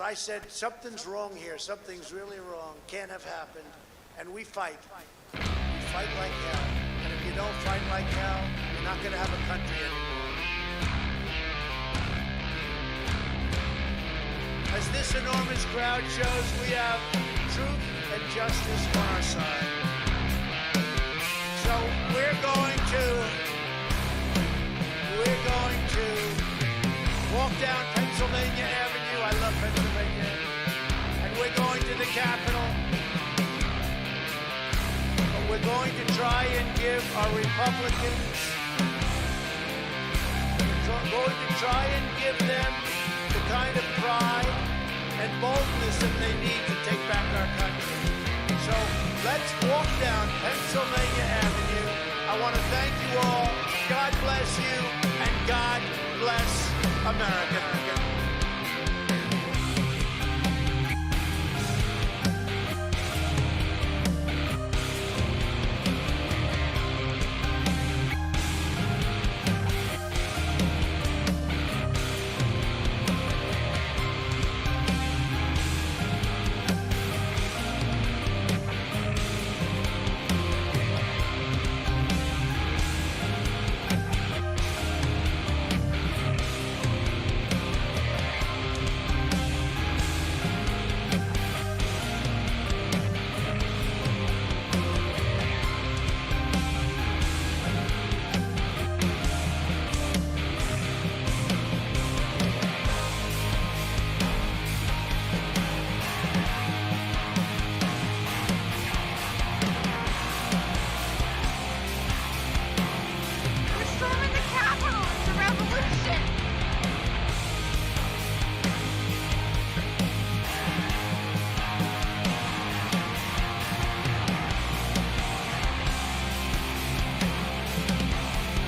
I said, something's wrong here. Something's really wrong. Can't have happened. And we fight. We fight like hell. And if you don't fight like hell, you're not going to have a country anymore. As this enormous crowd shows, we have truth and justice on our side. So we're going to walk down Pennsylvania Avenue. I love Pennsylvania. And we're going to the Capitol. But we're going to try and give our Republicans, we're going to try and give them the kind of pride and boldness that they need to take back our country. So let's walk down Pennsylvania Avenue. I want to thank you all. God bless you, and God bless America.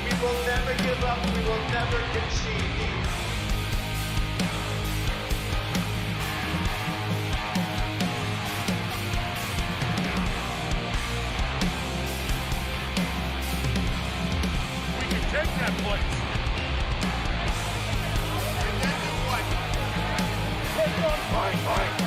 We will never give up. We will never concede. We can take that place. And then what? Take on fight.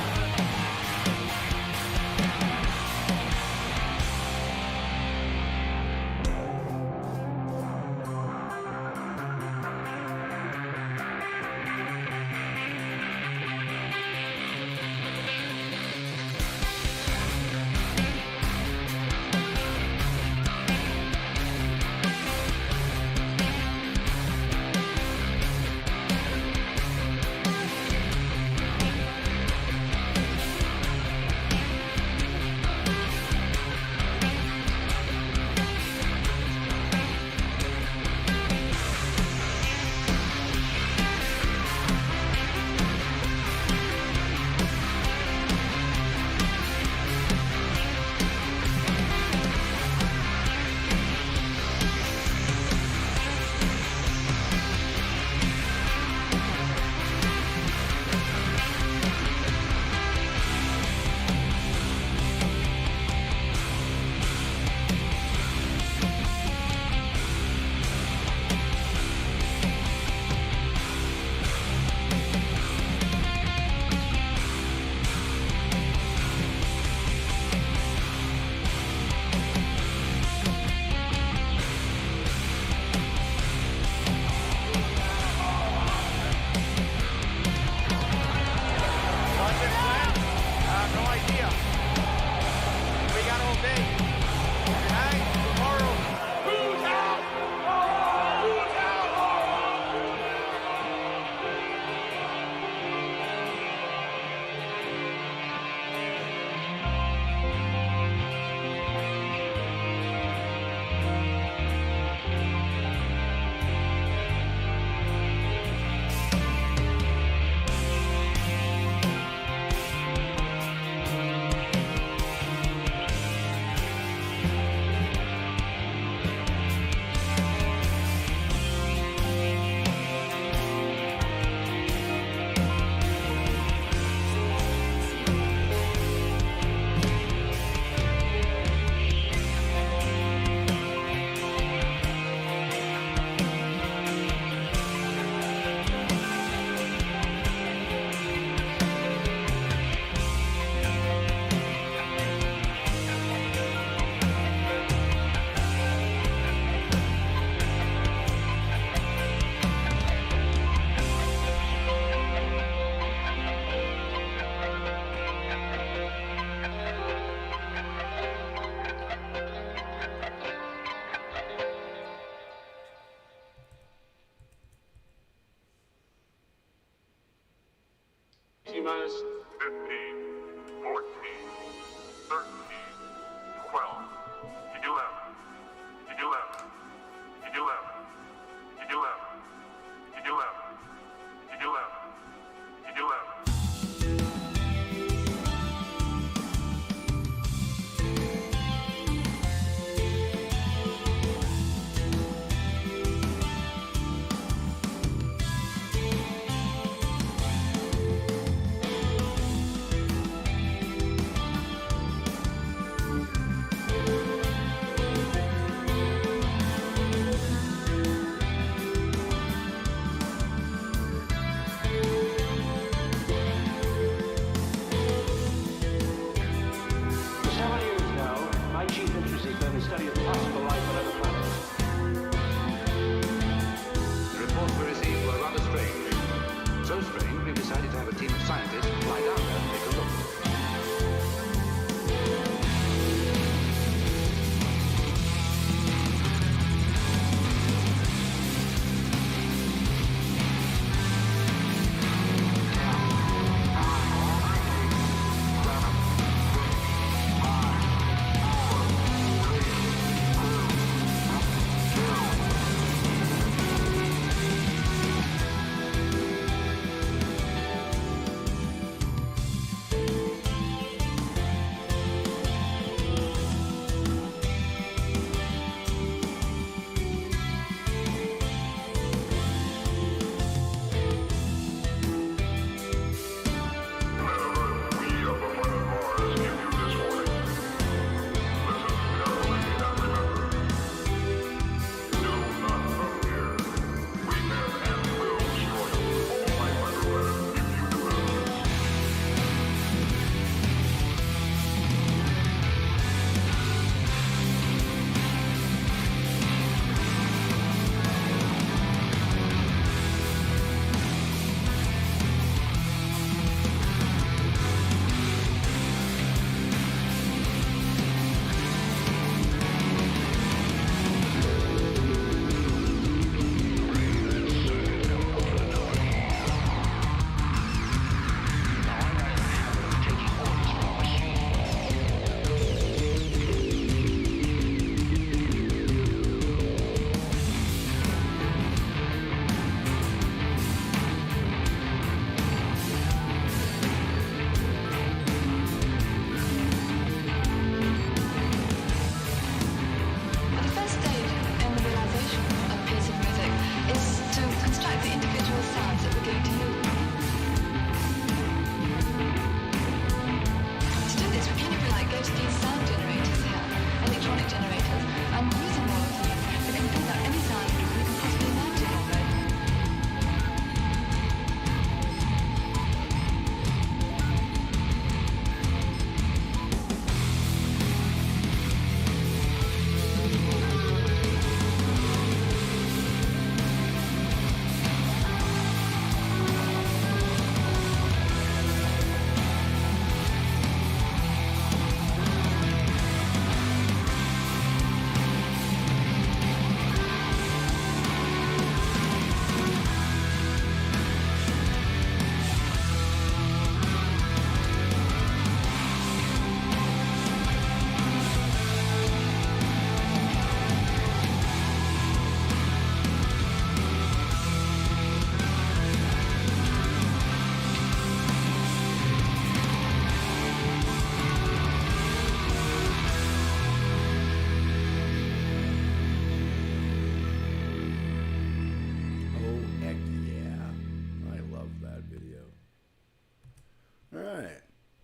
T-minus 15, 14, 13, 12, 11, 11, 11, 11, 11, 11, 11.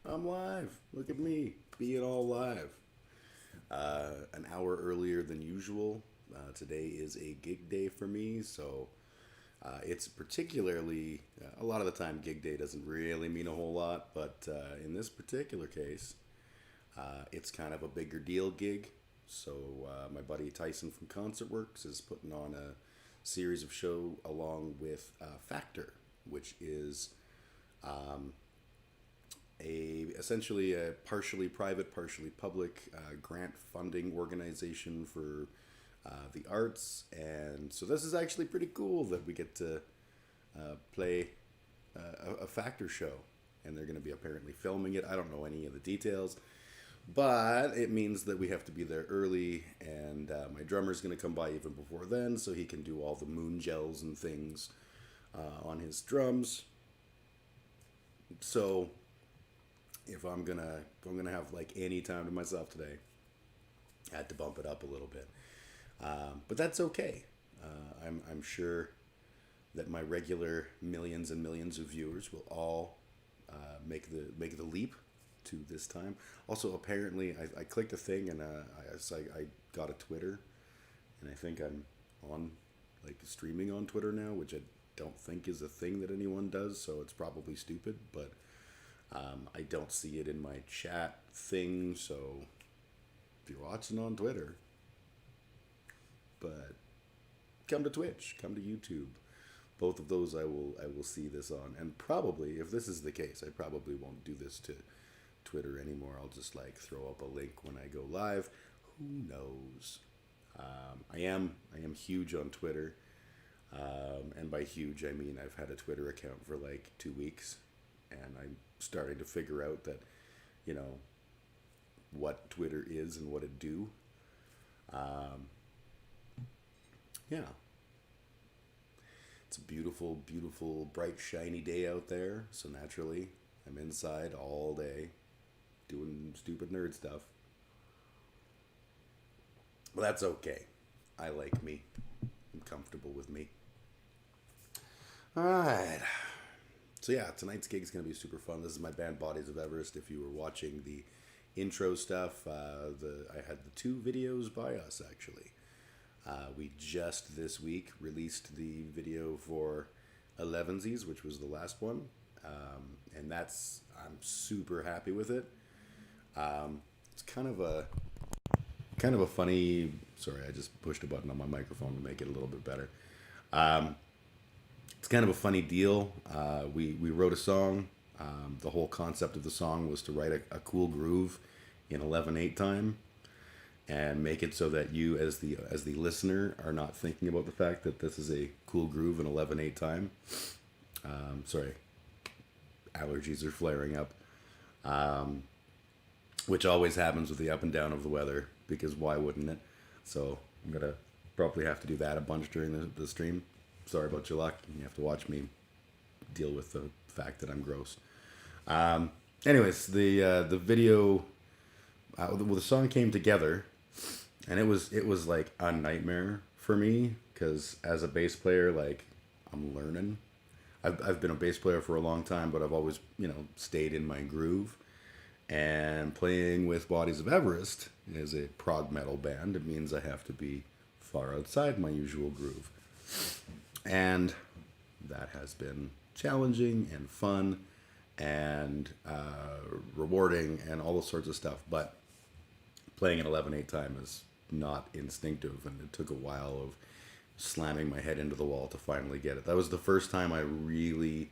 I'm live. Look at me, being all live. An hour earlier than usual. Today is a gig day for me, so it's particularly, a lot of the time gig day doesn't really mean a whole lot, but in this particular case, it's kind of a bigger deal gig. So my buddy Tyson from ConcertWorks is putting on a series of show along with Factor, which is essentially a partially private, partially public grant funding organization for the arts. And so this is actually pretty cool that we get to play a Factor show. and they're going to be apparently filming it. I don't know any of the details, but it means that we have to be there early, and my drummer's going to come by even before then, so he can do all the moon gels and things on his drums. So if I'm gonna have like any time to myself today, I had to bump it up a little bit, but that's okay. I'm sure that my regular millions and millions of viewers will all make the leap to this time. Also, apparently, I clicked a thing and I got a Twitter, and I think I'm on like streaming on Twitter now, which I don't think is a thing that anyone does, so it's probably stupid, but I don't see it in my chat thing, so if you're watching on Twitter, but come to Twitch, come to YouTube. Both of those I will see this on, and probably, if this is the case, I probably won't do this to Twitter anymore. I'll just like throw up a link when I go live. Who knows? I am huge on Twitter, and by huge I mean I've had a Twitter account for like 2 weeks, and I'm starting to figure out that, you know, what Twitter is and what it do. Yeah. It's a beautiful, beautiful, bright, shiny day out there. So naturally, I'm inside all day doing stupid nerd stuff. But that's okay. I like me. I'm comfortable with me. Alright. So yeah, tonight's gig is going to be super fun. This is my band Bodies of Everest. If you were watching the intro stuff, I had the 2 videos by us, actually. We just this week released the video for 11sies, which was the last one, and I'm super happy with it. It's kind of a funny. Sorry, I just pushed a button on my microphone to make it a little bit better. It's kind of a funny deal. We wrote a song. The whole concept of the song was to write a cool groove in 11/8 time, and make it so that you, as the listener, are not thinking about the fact that this is a cool groove in 11/8 time. Sorry, allergies are flaring up, which always happens with the up and down of the weather, because why wouldn't it? So I'm gonna probably have to do that a bunch during the stream. Sorry about your luck. You have to watch me deal with the fact that I'm gross. Anyways, the video, the song came together. And it was like a nightmare for me, because as a bass player, like, I'm learning. I've been a bass player for a long time, but I've always, you know, stayed in my groove. And playing with Bodies of Everest is a prog metal band. It means I have to be far outside my usual groove. And that has been challenging and fun and rewarding and all those sorts of stuff. But playing at 11/8 time is not instinctive, and it took a while of slamming my head into the wall to finally get it. That was the first time I really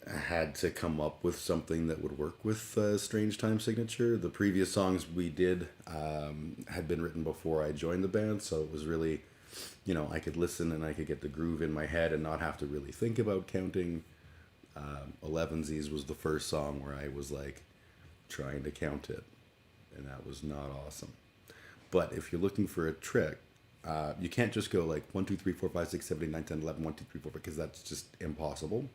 had to come up with something that would work with Strange Time Signature. The previous songs we did had been written before I joined the band, so it was really, you know, I could listen and I could get the groove in my head and not have to really think about counting. 11sies was the first song where I was like trying to count it, and that was not awesome. But if you're looking for a trick, you can't just go like 1, 2, 3, 4, 5, 6, 7, 8, 9, 10, 11, 1, 2, 3, 4, because that's just impossible.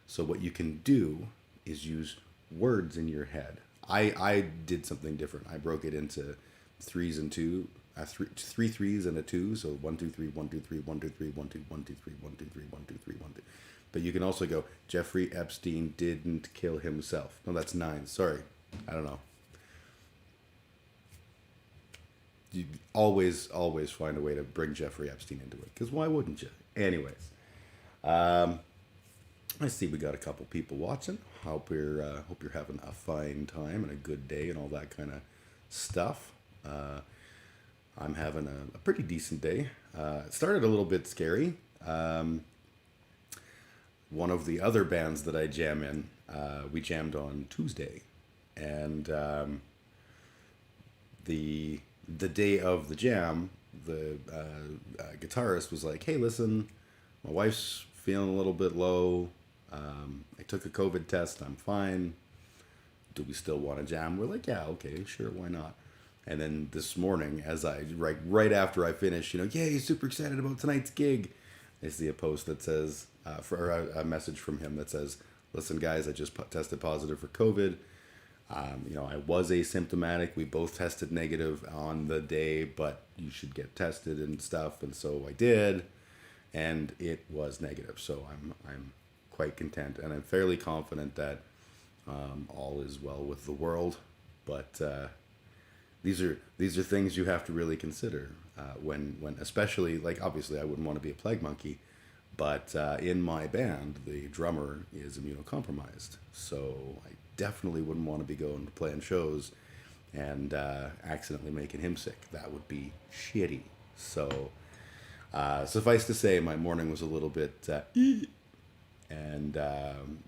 So what you can do is use words in your head. I did something different. I broke it into 3s and 2, 3 3s and a 2. So 1, 2, 3, 1, 2, 3, 1, 2, 3, 1, 2, 1, 2, 3, 1, 2, 3, 1, 2, 3, 1, 2. But you can also go, Jeffrey Epstein didn't kill himself. No, that's 9. Sorry. I don't know. You always find a way to bring Jeffrey Epstein into it, because why wouldn't you? Anyways, I see we got a couple people watching. Hope you're having a fine time and a good day and all that kind of stuff. I'm having a pretty decent day. It started a little bit scary. One of the other bands that I jam in, we jammed on Tuesday, and the day of the jam, the guitarist was like, "Hey, listen, my wife's feeling a little bit low. I took a COVID test. I'm fine. Do we still want to jam? We're like, yeah, okay, sure, why not? And then this morning, as I right after I finished, yay, super excited about tonight's gig. I see a post that says, for a message from him that says, listen, guys, I just tested positive for COVID. I was asymptomatic. We both tested negative on the day, but you should get tested and stuff. And so I did, and it was negative. So I'm quite content, and I'm fairly confident that all is well with the world. But these are things you have to really consider when especially, like, obviously I wouldn't want to be a plague monkey, but in my band the drummer is immunocompromised, so I definitely wouldn't want to be going to playing shows and accidentally making him sick. That would be shitty. So suffice to say, my morning was a little bit and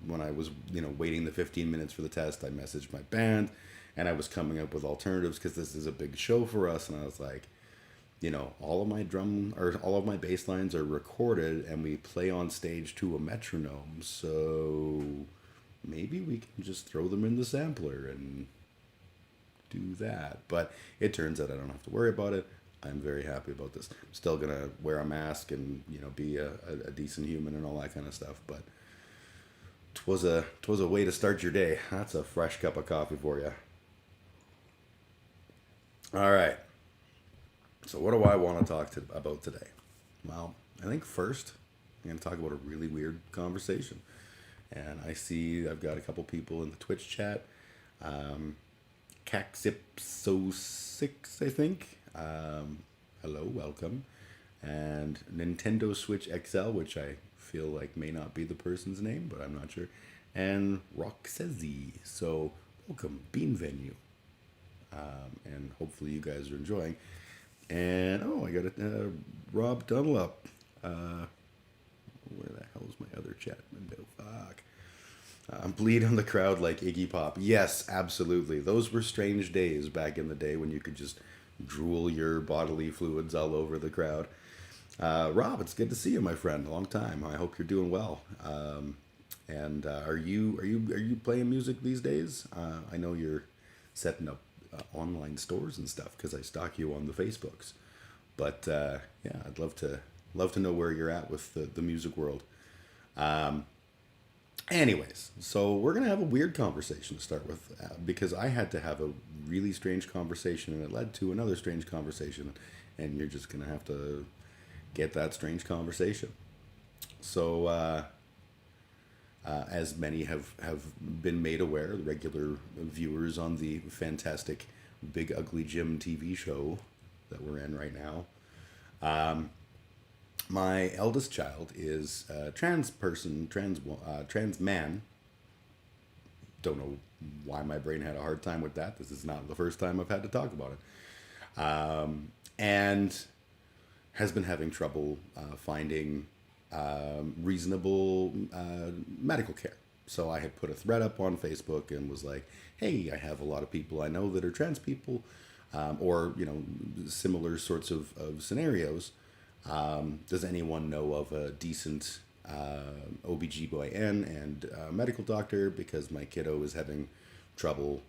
when I was waiting the 15 minutes for the test, I messaged my band, and I was coming up with alternatives because this is a big show for us. And I was like, all of my bass lines are recorded, and we play on stage to a metronome. So maybe we can just throw them in the sampler and do that. But it turns out I don't have to worry about it. I'm very happy about this. I'm still gonna wear a mask and be a decent human and all that kind of stuff. But 'twas a way to start your day. That's a fresh cup of coffee for you. All right. So what do I want to talk about today? Well, I think first I'm going to talk about a really weird conversation. And I see I've got a couple people in the Twitch chat. Caxipso6, I think. Hello, welcome. And Nintendo Switch XL, which I feel like may not be the person's name, but I'm not sure. And Roxezi. So welcome, Bienvenue. And hopefully you guys are enjoying. And I got a Rob Dunlop. Where the hell is my other chat window? Fuck. Bleed on the crowd like Iggy Pop. Yes, absolutely. Those were strange days back in the day when you could just drool your bodily fluids all over the crowd. Rob, it's good to see you, my friend. A long time. I hope you're doing well. And are you playing music these days? I know you're setting up online stores and stuff because I stalk you on the Facebooks. But yeah, I'd love to know where you're at with the music world. Anyways, so we're gonna have a weird conversation to start with because I had to have a really strange conversation and it led to another strange conversation, and you're just gonna have to get that strange conversation. So as many have been made aware, the regular viewers on the fantastic Big Ugly Jim TV show that we're in right now, my eldest child is a trans man. Don't know why my brain had a hard time with that. This is not the first time I've had to talk about it. And has been having trouble finding reasonable medical care. So I had put a thread up on Facebook and was like, hey, I have a lot of people I know that are trans people, or similar sorts of scenarios. Does anyone know of a decent OBGYN and medical doctor, because my kiddo is having trouble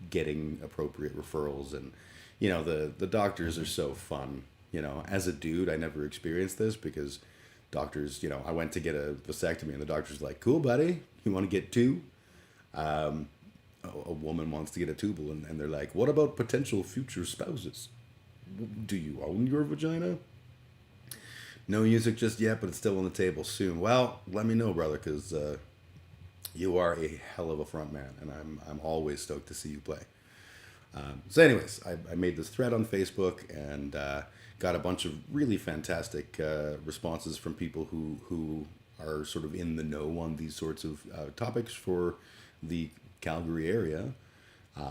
getting appropriate referrals? And the doctors are so fun. As a dude, I never experienced this because doctors, I went to get a vasectomy and the doctor's like, cool, buddy, you want to get two? A woman wants to get a tubal, and they're like, what about potential future spouses? Do you own your vagina? No music just yet, but it's still on the table soon. Well, let me know, brother, because you are a hell of a front man, and I'm always stoked to see you play. So anyways, I made this thread on Facebook and got a bunch of really fantastic responses from people who are sort of in the know on these sorts of topics for the Calgary area,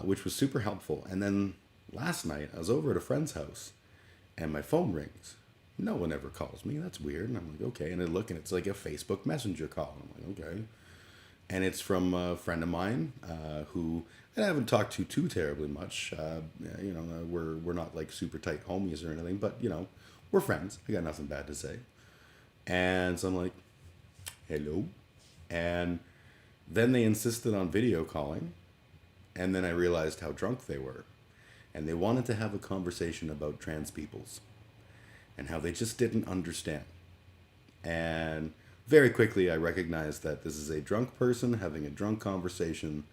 which was super helpful. And then last night, I was over at a friend's house, and my phone rings. No one ever calls me. That's weird. And I'm like, okay. And I look, and it's like a Facebook Messenger call. And I'm like, okay. And it's from a friend of mine who I haven't talked to too terribly much. We're not like super tight homies or anything, but we're friends. I got nothing bad to say. And so I'm like, hello. And then they insisted on video calling, and then I realized how drunk they were. And they wanted to have a conversation about trans peoples and how they just didn't understand. And very quickly I recognized that this is a drunk person having a drunk conversation.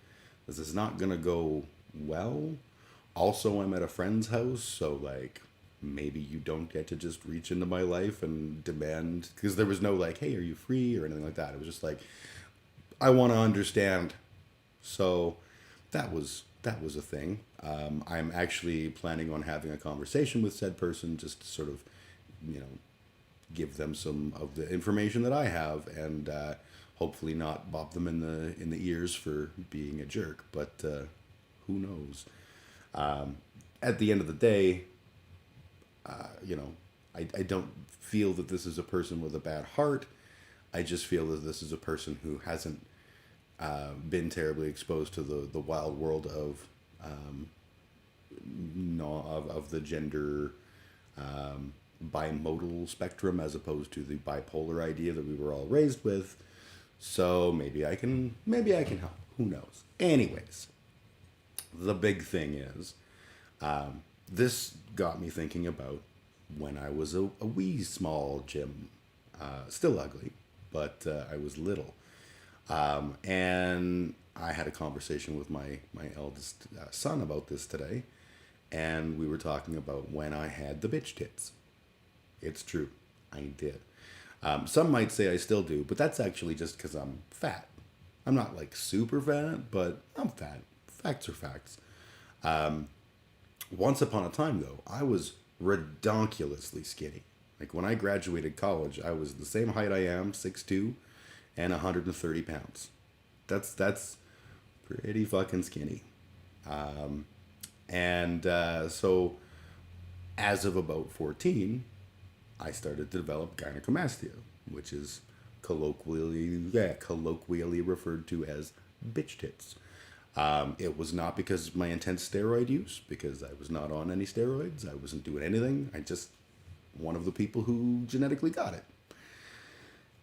This is not going to go well. Also, I'm at a friend's house, so like maybe you don't get to just reach into my life and demand, because there was no like, hey, are you free or anything like that. It was just like, I want to understand. So that was a thing. I'm actually planning on having a conversation with said person just to sort of, give them some of the information that I have, and hopefully not bop them in the ears for being a jerk. But who knows? At the end of the day, I don't feel that this is a person with a bad heart. I just feel that this is a person who hasn't been terribly exposed to the wild world of the gender bimodal spectrum, as opposed to the bipolar idea that we were all raised with. So maybe I can help. Who knows? Anyways, the big thing is, this got me thinking about when I was a wee small Jim, still ugly, but I was little. And I had a conversation with my eldest son about this today, and we were talking about when I had the bitch tits. It's true, I did. Some might say I still do, but that's actually just because I'm fat. I'm not like super fat, but I'm fat. Facts are facts. Once upon a time, though, I was redonkulously skinny. Like when I graduated college, I was the same height I am, 6'2", and 130 pounds. That's pretty fucking skinny. So as of about 14, I started to develop gynecomastia, which is colloquially referred to as bitch tits. It was not because of my intense steroid use, because I was not on any steroids. I wasn't doing anything. I just one of the people who genetically got it.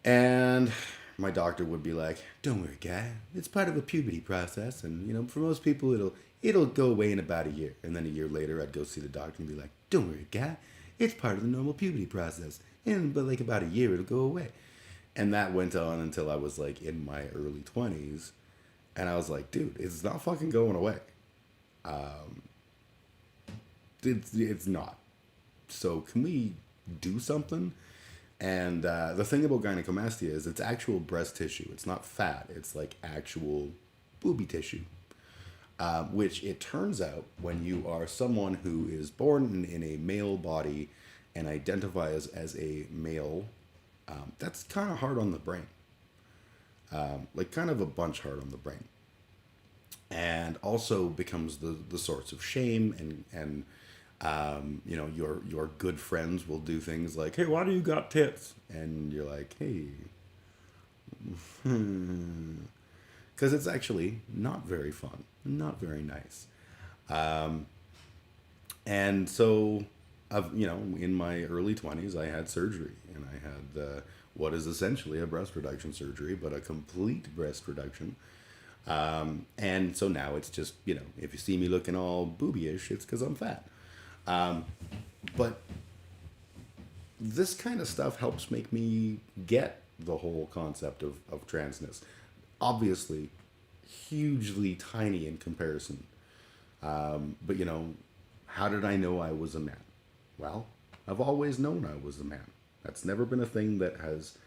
And my doctor would be like, "Don't worry, guy. It's part of a puberty process, and for most people it'll go away in about a year." And then a year later, I'd go see the doctor and be like, "Don't worry, guy. It's part of the normal puberty process, but like about a year it'll go away." And that went on until I was like in my early 20s, and I was like, "Dude, it's not fucking going away. It's not. So can we do something?" And the thing about gynecomastia is it's actual breast tissue. It's not fat. It's like actual booby tissue. Which it turns out, when you are someone who is born in a male body and identifies as a male, that's kind of hard on the brain. Like kind of a bunch hard on the brain. And also becomes the source of shame, and your good friends will do things like, "Hey, why do you got tits?" And you're like, "Hey, because it's actually not very fun, not very nice." And so, in my early 20s, I had surgery, and I had what is essentially a breast reduction surgery, but a complete breast reduction. And so now it's just, if you see me looking all boobyish, it's because I'm fat. But this kind of stuff helps make me get the whole concept of transness. Obviously, hugely tiny in comparison. But how did I know I was a man? Well, I've always known I was a man. That's never been a thing that has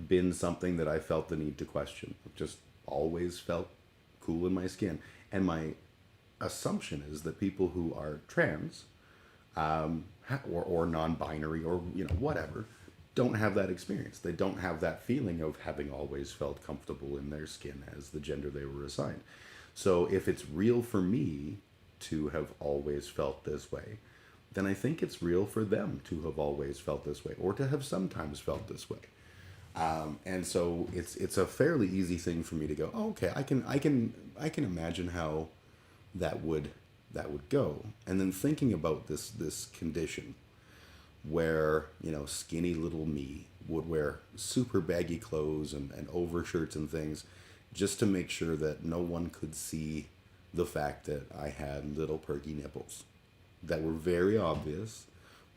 been something that I felt the need to question. I've just always felt cool in my skin. And my assumption is that people who are trans, or non-binary, or whatever, don't have that experience. They don't have that feeling of having always felt comfortable in their skin as the gender they were assigned. So if it's real for me to have always felt this way, then I think it's real for them to have always felt this way, or to have sometimes felt this way. And so it's a fairly easy thing for me to go, "Oh, okay, I can imagine how that would go." And then thinking about this condition where, skinny little me would wear super baggy clothes and overshirts and things just to make sure that no one could see the fact that I had little perky nipples that were very obvious,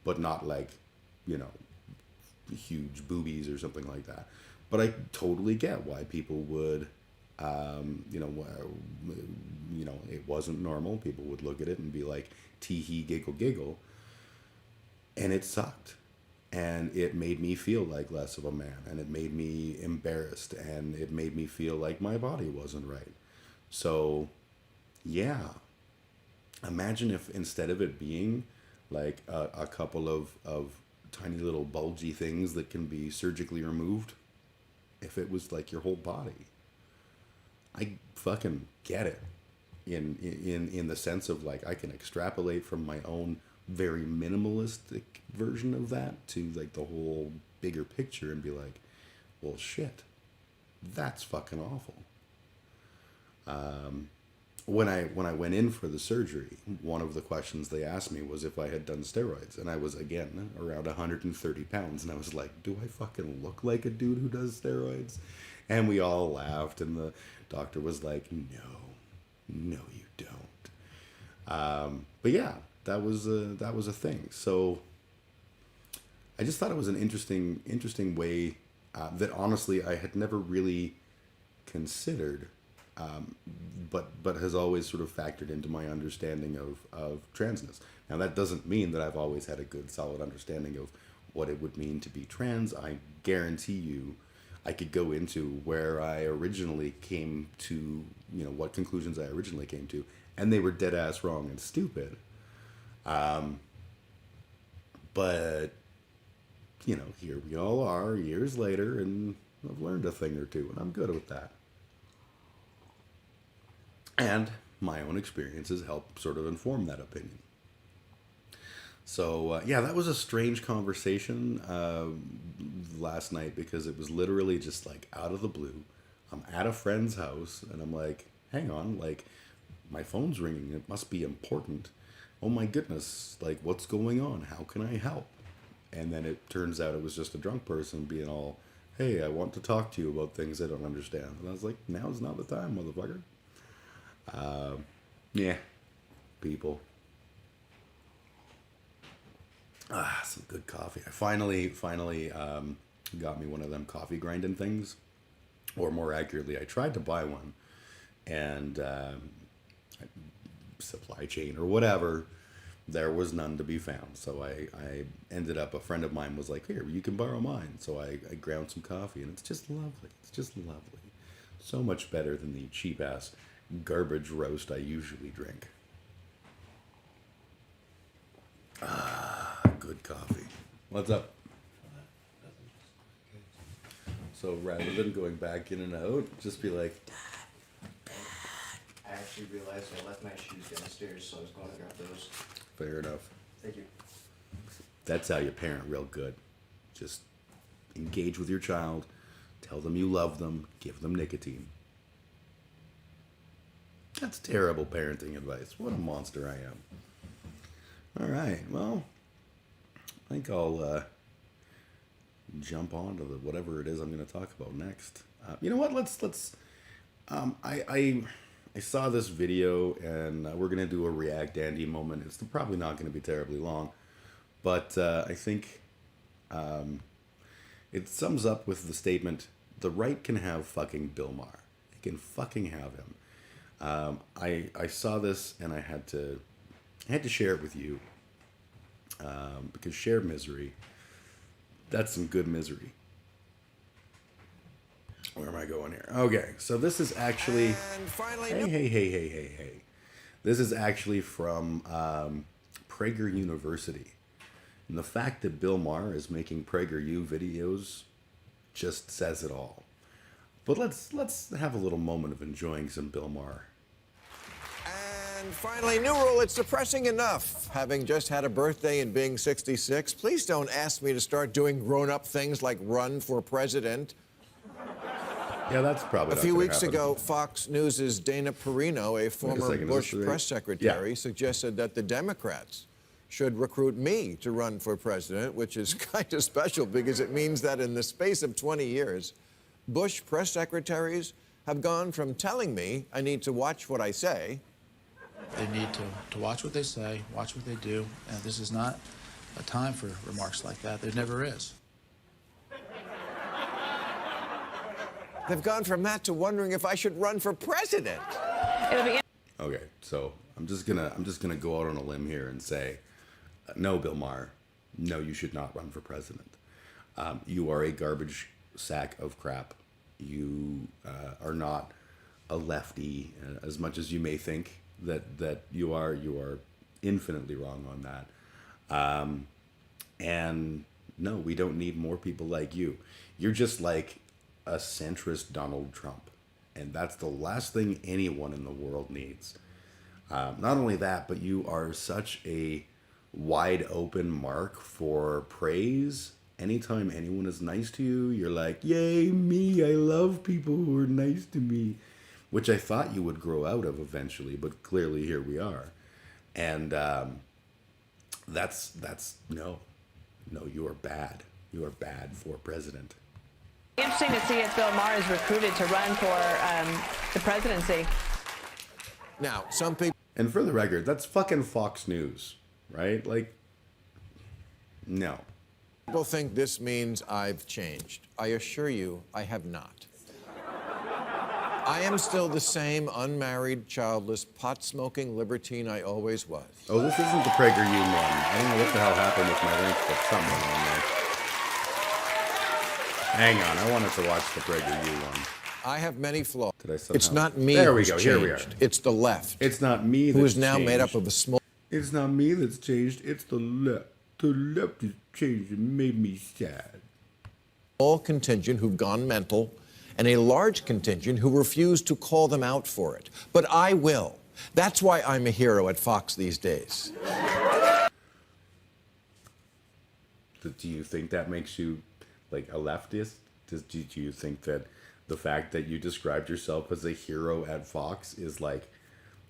but not like, you know, huge boobies or something like that. But I totally get why people would, you know, it wasn't normal. People would look at it and be like, tee hee, giggle, giggle. And it sucked. And it made me feel like less of a man. And it made me embarrassed. And it made me feel like my body wasn't right. So, yeah. Imagine if instead of it being like a couple of tiny little bulgy things that can be surgically removed, if it was like your whole body. I fucking get it in the sense of like I can extrapolate from my own very minimalistic version of that to like the whole bigger picture and be like, well, shit, that's fucking awful. When I went in for the surgery, one of the questions they asked me was if I had done steroids, and I was again around 130 pounds, and I was like, do I fucking look like a dude who does steroids? And we all laughed, and the doctor was like, no, you don't. But yeah, that was a thing. So I just thought it was an interesting way that honestly I had never really considered. But has always sort of factored into my understanding of transness. Now, that doesn't mean that I've always had a good, solid understanding of what it would mean to be trans. I guarantee you I could go into where I originally came to, you know, what conclusions I originally came to, and they were dead ass wrong and stupid. But, you know, here we all are years later, and I've learned a thing or two, and I'm good with that. And my own experiences help sort of inform that opinion. So, yeah, that was a strange conversation last night because it was literally just like out of the blue. I'm at a friend's house and I'm like, hang on, like my phone's ringing. It must be important. Oh my goodness, like what's going on? How can I help? And then it turns out it was just a drunk person being all, hey, I want to talk to you about things I don't understand. And I was like, now's not the time, motherfucker. Yeah, people. Some good coffee. I finally got me one of them coffee grinding things, or more accurately, I tried to buy one, and supply chain or whatever, there was none to be found. So I ended up, a friend of mine was like, here, you can borrow mine. So I ground some coffee, and it's just lovely. It's just lovely. So much better than the cheap ass garbage roast I usually drink. Good coffee. What's up? So rather than going back in and out, just be like, I actually realized I left my shoes downstairs, so I was going to grab those. fair enough. Thank you. That's how you parent real good. Just engage with your child, tell them you love them, give them nicotine. That's terrible parenting advice. What a monster I am. All right, well, I think I'll jump on to whatever it is I'm going to talk about next. You know what? Let's. I saw this video, and we're going to do a React Andy moment. It's probably not going to be terribly long, but I think it sums up with the statement: the right can have fucking Bill Maher. They can fucking have him. I saw this and I had to share it with you because shared misery, that's some good misery. Where am I going here? Okay, so this is actually, hey. This is actually from Prager University. And the fact that Bill Maher is making PragerU videos just says it all. But let's have a little moment of enjoying some Bill Maher. And finally, new rule, it's depressing enough having just had a birthday and being 66. Please don't ask me to start doing grown-up things like run for president. Yeah, that's probably A few weeks ago, Fox News' Dana Perino, a former Bush press secretary, suggested that the Democrats should recruit me to run for president, which is kind of special because it means that in the space of 20 years, Bush press secretaries have gone from telling me I need to watch what I say. They need to watch what they say, watch what they do, and this is not a time for remarks like that. There never is. They've gone from that to wondering if I should run for president. Okay, so I'm just gonna go out on a limb here and say, no, Bill Maher, no, you should not run for president. You are a garbage sack of crap. You are not a lefty, as much as you may think that you are. You are infinitely wrong on that. And no, we don't need more people like you. You're just like a centrist Donald Trump. And that's the last thing anyone in the world needs. Not only that, but you are such a wide open mark for praise. Anytime anyone is nice to you, you're like, yay, me, I love people who are nice to me. Which I thought you would grow out of eventually, but clearly here we are. And that's no, you are bad. You are bad for president. Interesting to see if Bill Maher is recruited to run for the presidency. Now, some people... And for the record, that's fucking Fox News, right? Like, no. People think this means I've changed. I assure you, I have not. I am still the same unmarried, childless, pot-smoking libertine I always was. Oh, this isn't the PragerU one. I don't know what the hell happened with my link, but something went on there. Hang on, I wanted to watch the PragerU one. I have many flaws. Did I somehow... It's not me there we who's go. changed. Here we are. It's the left. It's not me that's who is now changed. made up of a small... It's not me that's changed. It's the left. The left has changed and made me sad. Small contingent who've gone mental, and a large contingent who refuse to call them out for it. But I will. That's why I'm a hero at Fox these days. Do you think that makes you like a leftist? Do you think that the fact that you described yourself as a hero at Fox is like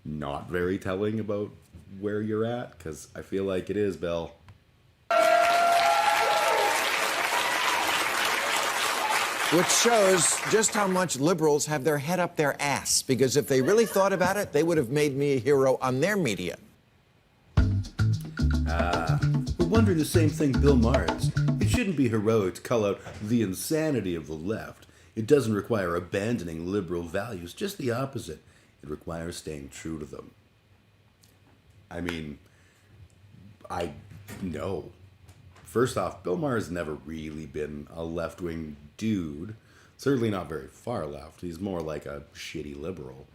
not very telling about where you're at? Because I feel like it is, Bill. Which shows just how much liberals have their head up their ass. Because if they really thought about it, they would have made me a hero on their media. We're wondering the same thing Bill Maher is. It shouldn't be heroic to call out the insanity of the left. It doesn't require abandoning liberal values, just the opposite. It requires staying true to them. I mean, I know. First off, Bill Maher has never really been a left-wing dude. Certainly not very far left. He's more like a shitty liberal.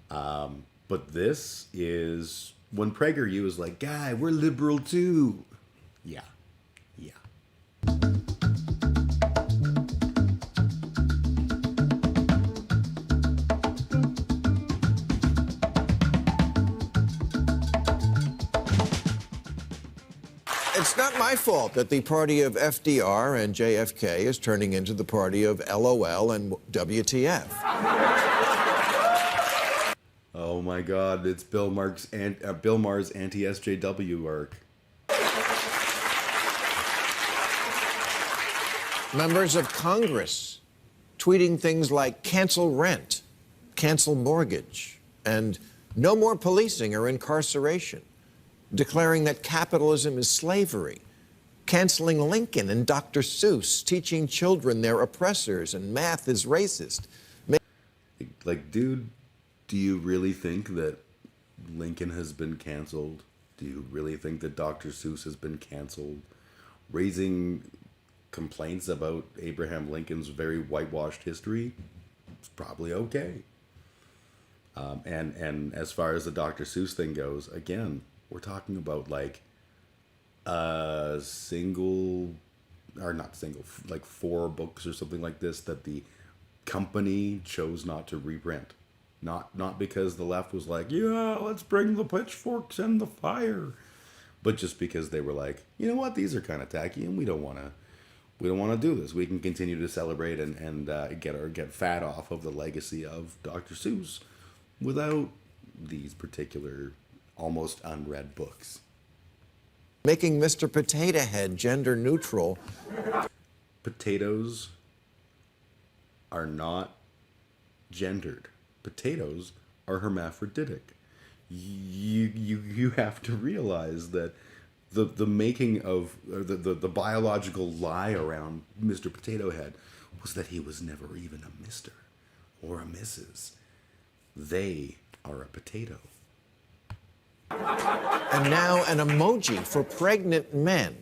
But this is when PragerU is like, guy, we're liberal too. Yeah. Yeah. It's not my fault that the party of FDR and JFK is turning into the party of LOL and WTF. Oh my God! It's Bill Maher's anti-SJW arc. Members of Congress tweeting things like cancel rent, cancel mortgage, and no more policing or incarceration, declaring that capitalism is slavery, canceling Lincoln and Dr. Seuss, teaching children they're oppressors and math is racist. Like, dude, do you really think that Lincoln has been canceled? Do you really think that Dr. Seuss has been canceled? Raising complaints about Abraham Lincoln's very whitewashed history, it's probably okay. And as far as the Dr. Seuss thing goes, again, we're talking about like a single, or not single, like 4 books or something like this that the company chose not to reprint. Not because the left was like, yeah, let's bring the pitchforks and the fire, but just because they were like, you know what, these are kind of tacky and we don't want to do this. We can continue to celebrate and get fat off of the legacy of Dr. Seuss without these particular almost unread books. making Mr. Potato Head gender neutral. Potatoes are not gendered. Potatoes are hermaphroditic. You have to realize that the making of the biological lie around Mr. Potato Head was that he was never even a Mr. or a Mrs. They are a potato. And now an emoji for pregnant men.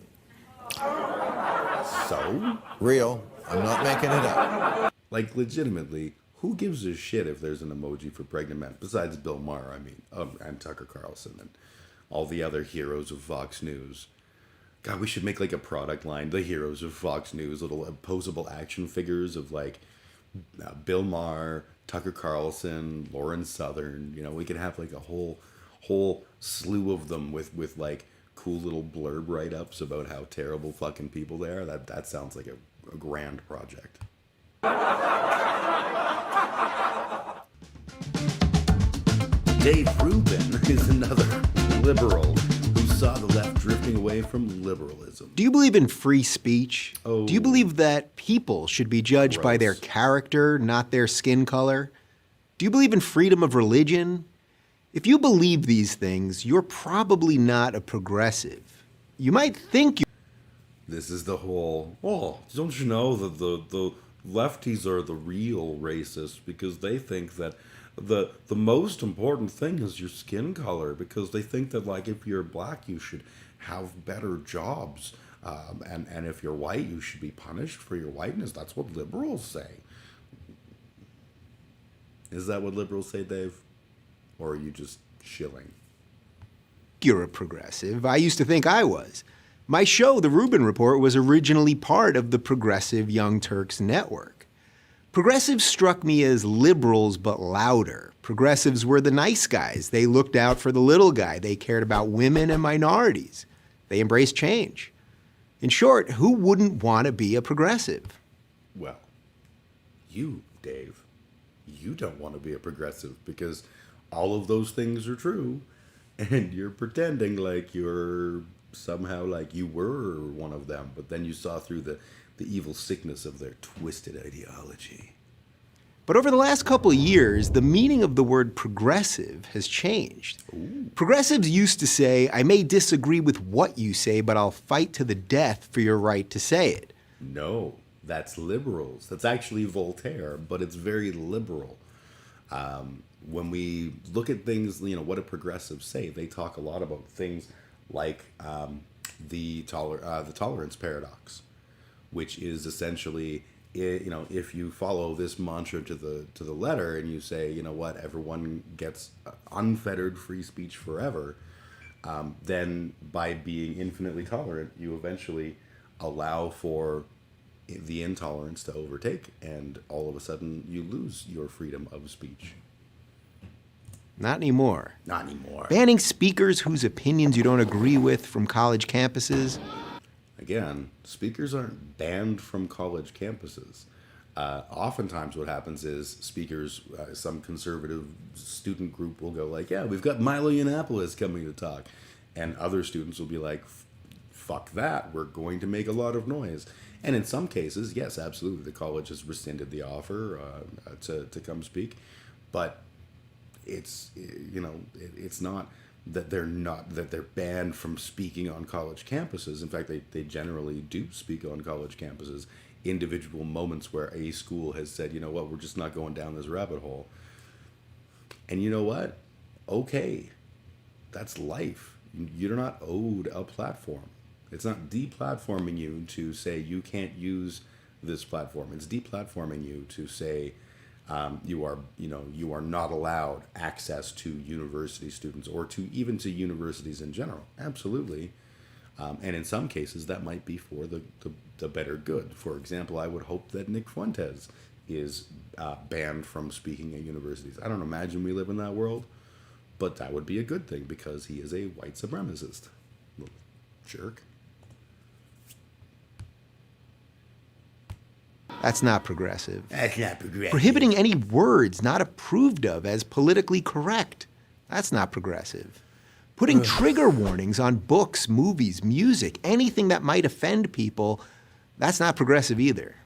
So? Real. I'm not making it up. Like, legitimately, who gives a shit if there's an emoji for pregnant men? Besides Bill Maher, and Tucker Carlson, and all the other heroes of Fox News. God, we should make, like, a product line, the heroes of Fox News, little opposable action figures of, like, Bill Maher, Tucker Carlson, Lauren Southern. You know, we could have, like, a whole slew of them with like, cool little blurb write-ups about how terrible fucking people they are. That sounds like a grand project. Dave Rubin is another liberal who saw the left drifting away from liberalism. Do you believe in free speech? Oh. Do you believe that people should be judged by their Gross. character, not their skin color? Do you believe in freedom of religion? If you believe these things, you're probably not a progressive. You might think you... This is the whole, oh, don't you know that the lefties are the real racists because they think that the most important thing is your skin color, because they think that, like, if you're black, you should have better jobs. And if you're white, you should be punished for your whiteness. That's what liberals say. Is that what liberals say, Dave? Or are you just shilling? You're a progressive. I used to think I was. My show, The Rubin Report, was originally part of the Progressive Young Turks network. Progressives struck me as liberals, but louder. Progressives were the nice guys. They looked out for the little guy. They cared about women and minorities. They embraced change. In short, who wouldn't want to be a progressive? Well, you, Dave, you don't want to be a progressive because all of those things are true, and you're pretending like you're somehow like you were one of them, but then you saw through the evil sickness of their twisted ideology. But over the last couple of years, the meaning of the word progressive has changed. Ooh. Progressives used to say, I may disagree with what you say, but I'll fight to the death for your right to say it. No, that's liberals. That's actually Voltaire, but it's very liberal. When we look at things, you know, what do progressives say? They talk a lot about things like the tolerance paradox, which is essentially, you know, if you follow this mantra to the letter and you say, you know what, everyone gets unfettered free speech forever, then by being infinitely tolerant, you eventually allow for the intolerance to overtake, and all of a sudden you lose your freedom of speech. Not anymore. Not anymore. Banning speakers whose opinions you don't agree with from college campuses. Again, speakers aren't banned from college campuses. Oftentimes what happens is speakers, some conservative student group will go like, yeah, we've got Milo Yiannopoulos coming to talk. And other students will be like, fuck that, we're going to make a lot of noise. And in some cases, yes, absolutely, the college has rescinded the offer to come speak. But it's, you know, it's not that they're banned from speaking on college campuses. In fact, they generally do speak on college campuses. Individual moments where a school has said, you know what, we're just not going down this rabbit hole. And you know what? Okay, that's life. You're not owed a platform. It's not deplatforming you to say you can't use this platform. It's deplatforming you to say you are not allowed access to university students or to even to universities in general. Absolutely. And in some cases, that might be for the better good. For example, I would hope that Nick Fuentes is banned from speaking at universities. I don't imagine we live in that world, but that would be a good thing because he is a white supremacist. Little jerk. That's not progressive. That's not progressive. Prohibiting any words not approved of as politically correct. That's not progressive. Putting trigger warnings on books, movies, music, anything that might offend people, that's not progressive either.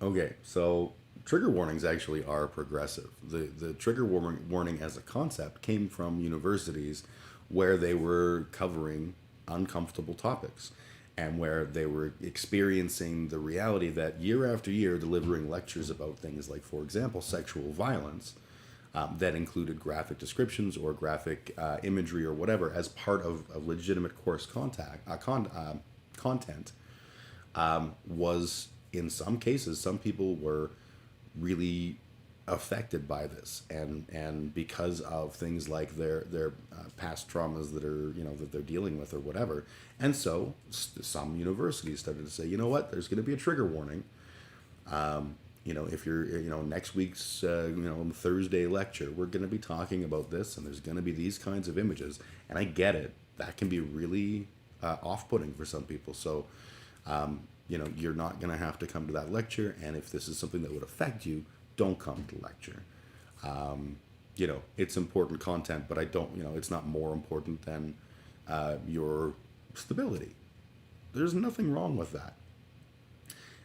Okay, so trigger warnings actually are progressive. The trigger warning as a concept came from universities where they were covering uncomfortable topics and where they were experiencing the reality that year after year delivering lectures about things like, for example, sexual violence that included graphic descriptions or graphic imagery or whatever as part of a legitimate course content was, in some cases, some people were really affected by this, and because of things like their past traumas that are, you know, that they're dealing with or whatever. And so some universities started to say, you know what, there's going to be a trigger warning. You know, if you're, you know, next week's, Thursday lecture, we're going to be talking about this, and there's going to be these kinds of images. And I get it. That can be really off-putting for some people. So, you're not going to have to come to that lecture. And if this is something that would affect you, don't come to the lecture. It's important content, but it's not more important than your stability. There's nothing wrong with that.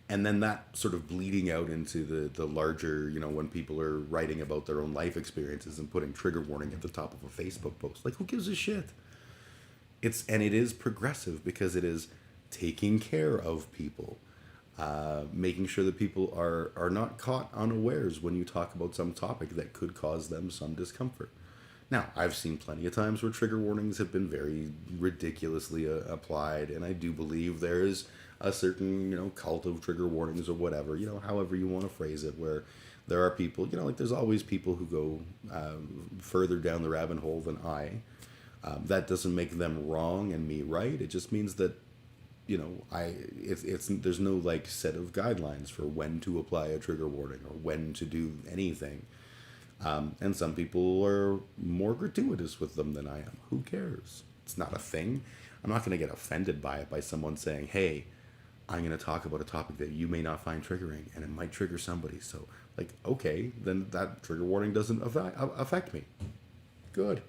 And then that sort of bleeding out into the larger, when people are writing about their own life experiences and putting trigger warning at the top of a Facebook post. Like, who gives a shit? It is progressive because it is taking care of people, making sure that people are not caught unawares when you talk about some topic that could cause them some discomfort. Now, I've seen plenty of times where trigger warnings have been very ridiculously applied, and I do believe there is a certain, cult of trigger warnings or whatever, however you want to phrase it, where there are people, there's always people who go further down the rabbit hole than I. That doesn't make them wrong and me right. It just means that, there's no like set of guidelines for when to apply a trigger warning or when to do anything. And some people are more gratuitous with them than I am. Who cares? It's not a thing. I'm not going to get offended by it, by someone saying, hey, I'm going to talk about a topic that you may not find triggering, and it might trigger somebody. So, okay, then that trigger warning doesn't affect me. Good.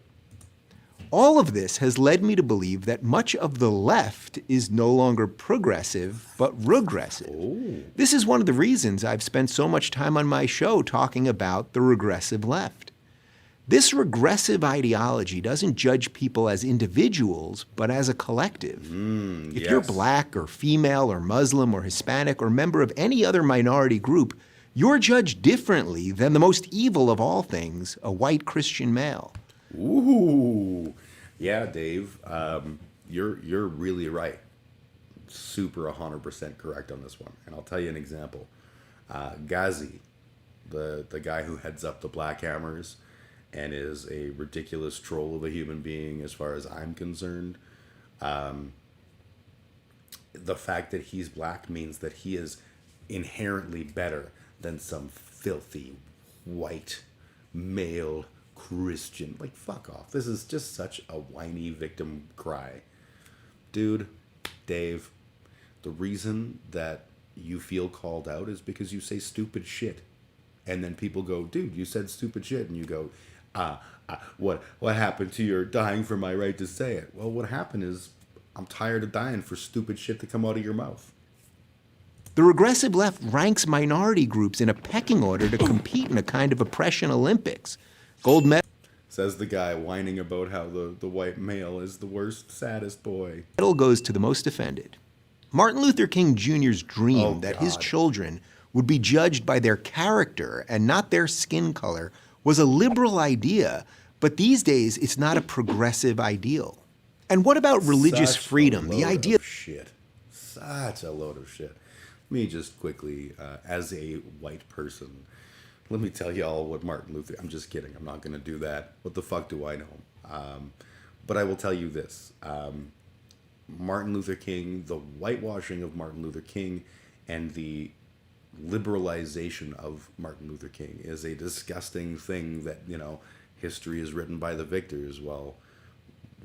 All of this has led me to believe that much of the left is no longer progressive, but regressive. Oh. This is one of the reasons I've spent so much time on my show talking about the regressive left. This regressive ideology doesn't judge people as individuals, but as a collective. If you're black or female or Muslim or Hispanic or member of any other minority group, you're judged differently than the most evil of all things, a white Christian male. Ooh, yeah, Dave, you're really right. Super 100% correct on this one. And I'll tell you an example. Ghazi, the guy who heads up the Black Hammers and is a ridiculous troll of a human being as far as I'm concerned. The fact that he's black means that he is inherently better than some filthy white male Christian. Like, fuck off. This is just such a whiny victim cry. Dude, Dave, the reason that you feel called out is because you say stupid shit. And then people go, dude, you said stupid shit. And you go, what happened to your dying for my right to say it? Well, what happened is I'm tired of dying for stupid shit to come out of your mouth. The regressive left ranks minority groups in a pecking order to compete in a kind of oppression Olympics. Gold medal. Says the guy whining about how the white male is the worst, saddest boy. Medal goes to the most offended. Martin Luther King Jr.'s dream that his children would be judged by their character and not their skin color was a liberal idea, but these days it's not a progressive ideal. And what about religious freedom? The idea. Such a load of shit. Let me just quickly, as a white person, let me tell y'all what Martin Luther. I'm just kidding. I'm not going to do that. What the fuck do I know? But I will tell you this: Martin Luther King, the whitewashing of Martin Luther King, and the liberalization of Martin Luther King is a disgusting thing that, history is written by the victors. Well,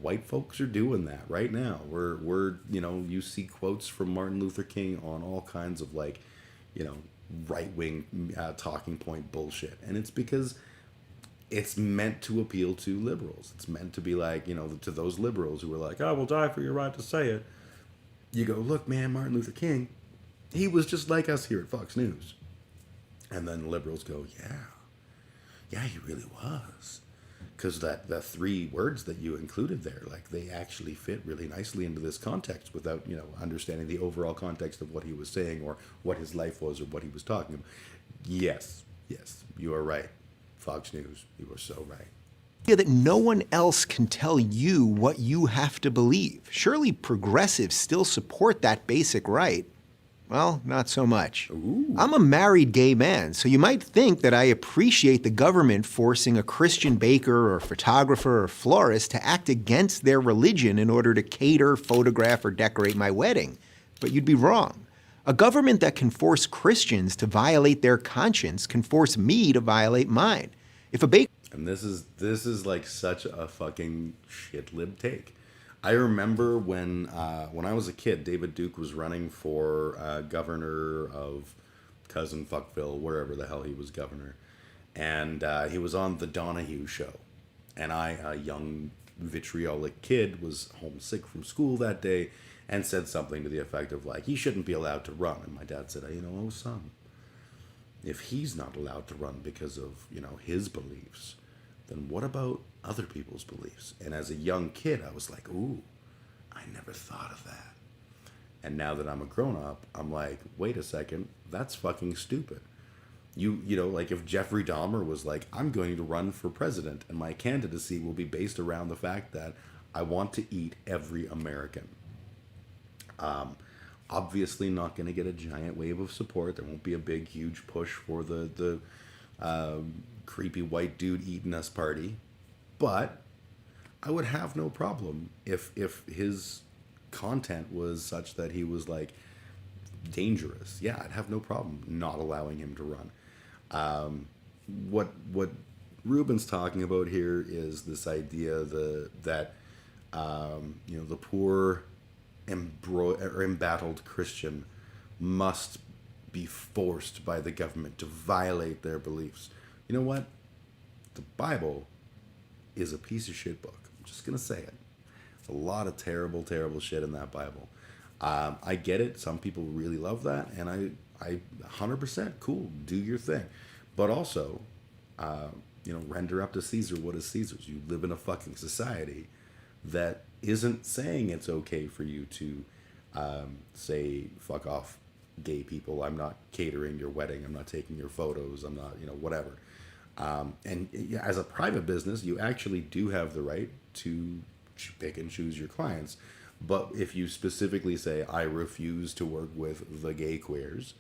white folks are doing that right now. We're you see quotes from Martin Luther King on all kinds of right-wing talking point bullshit. And it's because it's meant to appeal to liberals. It's meant to be like, to those liberals who are like, I will die for your right to say it. You go, look, man, Martin Luther King, he was just like us here at Fox News. And then liberals go, yeah, he really was. Because the 3 words that you included there, like, they actually fit really nicely into this context without, understanding the overall context of what he was saying or what his life was or what he was talking about. Yes, you are right. Fox News, you are so right. That no one else can tell you what you have to believe. Surely progressives still support that basic right. Well, not so much. Ooh. I'm a married gay man, so you might think that I appreciate the government forcing a Christian baker or photographer or florist to act against their religion in order to cater, photograph, or decorate my wedding. But you'd be wrong. A government that can force Christians to violate their conscience can force me to violate mine. If a baker... And this is like such a fucking shit lib take. I remember when I was a kid, David Duke was running for governor of Cousin Fuckville, wherever the hell he was governor. And he was on the Donahue show. And I, a young vitriolic kid, was homesick from school that day and said something to the effect of like, he shouldn't be allowed to run. And my dad said, oh son, if he's not allowed to run because of, his beliefs, then what about other people's beliefs? And as a young kid, I was like, ooh, I never thought of that. And now that I'm a grown-up, I'm like, wait a second, that's fucking stupid. Like if Jeffrey Dahmer was like, I'm going to run for president and my candidacy will be based around the fact that I want to eat every American. Obviously not going to get a giant wave of support. There won't be a big, huge push for the creepy white dude eating us party. But I would have no problem if his content was such that he was like dangerous. Yeah, I'd have no problem not allowing him to run. What Ruben's talking about here is this idea that the poor embattled Christian must be forced by the government to violate their beliefs. You know what? The Bible is a piece of shit book. I'm just going to say it. A lot of terrible, terrible shit in that Bible. I get it. Some people really love that. And I 100% cool. Do your thing. But also, render up to Caesar what is Caesar's. You live in a fucking society that isn't saying it's okay for you to say, fuck off, gay people. I'm not catering your wedding. I'm not taking your photos. I'm not, whatever. And as a private business, you actually do have the right to pick and choose your clients. But if you specifically say, I refuse to work with the gay queers,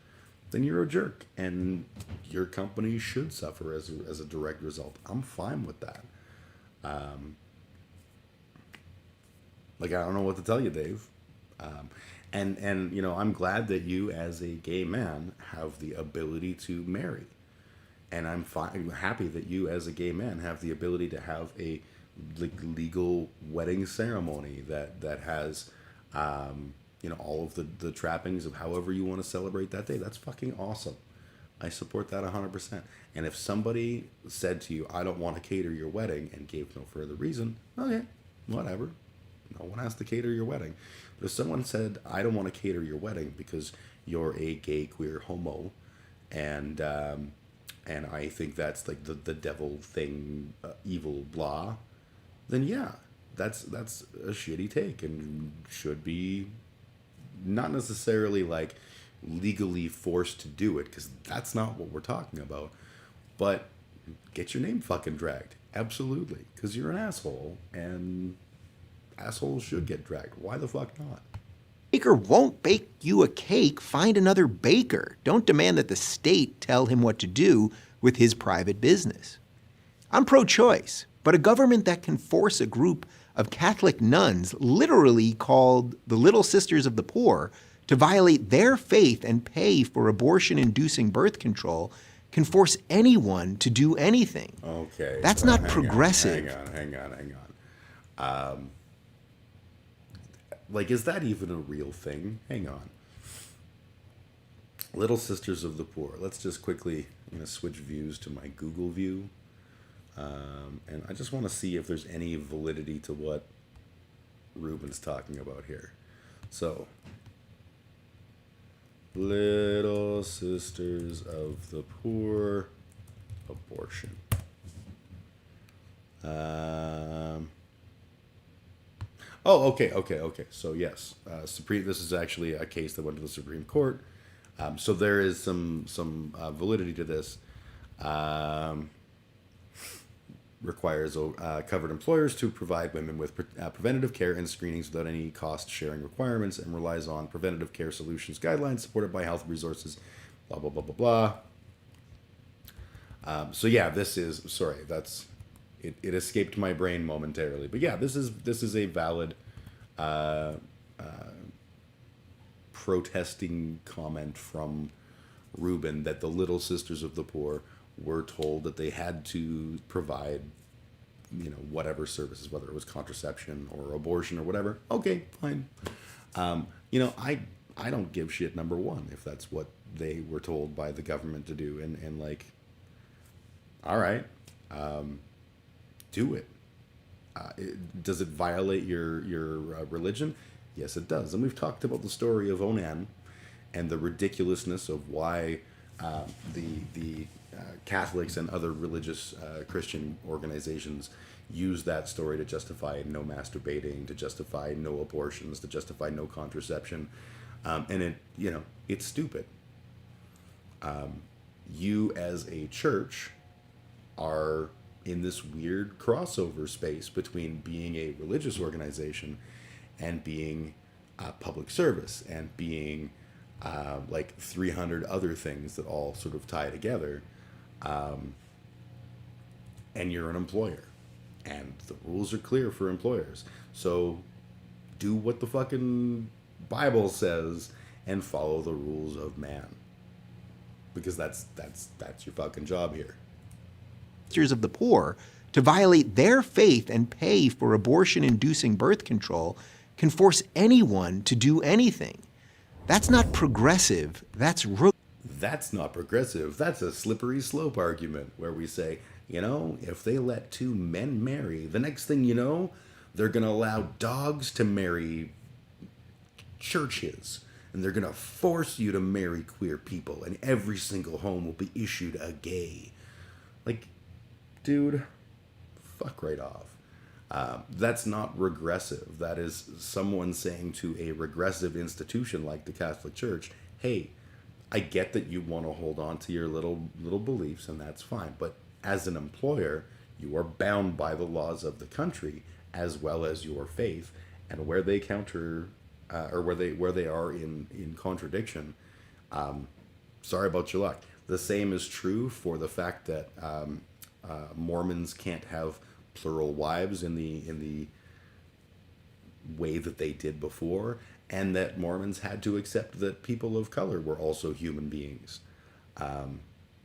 then you're a jerk. And your company should suffer as a direct result. I'm fine with that. I don't know what to tell you, Dave. And I'm glad that you, as a gay man, have the ability to marry. And I'm happy that you, as a gay man, have the ability to have a legal wedding ceremony that has, all of the trappings of however you want to celebrate that day. That's fucking awesome. I support that 100%. And if somebody said to you, I don't want to cater your wedding, and gave no further reason, okay, whatever. No one has to cater your wedding. But if someone said, I don't want to cater your wedding because you're a gay, queer, homo, and I think that's like the devil thing, evil, blah, then yeah, that's a shitty take and should be not necessarily like legally forced to do it, because that's not what we're talking about. But get your name fucking dragged. Absolutely. Because you're an asshole, and assholes should get dragged. Why the fuck not? Baker won't bake you a cake. Find another baker. Don't demand that the state tell him what to do with his private business. I'm pro-choice, but a government that can force a group of Catholic nuns, literally called the Little Sisters of the Poor, to violate their faith and pay for abortion-inducing birth control can force anyone to do anything. Okay. That's so not progressive. Hang on. Is that even a real thing? Hang on. Little Sisters of the Poor. Let's just quickly switch views to my Google view. And I just want to see if there's any validity to what Ruben's talking about here. So, Little Sisters of the Poor, abortion. Okay. So yes, this is actually a case that went to the Supreme Court. So there is some validity to this. Requires covered employers to provide women with preventative care and screenings without any cost-sharing requirements, and relies on preventative care solutions guidelines supported by health resources, blah, blah, blah, blah, blah. So yeah, this is, sorry, that's, it escaped my brain momentarily. But yeah, this is a valid protesting comment from Ruben that the Little Sisters of the Poor were told that they had to provide, whatever services, whether it was contraception or abortion or whatever. Okay, fine. I don't give shit, number one, if that's what they were told by the government to do. And like, all right, do it. Does it violate your religion? Yes, it does. And we've talked about the story of Onan and the ridiculousness of why the Catholics and other religious Christian organizations use that story to justify no masturbating, to justify no abortions, to justify no contraception, and it's stupid. You as a church are in this weird crossover space between being a religious organization and being public service and being like 300 other things that all sort of tie together. And you're an employer, and the rules are clear for employers. So do what the fucking Bible says and follow the rules of man, because that's your fucking job here. Sisters of the Poor to violate their faith and pay for abortion-inducing birth control can force anyone to do anything. That's not progressive. That's not progressive. That's a slippery slope argument where we say, if they let two men marry, the next thing you know, they're going to allow dogs to marry churches, and they're going to force you to marry queer people, and every single home will be issued a gay. Like, dude, fuck right off. That's not regressive. That is someone saying to a regressive institution like the Catholic Church, hey, I get that you want to hold on to your little beliefs, and that's fine. But as an employer, you are bound by the laws of the country as well as your faith. And where they counter, or where they are in contradiction, sorry about your luck. The same is true for the fact that Mormons can't have plural wives in the way that they did before, and that Mormons had to accept that people of color were also human beings.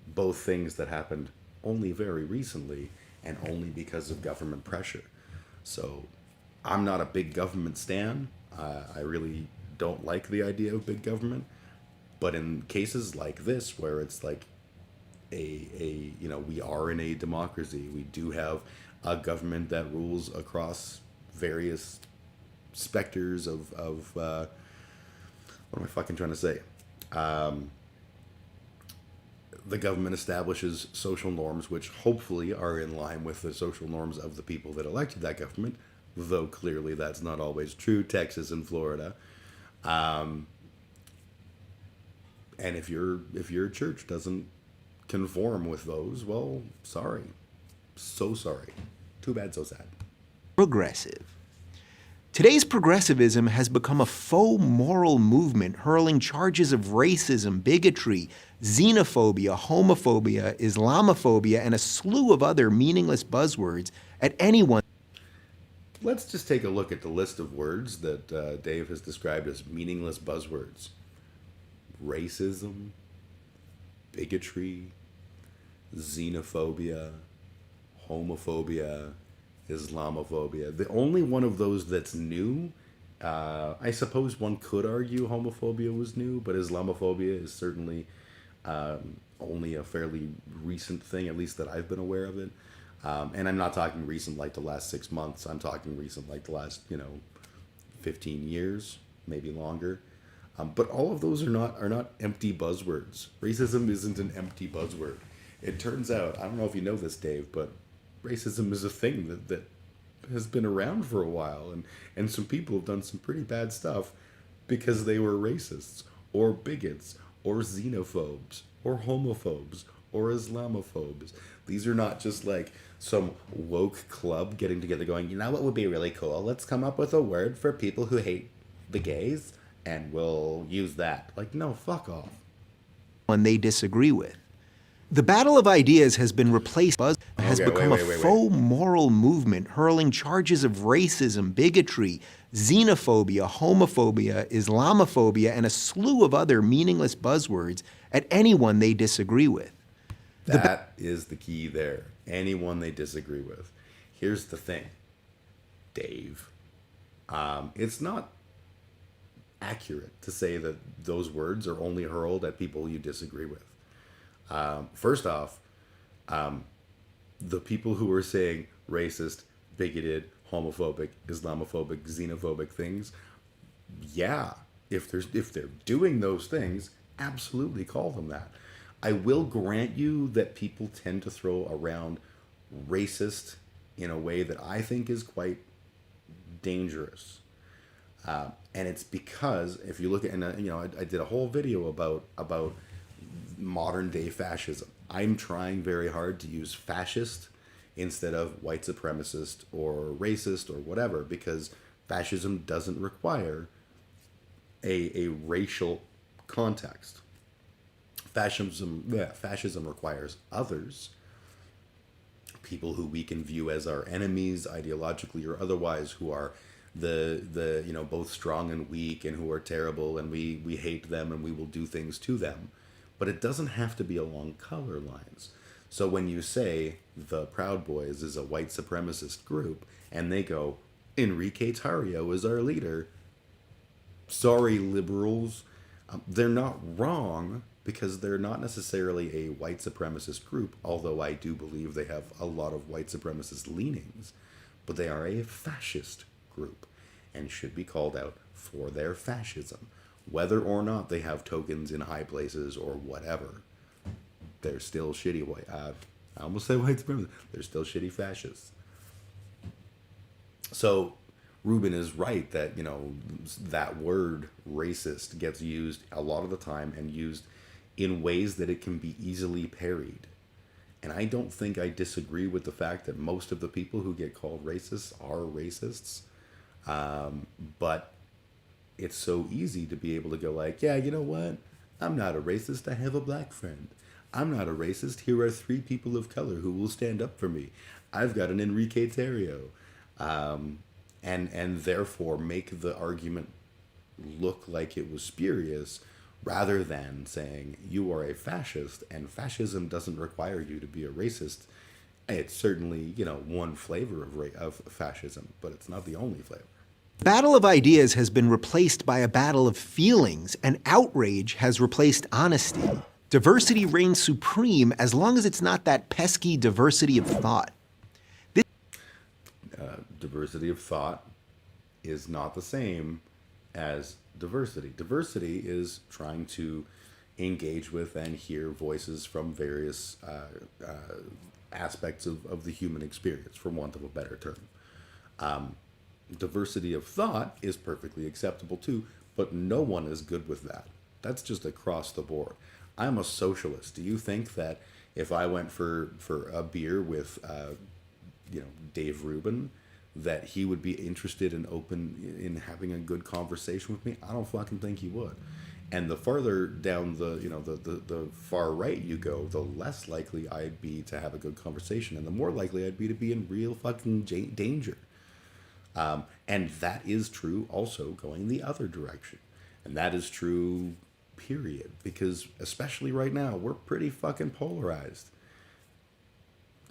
Both things that happened only very recently and only because of government pressure. So I'm not a big government stan. I really don't like the idea of big government. But in cases like this, where it's like we are in a democracy, we do have a government that rules across various specters of what am I fucking trying to say? The government establishes social norms which hopefully are in line with the social norms of the people that elected that government, though clearly that's not always true. Texas and Florida. And if your church doesn't conform with those, well, sorry. So sorry. Too bad, so sad. Progressive. Today's progressivism has become a faux moral movement hurling charges of racism, bigotry, xenophobia, homophobia, Islamophobia, and a slew of other meaningless buzzwords at anyone. Let's just take a look at the list of words that Dave has described as meaningless buzzwords. Racism, bigotry, xenophobia, homophobia, Islamophobia. The only one of those that's new, I suppose one could argue homophobia was new, but Islamophobia is certainly only a fairly recent thing, at least that I've been aware of it. And I'm not talking recent like the last 6 months. I'm talking recent like the last, 15 years, maybe longer. But all of those are not empty buzzwords. Racism isn't an empty buzzword. It turns out, I don't know if you know this, Dave, but racism is a thing that has been around for a while, and some people have done some pretty bad stuff because they were racists or bigots or xenophobes or homophobes or Islamophobes. These are not just like some woke club getting together going, you know what would be really cool? Let's come up with a word for people who hate the gays and we'll use that. Like, no, fuck off. One they disagree with. The battle of ideas has been replaced by has become a faux moral movement hurling charges of racism, bigotry, xenophobia, homophobia, Islamophobia, and a slew of other meaningless buzzwords at anyone they disagree with. That is the key there. Anyone they disagree with. Here's the thing, Dave. It's not accurate to say that those words are only hurled at people you disagree with. First off, the people who are saying racist, bigoted, homophobic, Islamophobic, xenophobic things, yeah, if they're doing those things, absolutely call them that. I will grant you that people tend to throw around racist in a way that I think is quite dangerous. And it's because if you look at, I did a whole video about modern day fascism. I'm trying very hard to use fascist instead of white supremacist or racist or whatever, because fascism doesn't require a racial context. Fascism requires others, people who we can view as our enemies ideologically or otherwise, who are the both strong and weak and who are terrible, and we hate them and we will do things to them. But it doesn't have to be along color lines. So when you say the Proud Boys is a white supremacist group and they go, Enrique Tarrio is our leader, sorry, liberals, they're not wrong, because they're not necessarily a white supremacist group, although I do believe they have a lot of white supremacist leanings, but they are a fascist group and should be called out for their fascism. Whether or not they have tokens in high places or whatever, they're still shitty white. I almost said white supremacists. They're still shitty fascists. So Ruben is right that, that word racist gets used a lot of the time and used in ways that it can be easily parried. And I don't think I disagree with the fact that most of the people who get called racists are racists. But it's so easy to be able to go like, yeah, you know what? I'm not a racist. I have a black friend. I'm not a racist. Here are 3 people of color who will stand up for me. I've got an Enrique Tarrio. And therefore make the argument look like it was spurious, rather than saying you are a fascist and fascism doesn't require you to be a racist. It's certainly, one flavor of fascism, but it's not the only flavor. Battle of ideas has been replaced by a battle of feelings, and outrage has replaced honesty. Diversity reigns supreme as long as it's not that pesky diversity of thought. Diversity of thought is not the same as diversity. Diversity is trying to engage with and hear voices from various aspects of the human experience, for want of a better term. Diversity of thought is perfectly acceptable too, but no one is good with that. That's just across the board. I'm a socialist. Do you think that if I went for a beer with Dave Rubin, that he would be interested and open in having a good conversation with me? I don't fucking think he would. And the farther down the far right you go, the less likely I'd be to have a good conversation, and the more likely I'd be to be in real fucking danger. And that is true also going the other direction. And that is true, period. Because especially right now, we're pretty fucking polarized.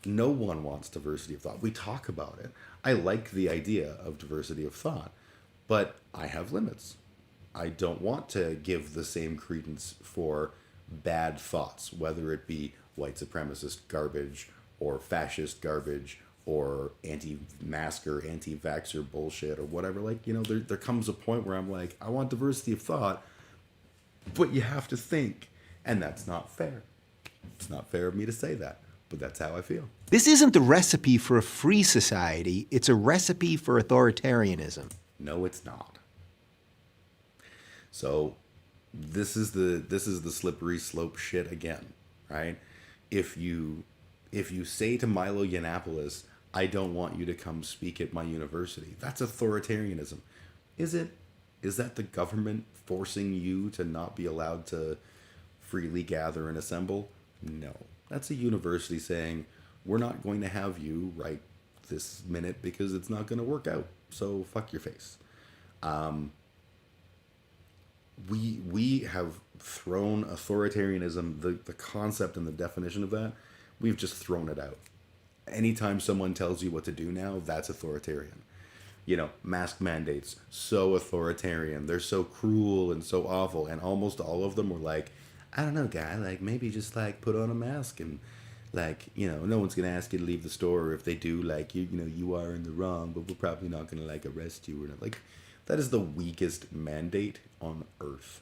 No one wants diversity of thought. We talk about it. I like the idea of diversity of thought, but I have limits. I don't want to give the same credence for bad thoughts, whether it be white supremacist garbage or fascist garbage or anti-masker, anti-vaxxer bullshit or whatever. Like, you know, there comes a point where I'm like, I want diversity of thought, but you have to think. And that's not fair. It's not fair of me to say that, but that's how I feel. This isn't the recipe for a free society. It's a recipe for authoritarianism. No, it's not. So this is the slippery slope shit again, right? If you say to Milo Yiannopoulos, I don't want you to come speak at my university, that's authoritarianism. Is it? Is that the government forcing you to not be allowed to freely gather and assemble? No. That's a university saying, we're not going to have you right this minute because it's not going to work out. So fuck your face. We have thrown authoritarianism, the concept and the definition of that, we've just thrown it out. Anytime someone tells you what to do now, that's authoritarian. You know, mask mandates, so authoritarian. They're so cruel and so awful. And almost all of them were like, I don't know, guy, like maybe just like put on a mask and like, you know, no one's going to ask you to leave the store. Or if they do, like, you know, you are in the wrong, but we're probably not going to like arrest you or not. Like, that is the weakest mandate on earth.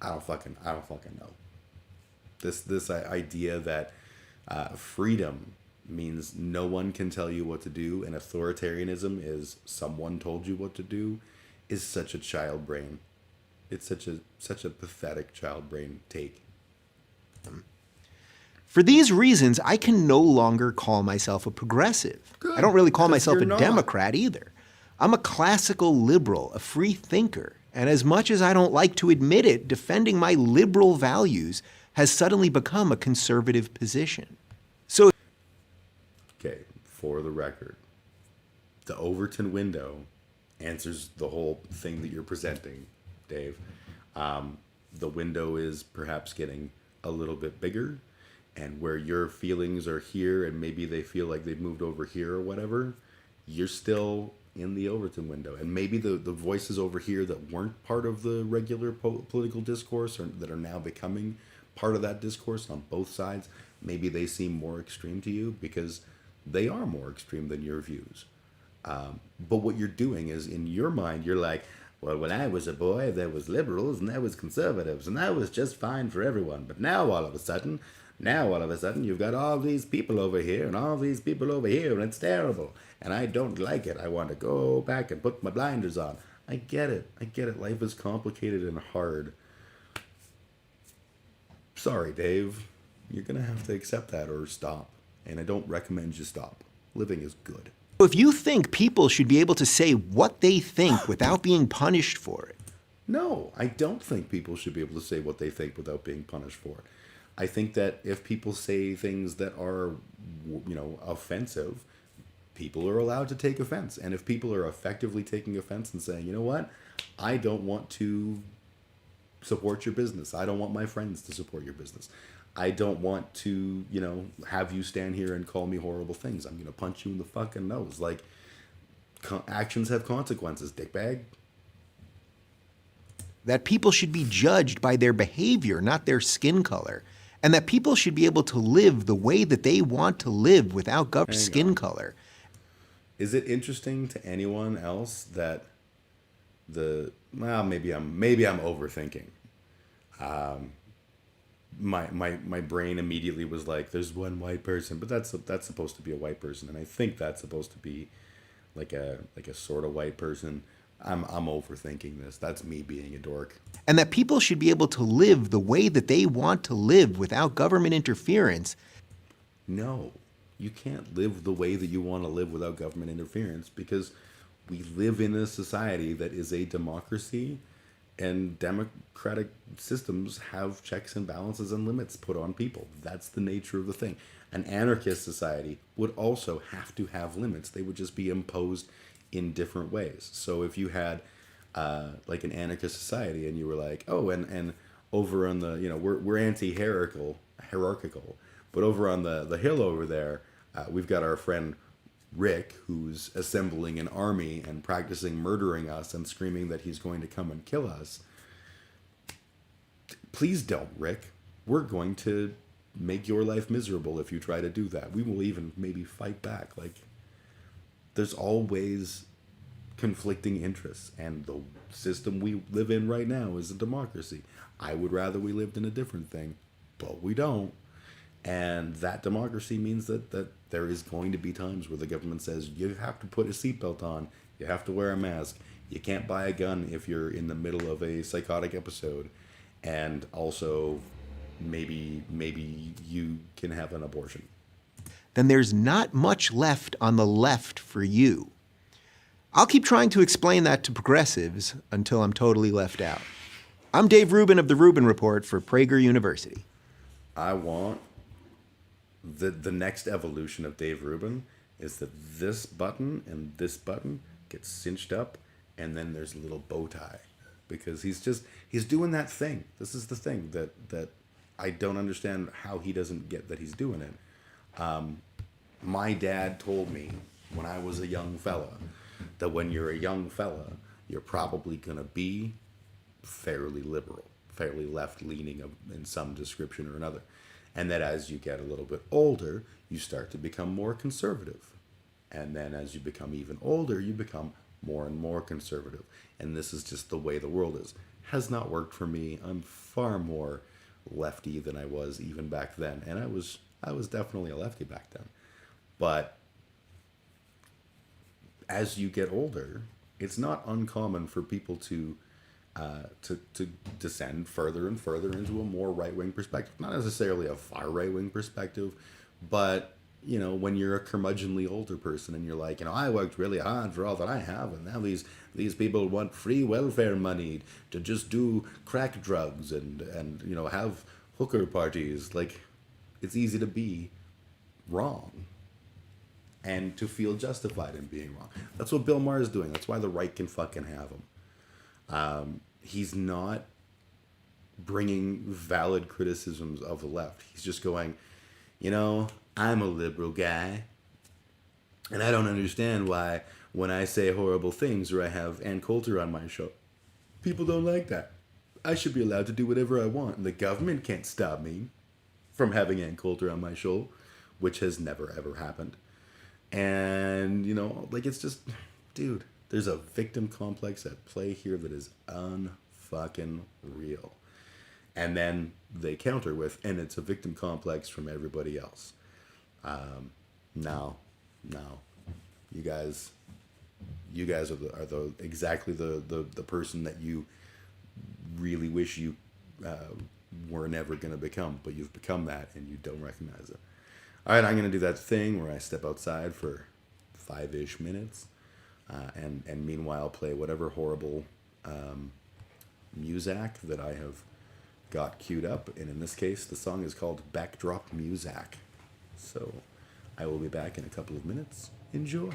I don't fucking know. This idea that freedom means no one can tell you what to do, and authoritarianism is someone told you what to do, is such a child brain. It's such a pathetic child brain take. For these reasons, I can no longer call myself a progressive. Good, I don't really call 'cause myself a you're not. Democrat either. I'm a classical liberal, a free thinker. And as much as I don't like to admit it, defending my liberal values has suddenly become a conservative position. So, Okay, for the record, the Overton window answers the whole thing that you're presenting, Dave. The window is perhaps getting a little bit bigger, and where your feelings are here and maybe they feel like they've moved over here or whatever, you're still in the Overton window. And maybe the voices over here that weren't part of the regular political discourse or that are now becoming part of that discourse on both sides, maybe they seem more extreme to you because they are more extreme than your views. But what you're doing is, in your mind, you're like, well, when I was a boy, there was liberals and there was conservatives, and that was just fine for everyone. But now all of a sudden, you've got all these people over here and all these people over here, and it's terrible. And I don't like it. I want to go back and put my blinders on. I get it. Life is complicated and hard. Sorry, Dave. You're going to have to accept that or stop. And I don't recommend you stop. Living is good. if you think people should be able to say what they think without being punished for it. No, I don't think people should be able to say what they think without being punished for it. I think that if people say things that are, offensive, people are allowed to take offense. And if people are effectively taking offense and saying, you know what, I don't want to support your business. I don't want my friends to support your business. I don't want to, have you stand here and call me horrible things. I'm going to punch you in the fucking nose. Like, actions have consequences, dickbag. That people should be judged by their behavior, not their skin color. And that people should be able to live the way that they want to live without skin color. Is it interesting to anyone else that maybe I'm overthinking. My brain immediately was like, there's one white person, but that's supposed to be a white person, and I think that's supposed to be like a sort of white person. I'm overthinking this. That's me being a dork. And that people should be able to live the way that they want to live without government interference. No, you can't live the way that you want to live without government interference, because we live in a society that is a democracy, and democratic systems have checks and balances and limits put on people. That's the nature of the thing. An anarchist society would also have to have limits. They would just be imposed in different ways. So if you had like an anarchist society and you were like, oh, and over on the, we're anti-hierarchical, but over on the hill over there, we've got our friend Rick, who's assembling an army and practicing murdering us and screaming that he's going to come and kill us. Please don't, Rick. We're going to make your life miserable if you try to do that. We will even maybe fight back. Like, there's always conflicting interests, and the system we live in right now is a democracy. I would rather we lived in a different thing, but we don't. And that democracy means that there is going to be times where the government says you have to put a seatbelt on, you have to wear a mask, you can't buy a gun if you're in the middle of a psychotic episode, and also maybe you can have an abortion. Then there's not much left on the left for you. I'll keep trying to explain that to progressives until I'm totally left out. I'm Dave Rubin of The Rubin Report for Prager University. I want the next evolution of Dave Rubin is that this button and this button gets cinched up, and then there's a little bow tie, because he's doing that thing. This is the thing that I don't understand how he doesn't get that he's doing it. My dad told me when I was a young fella that when you're a young fella, you're probably gonna be fairly liberal, fairly left-leaning in some description or another. And that as you get a little bit older, you start to become more conservative. And then as you become even older, you become more and more conservative. And this is just the way the world is. Has not worked for me. I'm far more lefty than I was even back then. And I was definitely a lefty back then. But as you get older, it's not uncommon for people to descend further and further into a more right-wing perspective. Not necessarily a far right-wing perspective, but, you know, when you're a curmudgeonly older person and you're like, you know, I worked really hard for all that I have, and now these people want free welfare money to just do crack drugs and you know, have hooker parties. Like, it's easy to be wrong and to feel justified in being wrong. That's what Bill Maher is doing. That's why the right can fucking have him. He's not bringing valid criticisms of the left. He's just going, you know, I'm a liberal guy, and I don't understand why when I say horrible things or I have Ann Coulter on my show, people don't like that. I should be allowed to do whatever I want, and the government can't stop me from having Ann Coulter on my show, which has never, ever happened. And, you know, like, it's just, dude, there's a victim complex at play here that is unfucking real. And then they counter with, and it's a victim complex from everybody else. No, you guys are exactly the person that you really wish you were never going to become, but you've become that and you don't recognize it. All right, I'm going to do that thing where I step outside for 5-ish minutes. And meanwhile play whatever horrible music that I have got queued up. And in this case, the song is called Backdrop Music. So I will be back in a couple of minutes. Enjoy.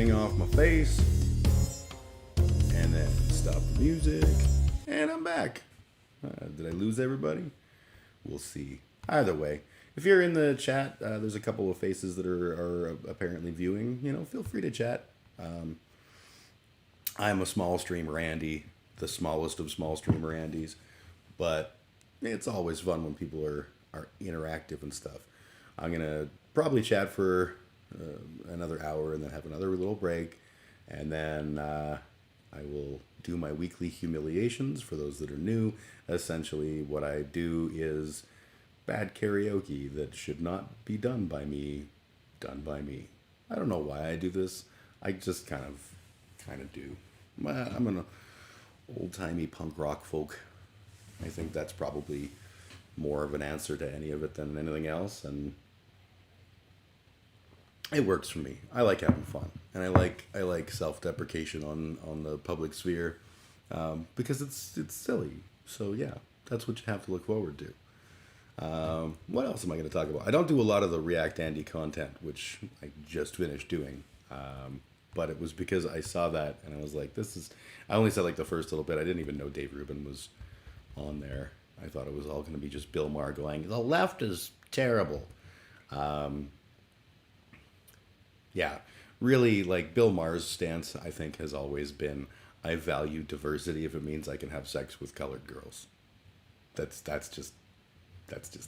thing off my face, and then stop the music, and I'm back. Did I lose everybody? We'll see. Either way, if you're in the chat, there's a couple of faces that are apparently viewing. You know, feel free to chat. I'm a small streamer Andy, the smallest of small streamer Andys, but it's always fun when people are interactive and stuff. I'm gonna probably chat for another hour and then have another little break, and then I will do my weekly humiliations for those that are new. Essentially, what I do is bad karaoke that should not be done by me. I don't know why I do this. I just kind of do. I'm an old-timey punk rock folk. I think that's probably more of an answer to any of it than anything else, and it works for me. I like having fun, and I like self-deprecation on the public sphere, because it's silly. So yeah, that's what you have to look forward to. What else am I going to talk about? I don't do a lot of the React Andy content, which I just finished doing, but it was because I saw that and I was like, I only said like the first little bit. I didn't even know Dave Rubin was on there. I thought it was all going to be just Bill Maher going, the left is terrible. Yeah, really, like, Bill Maher's stance, I think, has always been, I value diversity if it means I can have sex with colored girls. That's just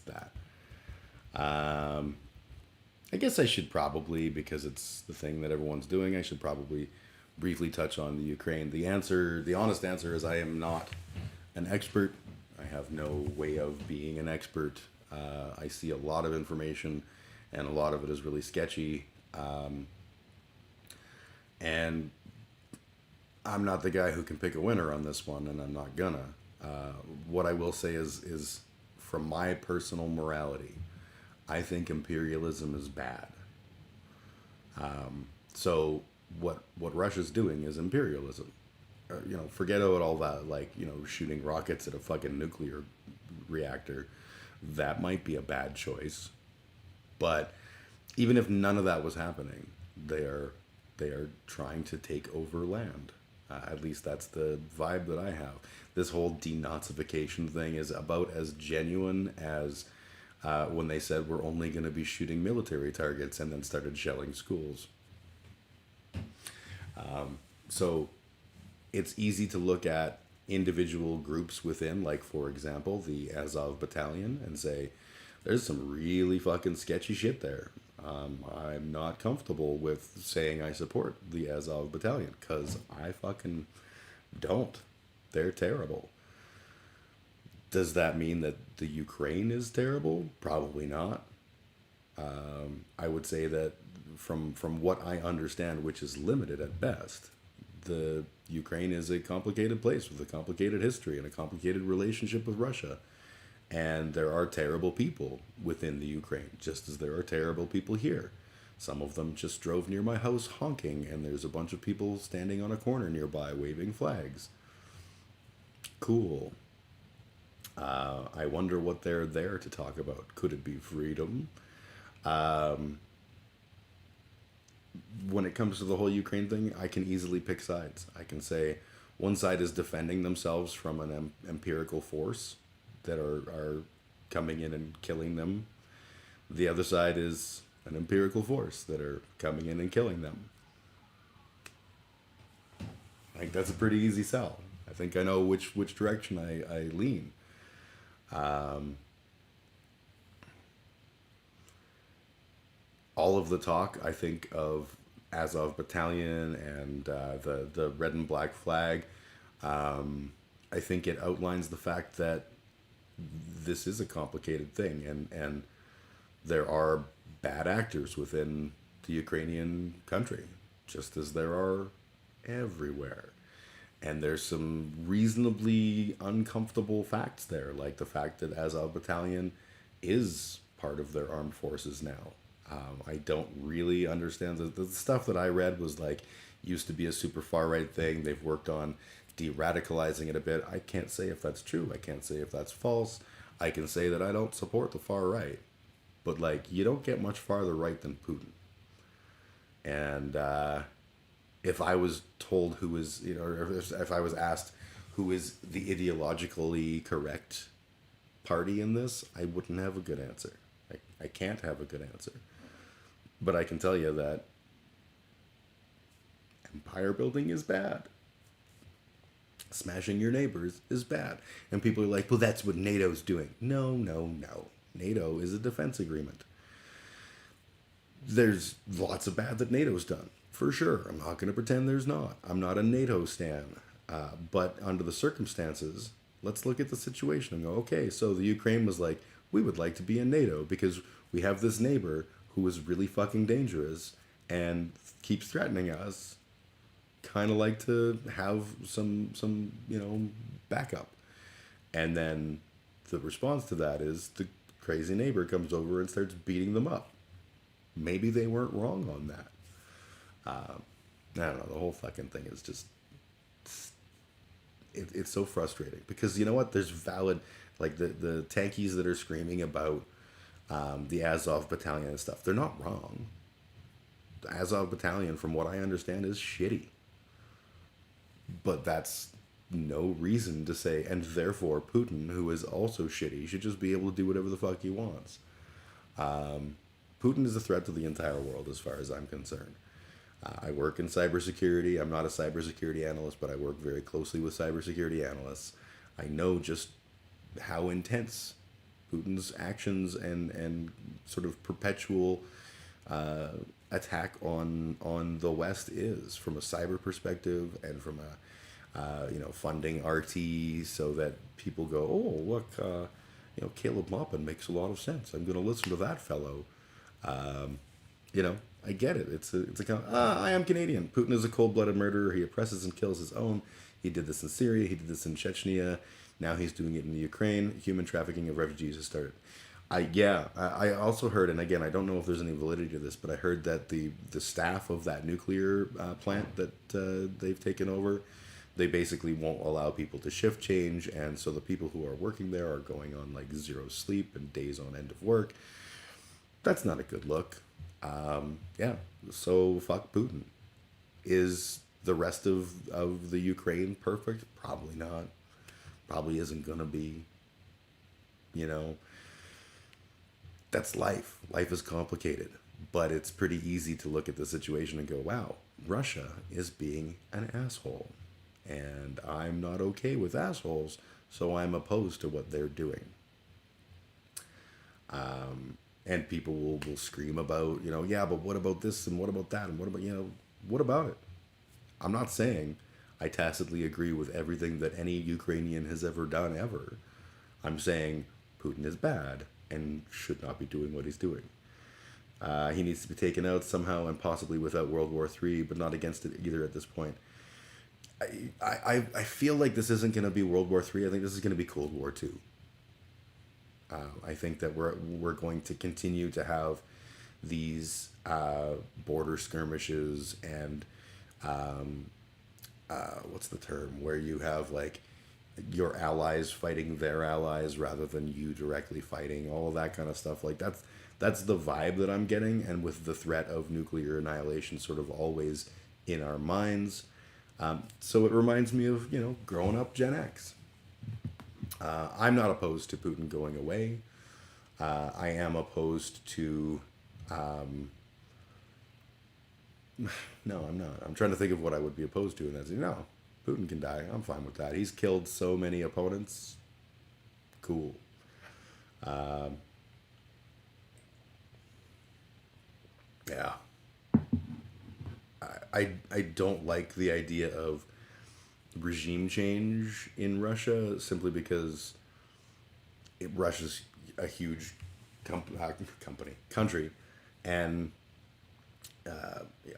that. I guess I should probably, because it's the thing that everyone's doing, I should probably briefly touch on the Ukraine. The honest answer is I am not an expert. I have no way of being an expert. I see a lot of information, and a lot of it is really sketchy. And I'm not the guy who can pick a winner on this one, and I'm not gonna. What I will say is from my personal morality, I think imperialism is bad. So what Russia's doing is imperialism. Forget about all that, like, shooting rockets at a fucking nuclear reactor. That might be a bad choice. But even if none of that was happening, they are trying to take over land. At least that's the vibe that I have. This whole denazification thing is about as genuine as when they said we're only going to be shooting military targets and then started shelling schools. So it's easy to look at individual groups within, like, for example, the Azov Battalion, and say, there's some really fucking sketchy shit there. I'm not comfortable with saying I support the Azov Battalion, because I fucking don't. They're terrible. Does that mean that the Ukraine is terrible? Probably not. I would say that from what I understand, which is limited at best, the Ukraine is a complicated place with a complicated history and a complicated relationship with Russia. And there are terrible people within the Ukraine, just as there are terrible people here. Some of them just drove near my house honking, and there's a bunch of people standing on a corner nearby waving flags. Cool. I wonder what they're there to talk about. Could it be freedom? When it comes to the whole Ukraine thing, I can easily pick sides. I can say one side is defending themselves from an empirical force that are coming in and killing them. The other side is an empirical force that are coming in and killing them. I think that's a pretty easy sell. I think I know which direction I lean. All of the talk, I think, of Azov Battalion and the red and black flag, I think it outlines the fact that this is a complicated thing, and there are bad actors within the Ukrainian country, just as there are everywhere. And there's some reasonably uncomfortable facts there, like the fact that Azov Battalion is part of their armed forces now. I don't really understand. The stuff that I read was like, used to be a super far-right thing. They've worked on de-radicalizing it a bit. I can't say if that's true. I can't say if that's false. I can say that I don't support the far right. But, like, you don't get much farther right than Putin. And if I was told who is, or if I was asked who is the ideologically correct party in this, I wouldn't have a good answer. I can't have a good answer. But I can tell you that empire building is bad. Smashing your neighbors is bad. And people are like, well, that's what NATO's doing. No. NATO is a defense agreement. There's lots of bad that NATO's done, for sure. I'm not going to pretend there's not. I'm not a NATO stan. But under the circumstances, let's look at the situation and go, okay, so the Ukraine was like, we would like to be in NATO because we have this neighbor who is really fucking dangerous and keeps threatening us. Kind of like to have some backup. And then the response to that is the crazy neighbor comes over and starts beating them up. Maybe they weren't wrong on that. I don't know. The whole fucking thing is just... It's so frustrating. Because you know what? There's valid... Like the tankies that are screaming about the Azov battalion and stuff. They're not wrong. The Azov battalion, from what I understand, is shitty. But that's no reason to say, and therefore Putin, who is also shitty, should just be able to do whatever the fuck he wants. Putin is a threat to the entire world as far as I'm concerned. I work in cybersecurity. I'm not a cybersecurity analyst, but I work very closely with cybersecurity analysts. I know just how intense Putin's actions and sort of perpetual attack on the West is, from a cyber perspective and from a funding RT so that people go, oh look, Caleb Maupin makes a lot of sense. I'm going to listen to that fellow. I get it. It's I am Canadian. Putin is a cold-blooded murderer. He oppresses and kills his own. He did this in Syria. He did this in Chechnya. Now he's doing it in the Ukraine. Human trafficking of refugees has started. I also heard, and again, I don't know if there's any validity to this, but I heard that the staff of that nuclear plant that they've taken over, they basically won't allow people to shift change, and so the people who are working there are going on like zero sleep and days on end of work. That's not a good look. So fuck Putin. Is the rest of the Ukraine perfect? Probably not. Probably isn't gonna be. That's life. Life is complicated, but it's pretty easy to look at the situation and go, wow, Russia is being an asshole. And I'm not okay with assholes, so I'm opposed to what they're doing. And people will scream about, yeah, but what about this and what about that and what about it? I'm not saying I tacitly agree with everything that any Ukrainian has ever done ever. I'm saying Putin is bad and should not be doing what he's doing. He needs to be taken out somehow and possibly without World War III, but not against it either at this point. I feel like this isn't going to be World War III. I think this is going to be Cold War II. I think that we're going to continue to have these border skirmishes and what's the term, where you have like your allies fighting their allies rather than you directly fighting, all of that kind of stuff. Like that's the vibe that I'm getting, and with the threat of nuclear annihilation sort of always in our minds. So it reminds me of growing up Gen X. I'm not opposed to Putin going away. I am opposed to... no, I'm not. I'm trying to think of what I would be opposed to, and that's, Putin can die. I'm fine with that. He's killed so many opponents. Cool. Yeah. I don't like the idea of regime change in Russia simply because Russia's a huge country, and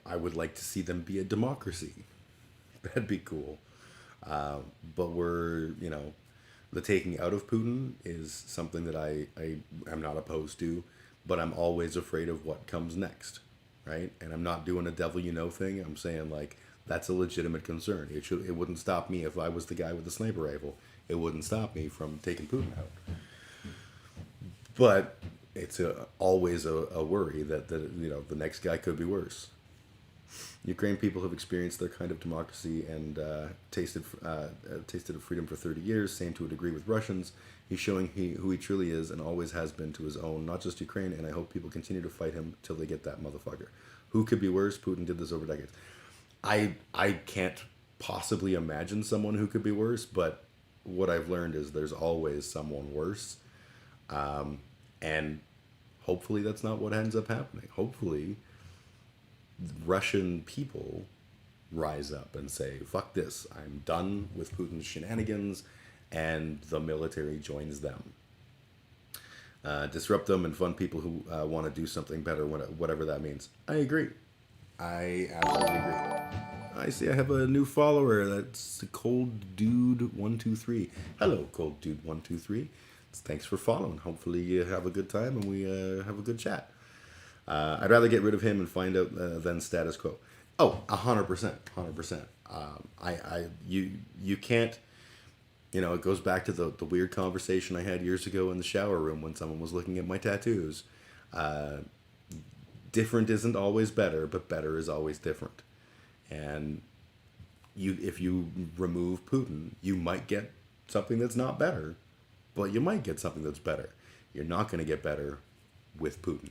I would like to see them be a democracy. That'd be cool. But the taking out of Putin is something that I am not opposed to, but I'm always afraid of what comes next, right? And I'm not doing a devil thing. I'm saying like, that's a legitimate concern. It wouldn't stop me if I was the guy with the sniper rifle. It wouldn't stop me from taking Putin out. But it's always a worry that the next guy could be worse. Ukraine people have experienced their kind of democracy and tasted of freedom for 30 years. Same to a degree with Russians. He's showing who he truly is and always has been to his own, not just Ukraine. And I hope people continue to fight him till they get that motherfucker. Who could be worse? Putin did this over decades. I can't possibly imagine someone who could be worse, but what I've learned is there's always someone worse. And hopefully that's not what ends up happening. Hopefully Russian people rise up and say, fuck this, I'm done with Putin's shenanigans, and the military joins them. Disrupt them and fund people who want to do something better, whatever that means. I agree. I absolutely agree. I see I have a new follower. That's Cold Dude 123. Hello, Cold Dude 123. Thanks for following. Hopefully you have a good time and we have a good chat. I'd rather get rid of him and find out than status quo. Oh, 100%, 100%. You can't. You know, it goes back to the weird conversation I had years ago in the shower room when someone was looking at my tattoos. Different isn't always better, but better is always different. And if you remove Putin, you might get something that's not better, but you might get something that's better. You're not going to get better with Putin.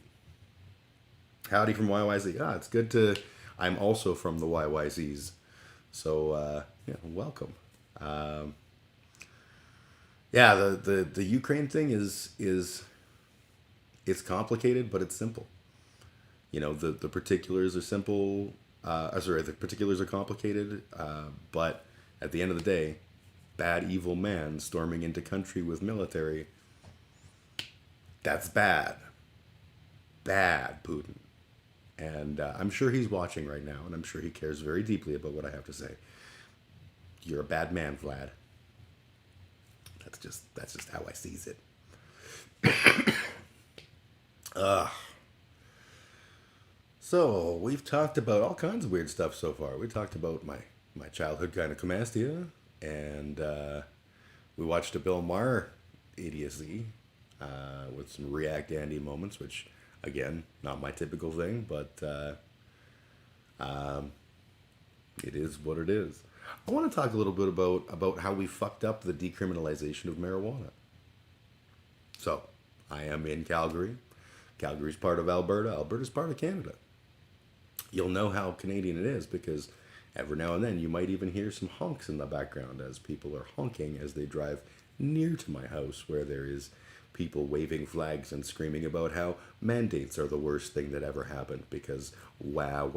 Howdy from YYZ. It's good to... I'm also from the YYZs. So, yeah, welcome. Yeah, the Ukraine thing is it's complicated, but it's simple. You know, the particulars are simple. The particulars are complicated, but at the end of the day, bad, evil man storming into country with military, that's bad. Bad, Putin. And I'm sure he's watching right now, and I'm sure he cares very deeply about what I have to say. You're a bad man, Vlad. That's just how I sees it. So we've talked about all kinds of weird stuff so far. We talked about my childhood gynecomastia, and we watched a Bill Maher idiocy with some React Andy moments, which again, not my typical thing, but it is what it is. I want to talk a little bit about how we fucked up the decriminalization of marijuana. So, I am in Calgary. Calgary's part of Alberta. Alberta's part of Canada. You'll know how Canadian it is because every now and then you might even hear some honks in the background as people are honking as they drive near to my house where there is people waving flags and screaming about how mandates are the worst thing that ever happened because wow.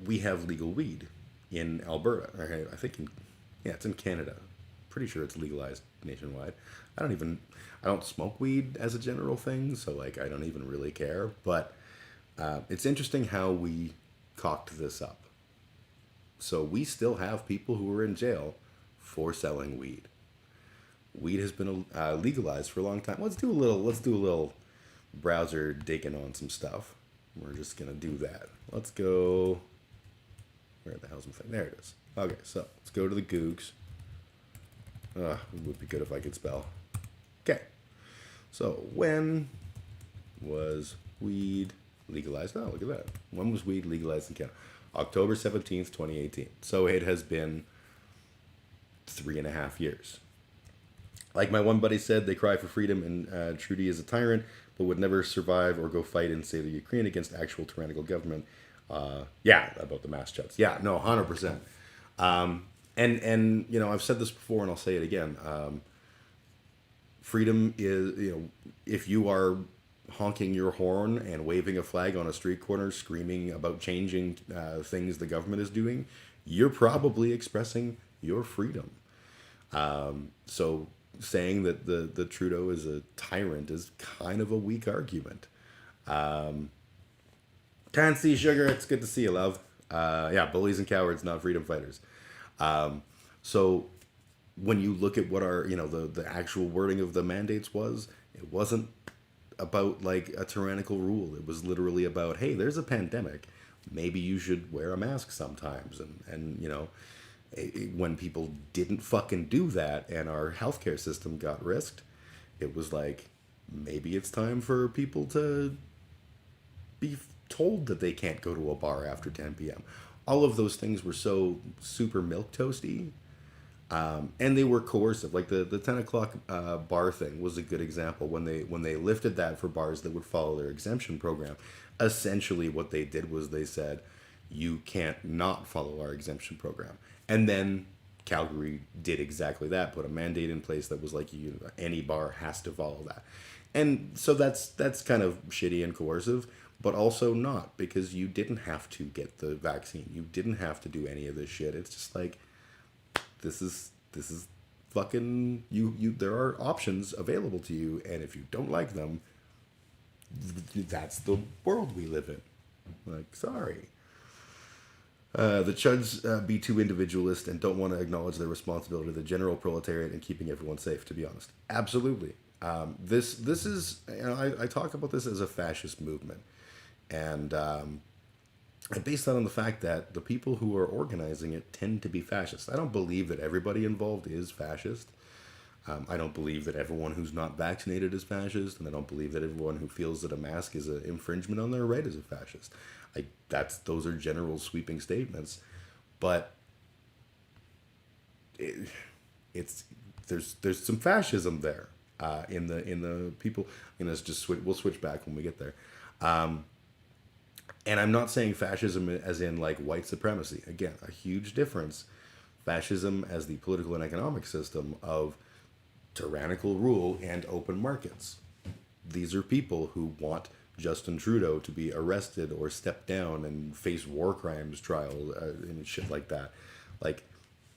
We have legal weed in Alberta. I think it's in Canada. Pretty sure it's legalized nationwide. I don't smoke weed as a general thing, so I don't even really care. But it's interesting how we cocked this up. So we still have people who are in jail for selling weed. Weed has been legalized for a long time. Let's do a little browser digging on some stuff. We're just gonna do that. Let's go. Where the hell's my thing? There it is. Okay, so let's go to the Googs. It would be good if I could spell. Okay. So when was weed legalized? Oh, look at that. When was weed legalized in Canada? October 17th, 2018. So it has been 3.5 years. Like my one buddy said, they cry for freedom and Trudy is a tyrant, but would never survive or go fight in, say, the Ukraine against actual tyrannical government. Yeah, about the mass shots. Yeah, no, 100%. And you know, I've said this before and I'll say it again. Freedom is, you know, if you are honking your horn and waving a flag on a street corner, screaming about changing things the government is doing, you're probably expressing your freedom. So saying that the Trudeau is a tyrant is kind of a weak argument. Can't see sugar. It's good to see you, love. Yeah, bullies and cowards, not freedom fighters. So when you look at what the actual wording of the mandates was, it wasn't about like a tyrannical rule. It was literally about, hey, there's a pandemic. Maybe you should wear a mask sometimes. And you know, when people didn't fucking do that and our healthcare system got risked, it was like, maybe it's time for people to be told that they can't go to a bar after 10 p.m. All of those things were so super milquetoasty, and they were coercive. Like the 10 o'clock bar thing was a good example. When they lifted that for bars that would follow their exemption program, essentially what they did was they said, you can't not follow our exemption program. And then Calgary did exactly that, put a mandate in place that was like, any bar has to follow that. And so that's kind of shitty and coercive, but also not, because you didn't have to get the vaccine. You didn't have to do any of this shit. It's just like, this is fucking, there are options available to you, and if you don't like them, that's the world we live in. Like, sorry. The Chuds be too individualist and don't want to acknowledge their responsibility to the general proletariat and keeping everyone safe, to be honest. Absolutely. This is, I talk about this as a fascist movement. And I base that on the fact that the people who are organizing it tend to be fascist. I don't believe that everybody involved is fascist. I don't believe that everyone who's not vaccinated is fascist, and I don't believe that everyone who feels that a mask is an infringement on their right is a fascist. Those are general sweeping statements, but there's some fascism there in the people. We'll switch back when we get there. And I'm not saying fascism as in like white supremacy. Again, a huge difference. Fascism as the political and economic system of tyrannical rule and open markets. These are people who want Justin Trudeau to be arrested or step down and face war crimes trial and shit like that. Like,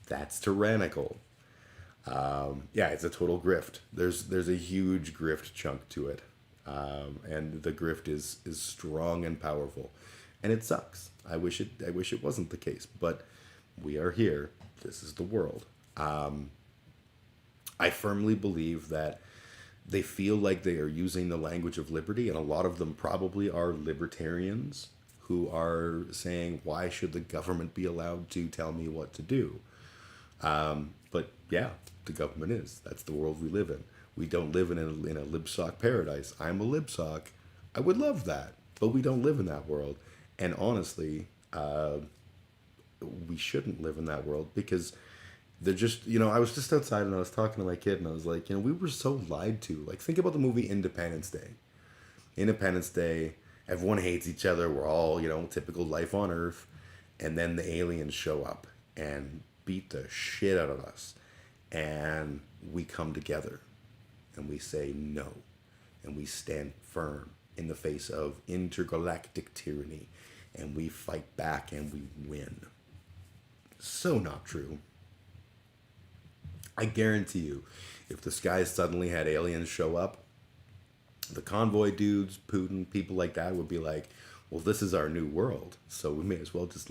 that's tyrannical. Yeah, it's a total grift. There's a huge grift chunk to it. And the grift is strong and powerful, and it sucks. I wish it wasn't the case, but we are here. This is the world. I firmly believe that they feel like they are using the language of liberty, and a lot of them probably are libertarians who are saying, why should the government be allowed to tell me what to do? But yeah, the government is. That's the world we live in. We don't live in a libsock paradise. I'm a libsock. I would love that, but we don't live in that world. And honestly, we shouldn't live in that world, because they're just, I was just outside and I was talking to my kid and I was like, we were so lied to. Like, think about the movie Independence Day. Independence Day, everyone hates each other. We're all, typical life on Earth. And then the aliens show up and beat the shit out of us. And we come together and we say no. And we stand firm in the face of intergalactic tyranny. And we fight back and we win. So not true. I guarantee you, if the skies suddenly had aliens show up, the convoy dudes, Putin, people like that would be like, well, this is our new world, so we may as well just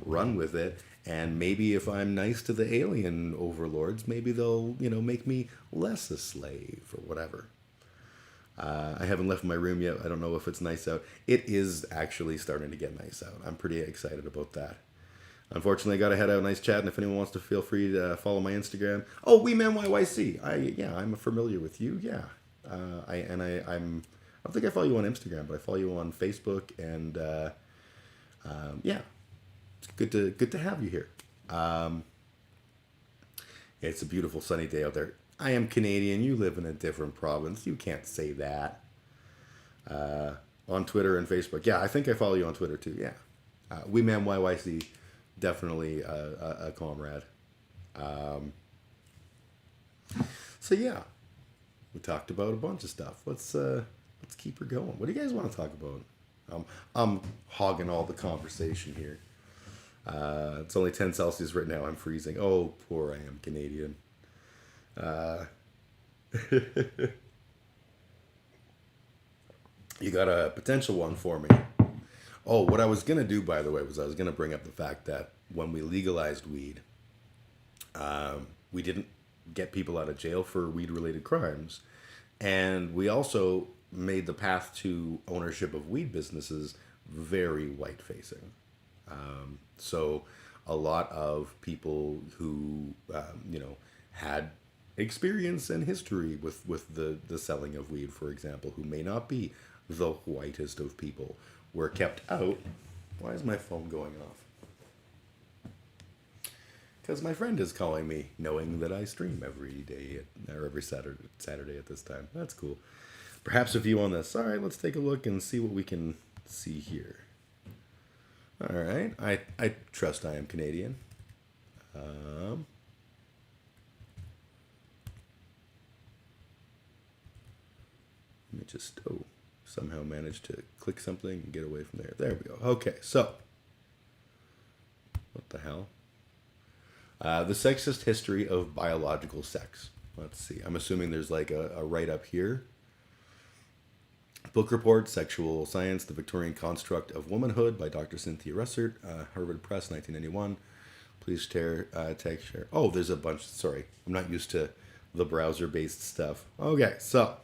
run with it. And maybe if I'm nice to the alien overlords, maybe they'll, make me less a slave or whatever. I haven't left my room yet. I don't know if it's nice out. It is actually starting to get nice out. I'm pretty excited about that. Unfortunately, I got to head out. Nice chat, and if anyone wants to, feel free to follow my Instagram. Oh, WeManYYC. I'm familiar with you. Yeah, I don't think I follow you on Instagram, but I follow you on Facebook, and yeah, it's good to have you here. It's a beautiful sunny day out there. I am Canadian. You live in a different province. You can't say that. On Twitter and Facebook. Yeah, I think I follow you on Twitter too. Yeah, WeManYYC. Definitely a comrade. So yeah, we talked about a bunch of stuff. Let's keep her going. What do you guys want to talk about? I'm hogging all the conversation here. It's only 10 Celsius right now. I'm freezing. Oh, poor I am Canadian. You got a potential one for me. Oh, what I was going to do, by the way, was I was going to bring up the fact that when we legalized weed, we didn't get people out of jail for weed-related crimes. And we also made the path to ownership of weed businesses very white-facing. So a lot of people who, had experience and history with the selling of weed, for example, who may not be the whitest of people, were kept out. Why is my phone going off? Because my friend is calling me, knowing that I stream every day or every Saturday at this time. That's cool. Perhaps a view on this. All right, let's take a look and see what we can see here. All right, I trust I am Canadian. Let me just somehow manage to click something and get away from there. There we go. Okay, so what the hell? The sexist history of biological sex. Let's see. I'm assuming there's like a write-up here. Book report, Sexual Science, The Victorian Construct of Womanhood by Dr. Cynthia Russert, Harvard Press, 1991. Please share, tag, share. Oh, there's a bunch. Sorry, I'm not used to the browser-based stuff. Okay, so.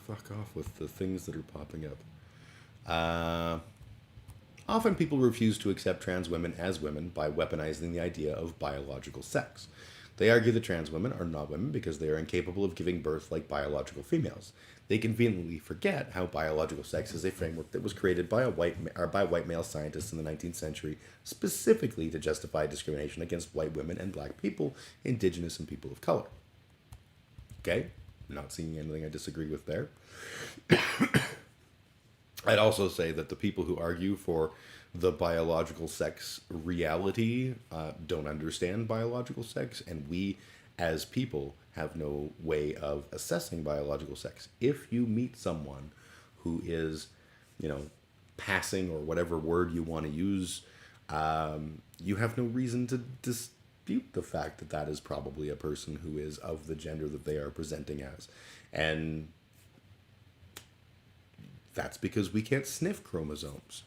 Fuck off with the things that are popping up. Often people refuse to accept trans women as women by weaponizing the idea of biological sex. They argue that trans women are not women because they are incapable of giving birth like biological females. They conveniently forget how biological sex is a framework that was created by white male scientists in the 19th century, specifically to justify discrimination against white women and black people, indigenous and people of color. Okay? Not seeing anything I disagree with there. I'd also say that the people who argue for the biological sex reality don't understand biological sex, and we as people have no way of assessing biological sex. If you meet someone who is, passing, or whatever word you want to use, you have no reason to dispute the fact that that is probably a person who is of the gender that they are presenting as. And that's because we can't sniff chromosomes.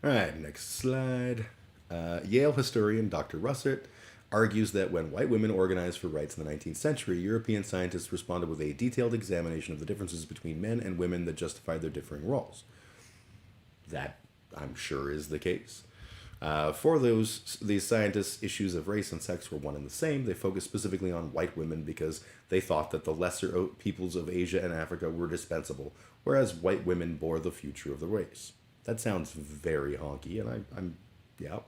All right, next slide. Yale historian Dr. Russert argues that when white women organized for rights in the 19th century, European scientists responded with a detailed examination of the differences between men and women that justified their differing roles. That, I'm sure, is the case. For these scientists, issues of race and sex were one and the same. They focused specifically on white women because they thought that the lesser peoples of Asia and Africa were dispensable, whereas white women bore the future of the race. That sounds very honky, and I'm yeah.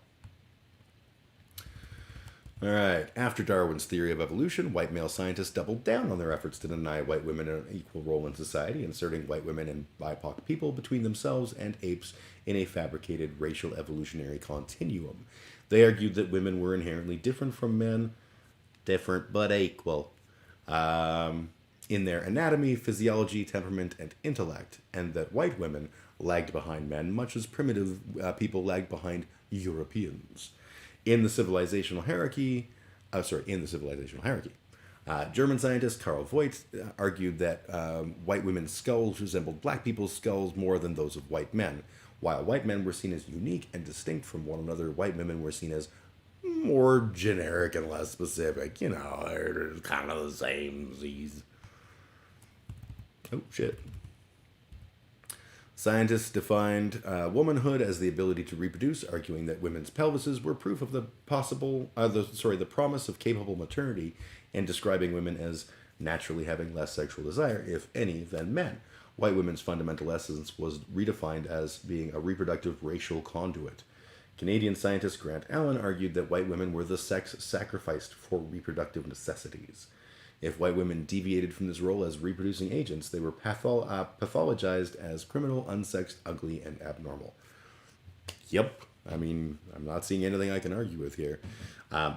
All right. After Darwin's theory of evolution, white male scientists doubled down on their efforts to deny white women an equal role in society, inserting white women and BIPOC people between themselves and apes in a fabricated racial evolutionary continuum. They argued that women were inherently different from men, different but equal, in their anatomy, physiology, temperament, and intellect, and that white women lagged behind men, much as primitive people lagged behind Europeans. In the civilizational hierarchy, German scientist Karl Voigt argued that white women's skulls resembled black people's skulls more than those of white men. While white men were seen as unique and distinct from one another, white women were seen as more generic and less specific. They're kind of the same. Oh, shit. Scientists defined womanhood as the ability to reproduce, arguing that women's pelvises were proof of the promise of capable maternity, and describing women as naturally having less sexual desire, if any, than men. White women's fundamental essence was redefined as being a reproductive racial conduit. Canadian scientist Grant Allen argued that white women were the sex sacrificed for reproductive necessities. If white women deviated from this role as reproducing agents, they were pathologized as criminal, unsexed, ugly, and abnormal. Yep. I mean, I'm not seeing anything I can argue with here.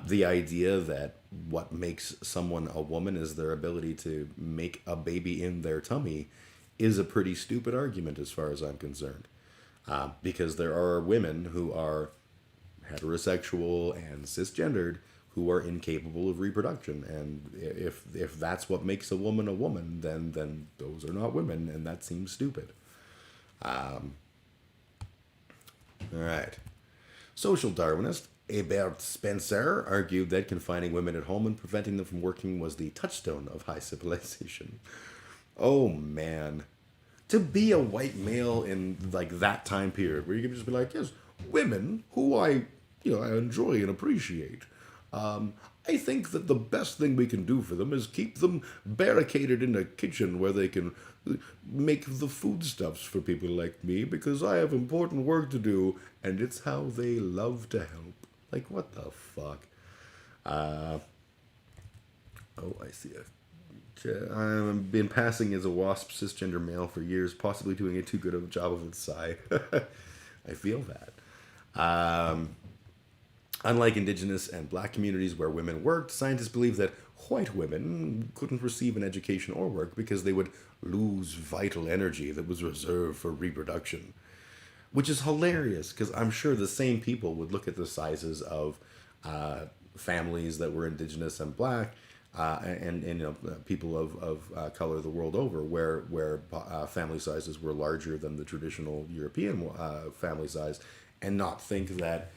The idea that what makes someone a woman is their ability to make a baby in their tummy is a pretty stupid argument as far as I'm concerned. Because there are women who are heterosexual and cisgendered who are incapable of reproduction, and if that's what makes a woman, then those are not women, and that seems stupid. All right. Social Darwinist Hebert Spencer argued that confining women at home and preventing them from working was the touchstone of high civilization. Oh man, to be a white male in like that time period where you can just be like, yes, women who I I enjoy and appreciate. I think that the best thing we can do for them is keep them barricaded in a kitchen where they can make the foodstuffs for people like me, because I have important work to do, and it's how they love to help. Like, what the fuck? Oh, I see. I've been passing as a WASP cisgender male for years, possibly doing a too good of a job of it, sigh. I feel that. Unlike indigenous and black communities where women worked, scientists believe that white women couldn't receive an education or work because they would lose vital energy that was reserved for reproduction. Which is hilarious, because I'm sure the same people would look at the sizes of families that were indigenous and black, and people of color the world over, where family sizes were larger than the traditional European family size, and not think that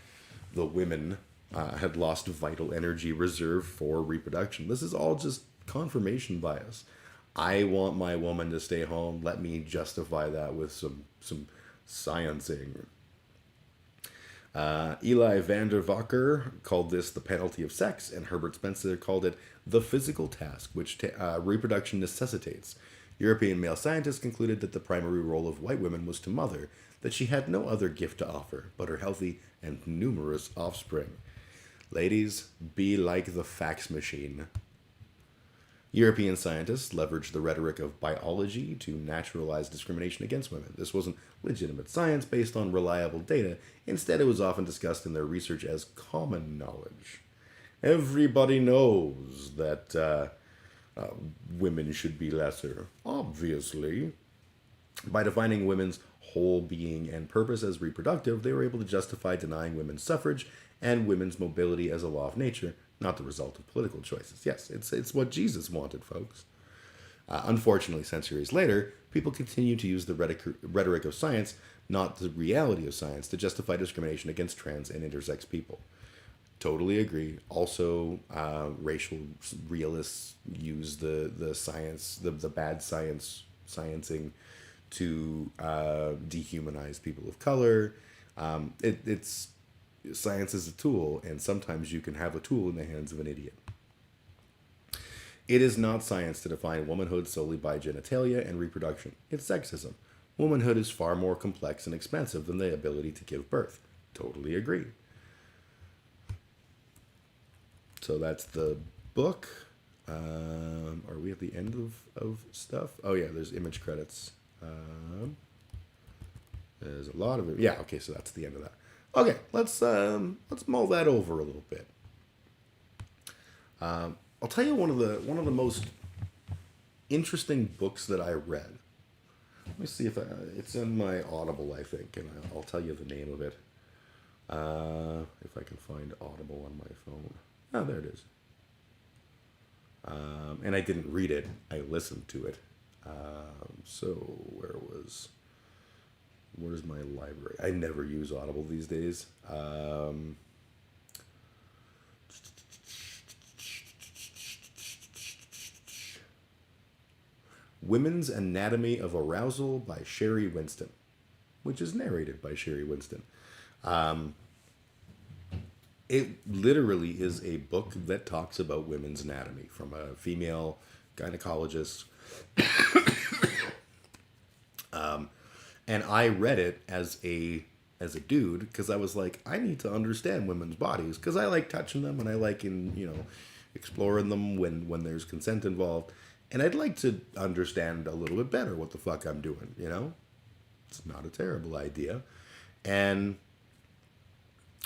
the women had lost vital energy reserved for reproduction. This is all just confirmation bias. I want my woman to stay home. Let me justify that with some sciencing. Eli van der Wacker called this the penalty of sex, and Herbert Spencer called it the physical task which reproduction necessitates. European male scientists concluded that the primary role of white women was to mother, that she had no other gift to offer but her healthy and numerous offspring. Ladies, be like the fax machine. European scientists leveraged the rhetoric of biology to naturalize discrimination against women. This wasn't legitimate science based on reliable data. Instead, it was often discussed in their research as common knowledge. Everybody knows that women should be lesser, obviously. By defining women's whole being and purpose as reproductive, they were able to justify denying women's suffrage and women's mobility as a law of nature, not the result of political choices. Yes, it's what Jesus wanted, folks. Unfortunately, centuries later, people continue to use the rhetoric of science, not the reality of science, to justify discrimination against trans and intersex people. Totally agree. Also, racial realists use the science, the bad sciencing to dehumanize people of color. It's science is a tool, and sometimes you can have a tool in the hands of an idiot. It is not science to define womanhood solely by genitalia and reproduction. It's sexism. Womanhood is far more complex and expansive than the ability to give birth. Totally agree. So that's the book. Are we at the end of stuff? Oh yeah, there's image credits. There's a lot of it. Yeah, okay, so that's the end of that. Okay, let's mull that over a little bit. I'll tell you one of the most interesting books that I read. Let me see if it's in my Audible, I think, and I'll tell you the name of it. If I can find Audible on my phone. Oh, there it is. And I didn't read it. I listened to it. So where's my library? I never use Audible these days. Women's Anatomy of Arousal by Sherry Winston, which is narrated by Sherry Winston. It literally is a book that talks about women's anatomy from a female gynecologist. And I read it as a dude because I was like, I need to understand women's bodies because I like touching them and I like exploring them when there's consent involved. And I'd like to understand a little bit better what the fuck I'm doing, It's not a terrible idea. And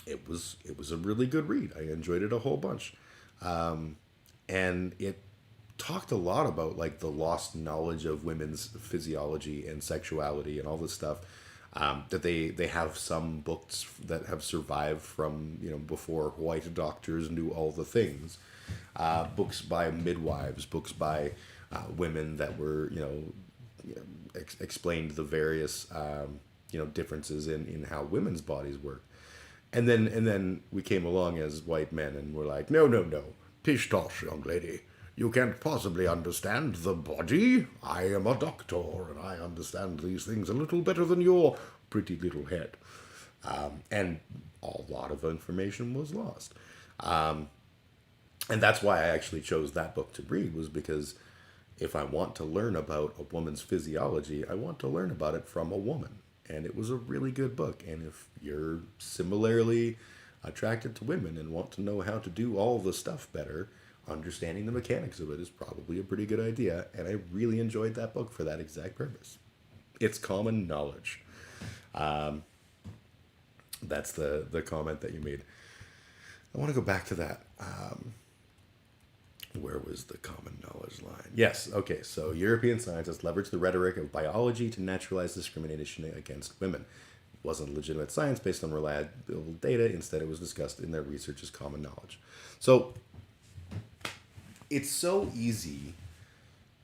it was a really good read. I enjoyed it a whole bunch. And it talked a lot about like the lost knowledge of women's physiology and sexuality and all this stuff. That they have some books that have survived from, before white doctors knew all the things. Books by midwives, books by women that were, explained the various, differences in how women's bodies work. And then we came along as white men and we're like, no, pish tosh, young lady. You can't possibly understand the body. I am a doctor and I understand these things a little better than your pretty little head. And a lot of information was lost. And that's why I actually chose that book to read, was because if I want to learn about a woman's physiology, I want to learn about it from a woman. And it was a really good book. And if you're similarly attracted to women and want to know how to do all the stuff better, understanding the mechanics of it is probably a pretty good idea. And I really enjoyed that book for that exact purpose. It's common knowledge. That's the comment that you made. I want to go back to that. Where was the common knowledge line? Yes, okay, so European scientists leveraged the rhetoric of biology to naturalize discrimination against women. It wasn't legitimate science based on reliable data. Instead, it was discussed in their research as common knowledge. So, it's so easy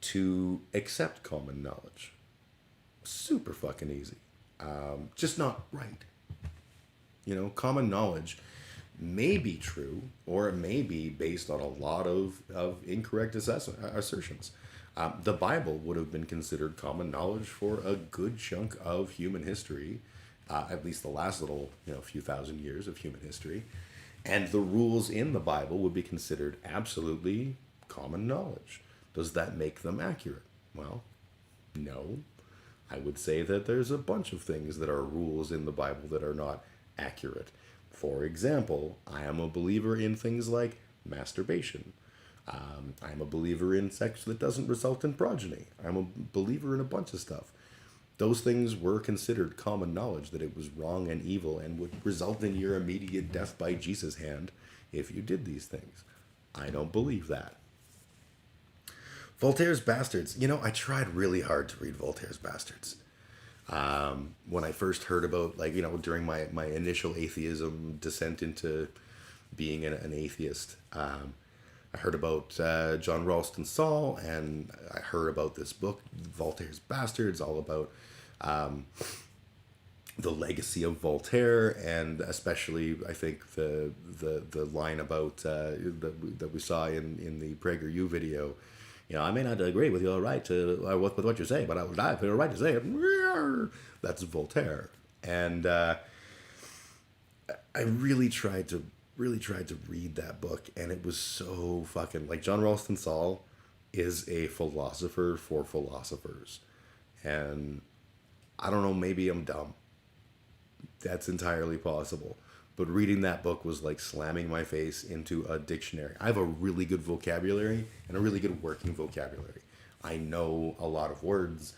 to accept common knowledge. Super fucking easy. Just not right. You know, common knowledge may be true, or it may be based on a lot of incorrect assertions. The Bible would have been considered common knowledge for a good chunk of human history, at least the last little, few thousand years of human history. And the rules in the Bible would be considered absolutely common knowledge. Does that make them accurate? Well, no. I would say that there's a bunch of things that are rules in the Bible that are not accurate. For example, I am a believer in things like masturbation. I'm a believer in sex that doesn't result in progeny. I'm a believer in a bunch of stuff. Those things were considered common knowledge, that it was wrong and evil and would result in your immediate death by Jesus' hand if you did these things. I don't believe that. Voltaire's Bastards. I tried really hard to read Voltaire's Bastards. When I first heard about, during my initial atheism descent into being an atheist, I heard about John Ralston Saul, and I heard about this book, Voltaire's Bastards, all about the legacy of Voltaire, and especially, I think, the line about that we saw in the PragerU video. I may not agree with your right to with what you say, but I would have a right to say it. That's Voltaire, and I really tried to read that book, and it was so fucking John Ralston Saul is a philosopher for philosophers, and I don't know, maybe I'm dumb. That's entirely possible. But reading that book was like slamming my face into a dictionary. I have a really good vocabulary and a really good working vocabulary. I know a lot of words.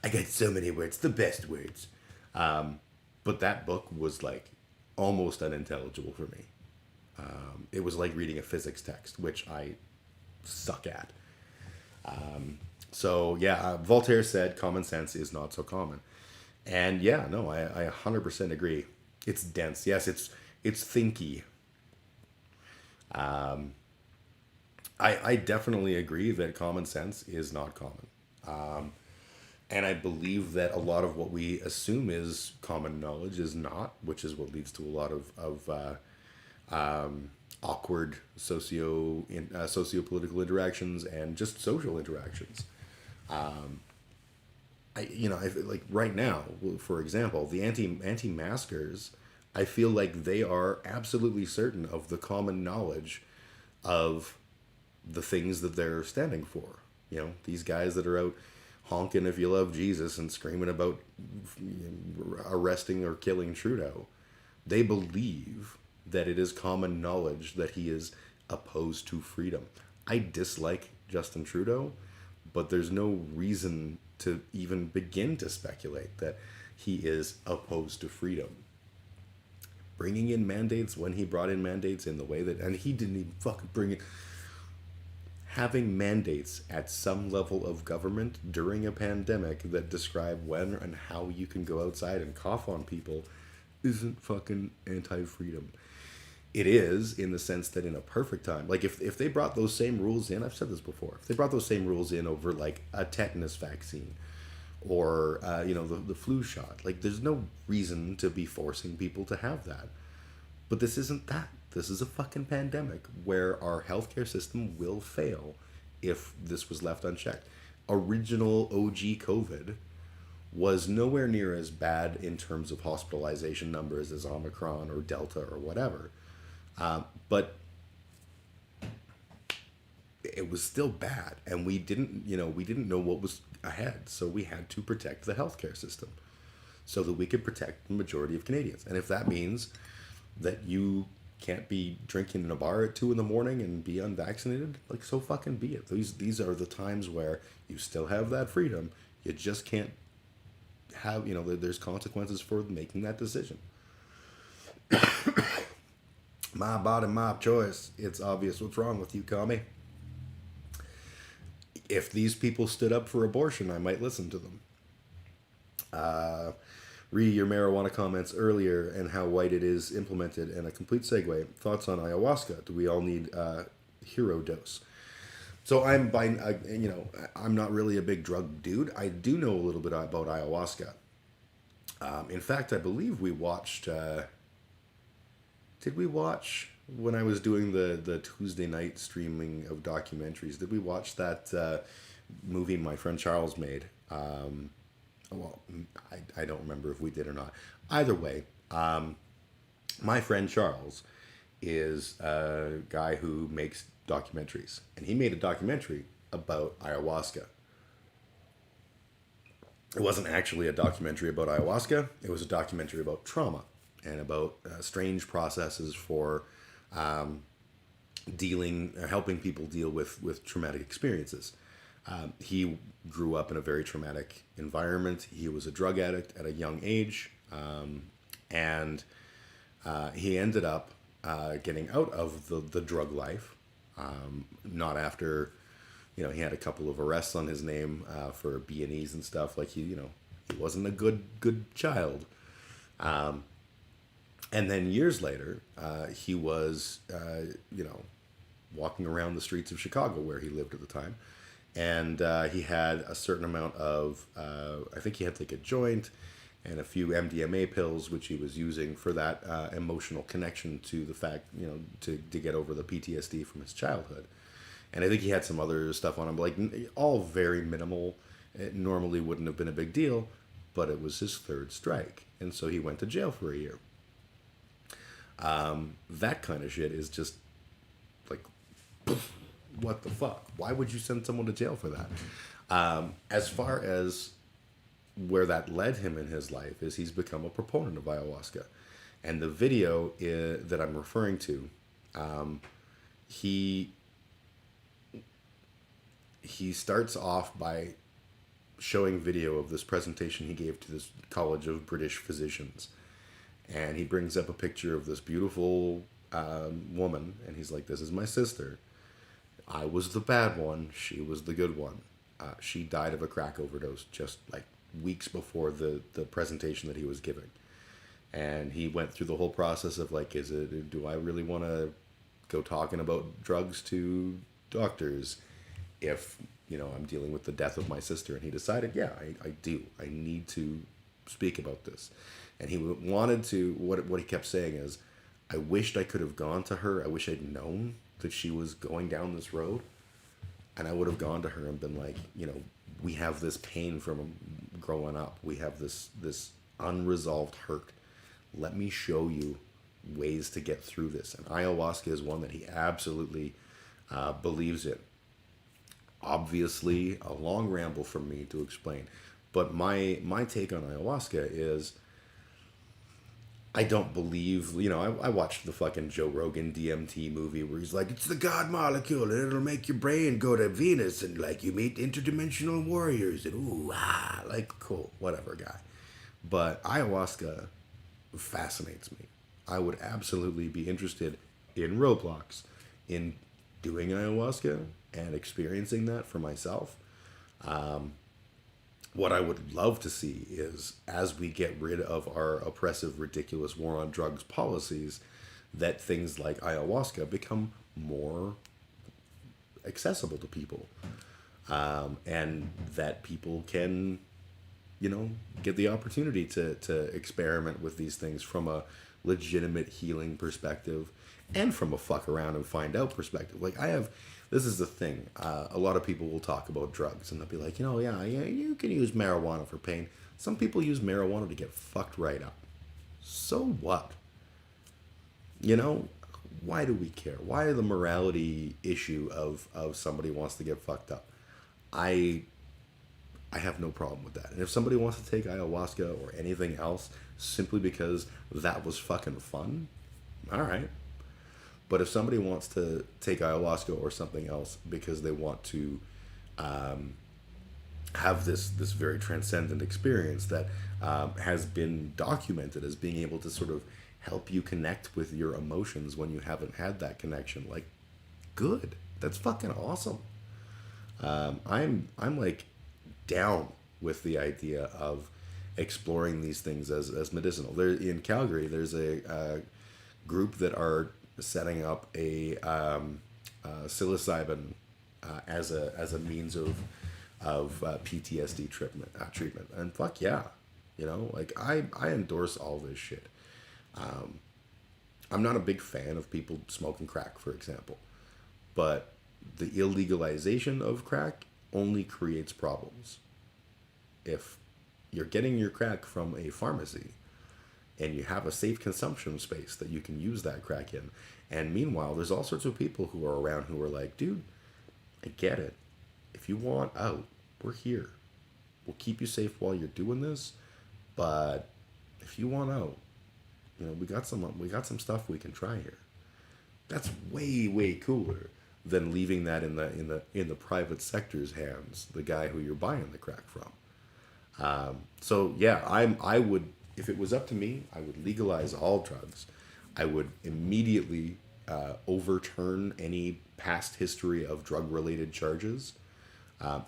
I got so many words, the best words. But that book was like almost unintelligible for me. It was like reading a physics text, which I suck at. Voltaire said common sense is not so common. And I 100% agree. It's dense. Yes, it's thinky. I definitely agree that common sense is not common. And I believe that a lot of what we assume is common knowledge is not, which is what leads to a lot of awkward socio-political interactions and just social interactions. Right now, for example, the anti-maskers, I feel like they are absolutely certain of the common knowledge of the things that they're standing for. These guys that are out honking if you love Jesus and screaming about arresting or killing Trudeau, they believe that it is common knowledge that he is opposed to freedom. I dislike Justin Trudeau, but there's no reason to even begin to speculate that he is opposed to freedom. Bringing in mandates when he brought in mandates in the way that, and he didn't even fucking bring it. Having mandates at some level of government during a pandemic that describe when and how you can go outside and cough on people isn't fucking anti-freedom. It is, in the sense that in a perfect time, if they brought those same rules in, I've said this before, if they brought those same rules in over a tetanus vaccine or the flu shot, there's no reason to be forcing people to have that. But this isn't that. This is a fucking pandemic where our healthcare system will fail if this was left unchecked. Original OG COVID was nowhere near as bad in terms of hospitalization numbers as Omicron or Delta or whatever. But it was still bad, and we didn't know what was ahead, so we had to protect the healthcare system so that we could protect the majority of Canadians. And if that means that you can't be drinking in a bar at 2 a.m. and be unvaccinated, like, so fucking be it. These are the times where you still have that freedom. You just can't have, there's consequences for making that decision. My body, my choice. It's obvious what's wrong with you, commie. If these people stood up for abortion, I might listen to them. Re your marijuana comments earlier and how white it is implemented, and a complete segue. Thoughts on ayahuasca? Do we all need hero dose? So I'm not really a big drug dude. I do know a little bit about ayahuasca. In fact, I believe we watched. Did we watch, when I was doing the Tuesday night streaming of documentaries? Did we watch that movie my friend Charles made? Well, I don't remember if we did or not. Either way, my friend Charles is a guy who makes documentaries, and he made a documentary about ayahuasca. It wasn't actually a documentary about ayahuasca. It was a documentary about trauma and about strange processes for helping people deal with traumatic experiences. He grew up in a very traumatic environment. He was a drug addict at a young age, and he ended up getting out of the drug life. Not after, he had a couple of arrests on his name for B&Es and stuff. Like, he wasn't a good child. And then years later, he was, walking around the streets of Chicago where he lived at the time. And he had a certain amount of, I think he had like a joint and a few MDMA pills, which he was using for that emotional connection to the fact, to get over the PTSD from his childhood. And I think he had some other stuff on him, like all very minimal. It normally wouldn't have been a big deal, but it was his third strike. And so he went to jail for a year. That kind of shit is just like, what the fuck? Why would you send someone to jail for that? As far as where that led him in his life is he's become a proponent of ayahuasca. And the video that I'm referring to, he starts off by showing video of this presentation he gave to this College of British Physicians. And he brings up a picture of this beautiful woman, and he's like, this is my sister. I was the bad one. She was the good one. She died of a crack overdose just like weeks before the presentation that he was giving. And he went through the whole process of like, do I really want to go talking about drugs to doctors if, I'm dealing with the death of my sister? And he decided, yeah, I do. I need to speak about this. And he wanted to, what he kept saying is, I wished I could have gone to her. I wish I'd known that she was going down this road. And I would have gone to her and been like, we have this pain from growing up. We have this unresolved hurt. Let me show you ways to get through this. And ayahuasca is one that he absolutely believes in. Obviously, a long ramble from me to explain. But my take on ayahuasca is, I don't believe, I watched the fucking Joe Rogan DMT movie where he's like, it's the God molecule and it'll make your brain go to Venus and like you meet interdimensional warriors and like cool, whatever guy. But ayahuasca fascinates me. I would absolutely be interested in Roblox, in doing ayahuasca and experiencing that for myself. What I would love to see is, as we get rid of our oppressive, ridiculous war on drugs policies, that things like ayahuasca become more accessible to people. And that people can, get the opportunity to experiment with these things from a legitimate healing perspective and from a fuck around and find out perspective. Like, I have this is the thing. A lot of people will talk about drugs and they'll be like, yeah, you can use marijuana for pain. Some people use marijuana to get fucked right up. So what? Why do we care? Why the morality issue of somebody wants to get fucked up? I have no problem with that. And if somebody wants to take ayahuasca or anything else simply because that was fucking fun, all right. But if somebody wants to take ayahuasca or something else because they want to have this very transcendent experience that has been documented as being able to sort of help you connect with your emotions when you haven't had that connection, like, good. That's fucking awesome. I'm like down with the idea of exploring these things as medicinal. There in Calgary, there's a group that are setting up a psilocybin as a means of PTSD treatment, and fuck yeah, like I endorse all this shit. I'm not a big fan of people smoking crack, for example, but the illegalization of crack only creates problems. If you're getting your crack from a pharmacy and you have a safe consumption space that you can use that crack in, and meanwhile there's all sorts of people who are around who are like, dude, I get it. If you want out, we're here. We'll keep you safe while you're doing this, but if you want out, we got some stuff we can try here. That's way cooler than leaving that in the private sector's hands, the guy who you're buying the crack from. So yeah, I would, if it was up to me, I would legalize all drugs. I would immediately overturn any past history of drug-related charges.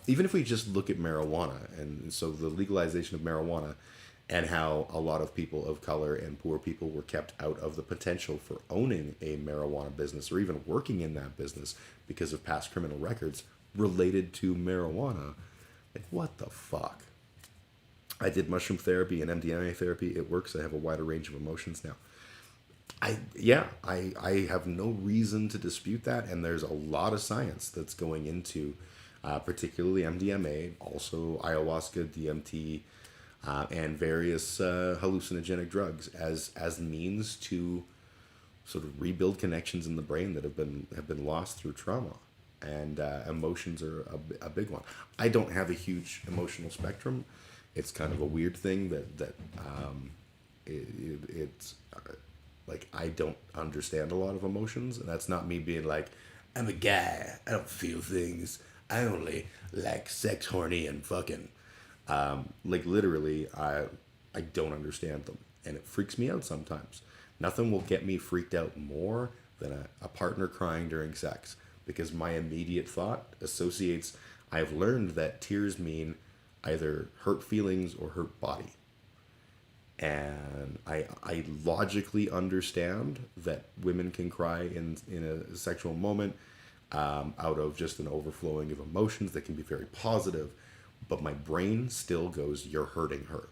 Even if we just look at marijuana, and so the legalization of marijuana and how a lot of people of color and poor people were kept out of the potential for owning a marijuana business or even working in that business because of past criminal records related to marijuana. Like, what the fuck? I did mushroom therapy and MDMA therapy. It works. I have a wider range of emotions now. I have no reason to dispute that, and there's a lot of science that's going into particularly MDMA, also ayahuasca, DMT, and various hallucinogenic drugs as means to sort of rebuild connections in the brain that have been lost through trauma, and emotions are a big one. I don't have a huge emotional spectrum. It's kind of a weird thing that it's like I don't understand a lot of emotions, and that's not me being like, I'm a guy, I don't feel things, I only like sex, horny, and fucking. Like literally, I don't understand them, and it freaks me out sometimes. Nothing will get me freaked out more than a partner crying during sex, because my immediate thought associates, I've learned that tears mean either hurt feelings or hurt body. And I logically understand that women can cry in a sexual moment out of just an overflowing of emotions that can be very positive, but my brain still goes, you're hurting her.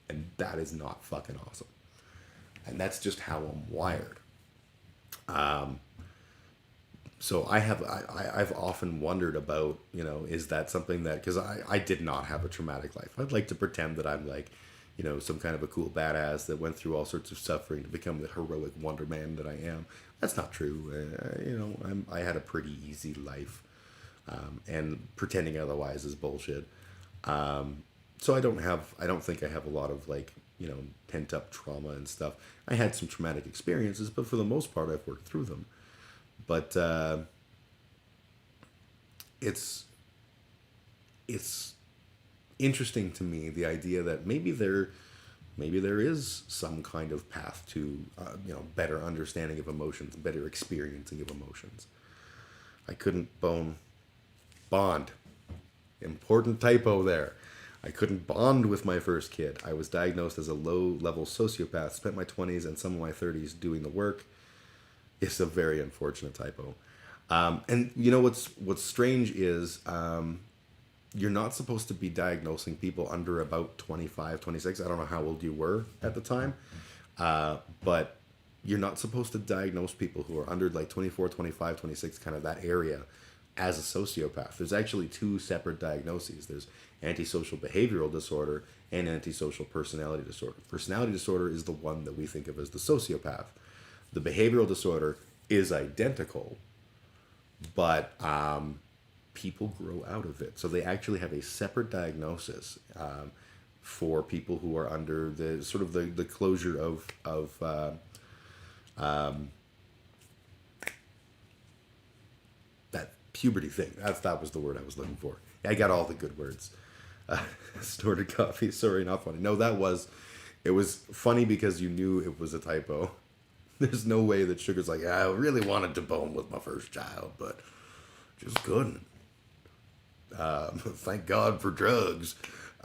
And that is not fucking awesome. And that's just how I'm wired. So I've often wondered about, is that something that, because I did not have a traumatic life. I'd like to pretend that I'm like, some kind of a cool badass that went through all sorts of suffering to become the heroic Wonder Man that I am. That's not true. I had a pretty easy life, and pretending otherwise is bullshit. So I don't think I have a lot of pent up trauma and stuff. I had some traumatic experiences, but for the most part, I've worked through them. But it's interesting to me, the idea that maybe there is some kind of path to better understanding of emotions, better experiencing of emotions. I couldn't bond. Important typo there. I couldn't bond with my first kid. I was diagnosed as a low-level sociopath, spent my 20s and some of my 30s doing the work. It's a very unfortunate typo. And what's strange is you're not supposed to be diagnosing people under about 25, 26. I don't know how old you were at the time. But you're not supposed to diagnose people who are under like 24, 25, 26, kind of that area, as a sociopath. There's actually two separate diagnoses. There's antisocial behavioral disorder and antisocial personality disorder. Personality disorder is the one that we think of as the sociopath. The behavioral disorder is identical, but people grow out of it. So they actually have a separate diagnosis for people who are under the sort of the closure of that puberty thing. That was the word I was looking for. I got all the good words. Snorted coffee. Sorry, not funny. No, it was funny because you knew it was a typo. There's no way that Sugar's like, I really wanted to bone with my first child, but just couldn't. Thank God for drugs.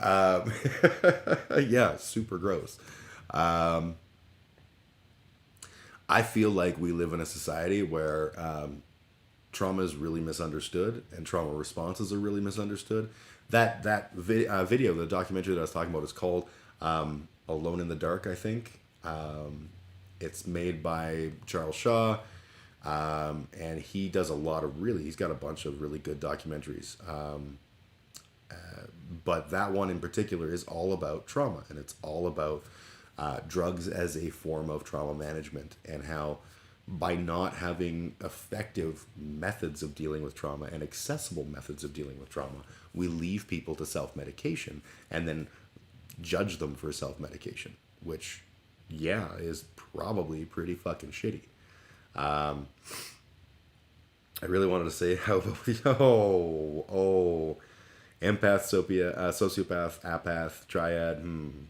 Yeah, super gross. I feel like we live in a society where trauma is really misunderstood and trauma responses are really misunderstood. That video, the documentary that I was talking about, is called Alone in the Dark, I think. It's made by Charles Shaw, and he does he's got a bunch of really good documentaries. But that one in particular is all about trauma, and it's all about drugs as a form of trauma management, and how by not having effective methods of dealing with trauma and accessible methods of dealing with trauma, we leave people to self-medication and then judge them for self-medication, which, yeah, is probably pretty fucking shitty. I really wanted to say how, empath, sociopath, apath, triad.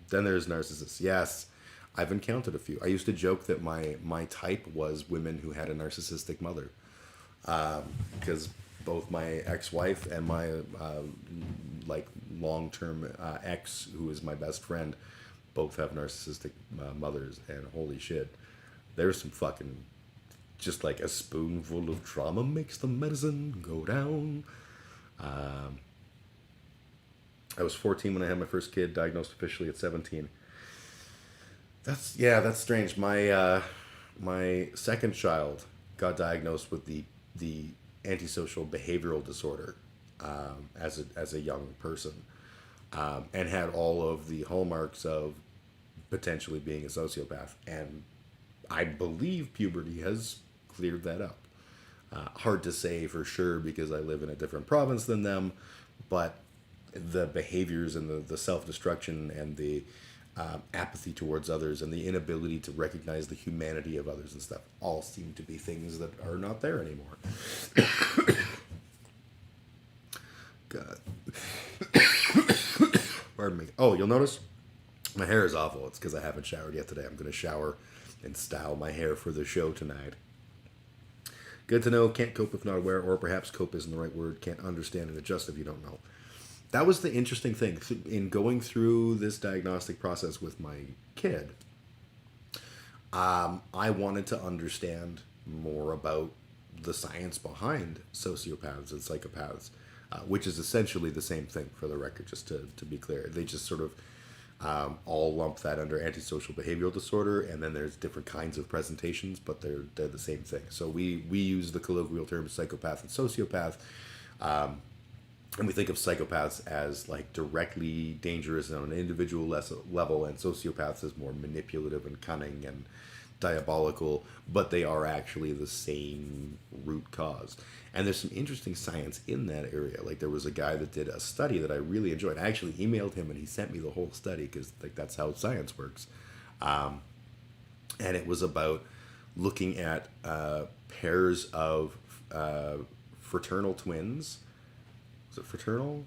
Then there's narcissists. Yes, I've encountered a few. I used to joke that my type was women who had a narcissistic mother, because both my ex-wife and my long-term ex, who is my best friend, both have narcissistic mothers, and holy shit, there's some fucking, just like a spoonful of trauma makes the medicine go down. I was 14 when I had my first kid, diagnosed officially at 17. That's strange. My second child got diagnosed with the antisocial behavioral disorder as a young person, and had all of the hallmarks of potentially being a sociopath. And I believe puberty has cleared that up. Hard to say for sure because I live in a different province than them, but the behaviors and the self-destruction and the apathy towards others and the inability to recognize the humanity of others and stuff all seem to be things that are not there anymore. God. Pardon me. Oh, you'll notice my hair is awful. It's because I haven't showered yet today. I'm going to shower and style my hair for the show tonight. Good to know. Can't cope if not aware, or perhaps cope isn't the right word. Can't understand and adjust if you don't know. That was the interesting thing in going through this diagnostic process with my kid. I wanted to understand more about the science behind sociopaths and psychopaths, which is essentially the same thing, for the record, just to be clear. They just sort of all lump that under antisocial behavioral disorder, and then there's different kinds of presentations, but they're the same thing. So we use the colloquial terms psychopath and sociopath. And we think of psychopaths as like directly dangerous on an individual level, and sociopaths as more manipulative and cunning and diabolical, but they are actually the same root cause. And there's some interesting science in that area. Like, there was a guy that did a study that I really enjoyed. I actually emailed him and he sent me the whole study, because like that's how science works. And it was about looking at pairs of fraternal twins. Was it fraternal?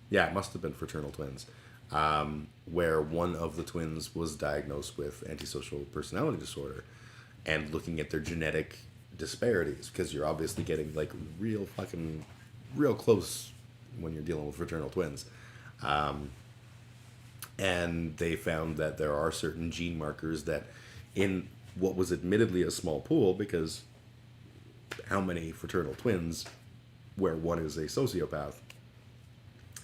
Yeah, it must have been fraternal twins, where one of the twins was diagnosed with antisocial personality disorder, and looking at their genetic disparities, because you're obviously getting like real close when you're dealing with fraternal twins. And they found that there are certain gene markers that, in what was admittedly a small pool, because how many fraternal twins where one is a sociopath,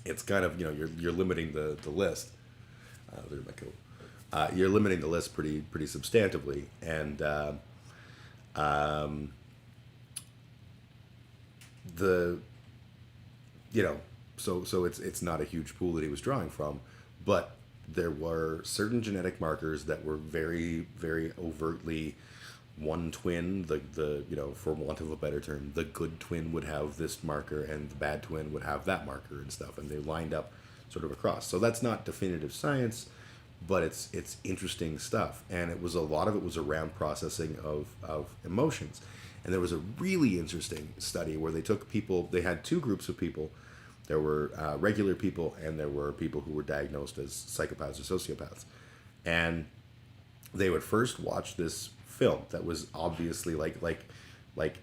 it's kind of, you're limiting the list. There's my coat. you're limiting the list pretty substantively, and the so it's not a huge pool that he was drawing from, but there were certain genetic markers that were very overtly one twin. The for want of a better term, the good twin would have this marker and the bad twin would have that marker and stuff, and they lined up sort of across. So that's not definitive science, but it's interesting stuff. And a lot of it was around processing of emotions. And there was a really interesting study where they took people, they had two groups of people. There were regular people and there were people who were diagnosed as psychopaths or sociopaths. And they would first watch this film that was obviously like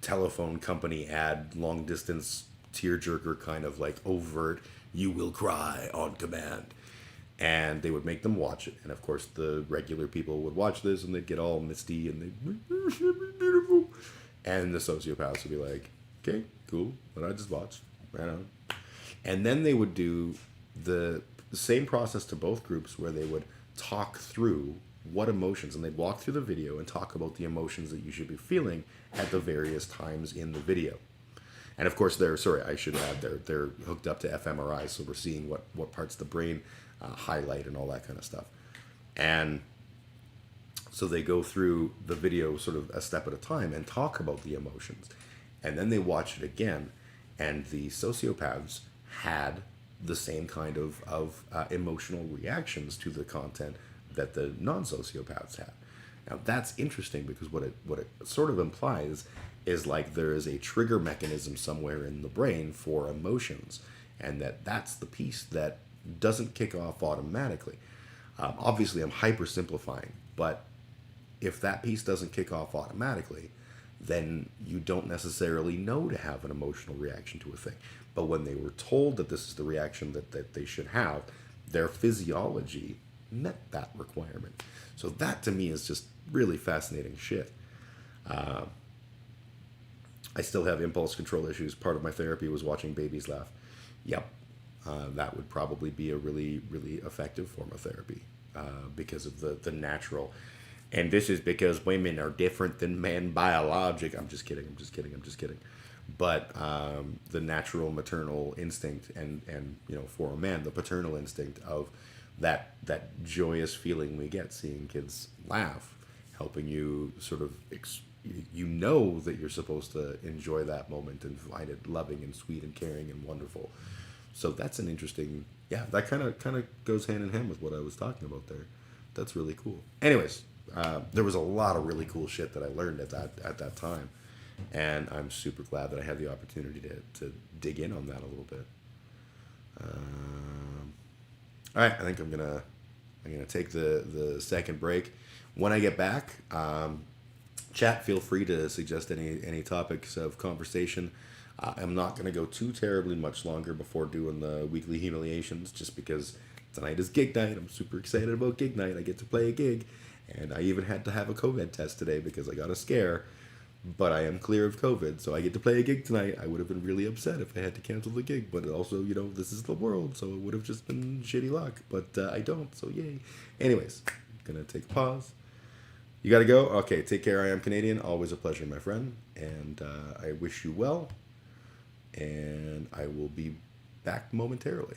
telephone company ad, long distance tearjerker kind of like overt, you will cry on command. And they would make them watch it. And of course, the regular people would watch this and they'd get all misty and they'd beautiful. And the sociopaths would be like, okay, cool, what I just watched, right on. And then they would do the same process to both groups where they would talk through what emotions, and they'd walk through the video and talk about the emotions that you should be feeling at the various times in the video. And of course, they're hooked up to fMRI, so we're seeing what parts of the brain highlight and all that kind of stuff. And so they go through the video sort of a step at a time and talk about the emotions. And then they watch it again, and the sociopaths had the same kind of emotional reactions to the content that the non-sociopaths had. Now that's interesting because what it sort of implies is like there is a trigger mechanism somewhere in the brain for emotions, and that's the piece that doesn't kick off automatically. Obviously, I'm hyper-simplifying, but if that piece doesn't kick off automatically, then you don't necessarily know to have an emotional reaction to a thing. But when they were told that this is the reaction that they should have, their physiology met that requirement. So that to me is just really fascinating shit. I still have impulse control issues. Part of my therapy was watching babies laugh. Yep. That would probably be a really effective form of therapy because of the natural. And this is because women are different than men biologic. I'm just kidding. But the natural maternal instinct and for a man, the paternal instinct of that joyous feeling we get seeing kids laugh, helping you sort of that you're supposed to enjoy that moment and find it loving and sweet and caring and wonderful. So that's an interesting, that kind of goes hand in hand with what I was talking about there. That's really cool. Anyways, there was a lot of really cool shit that I learned at that time, and I'm super glad that I had the opportunity to dig in on that a little bit. All right, I think I'm gonna take the second break. When I get back, chat, feel free to suggest any topics of conversation. I'm not going to go too terribly much longer before doing the weekly humiliations, just because tonight is gig night. I'm super excited about gig night. I get to play a gig, and I even had to have a COVID test today because I got a scare, but I am clear of COVID, so I get to play a gig tonight. I would have been really upset if I had to cancel the gig, but also, this is the world, so it would have just been shitty luck, but I don't, so yay. Anyways, I'm going to take a pause. You got to go? Okay, take care. I am Canadian. Always a pleasure, my friend, and I wish you well. And I will be back momentarily.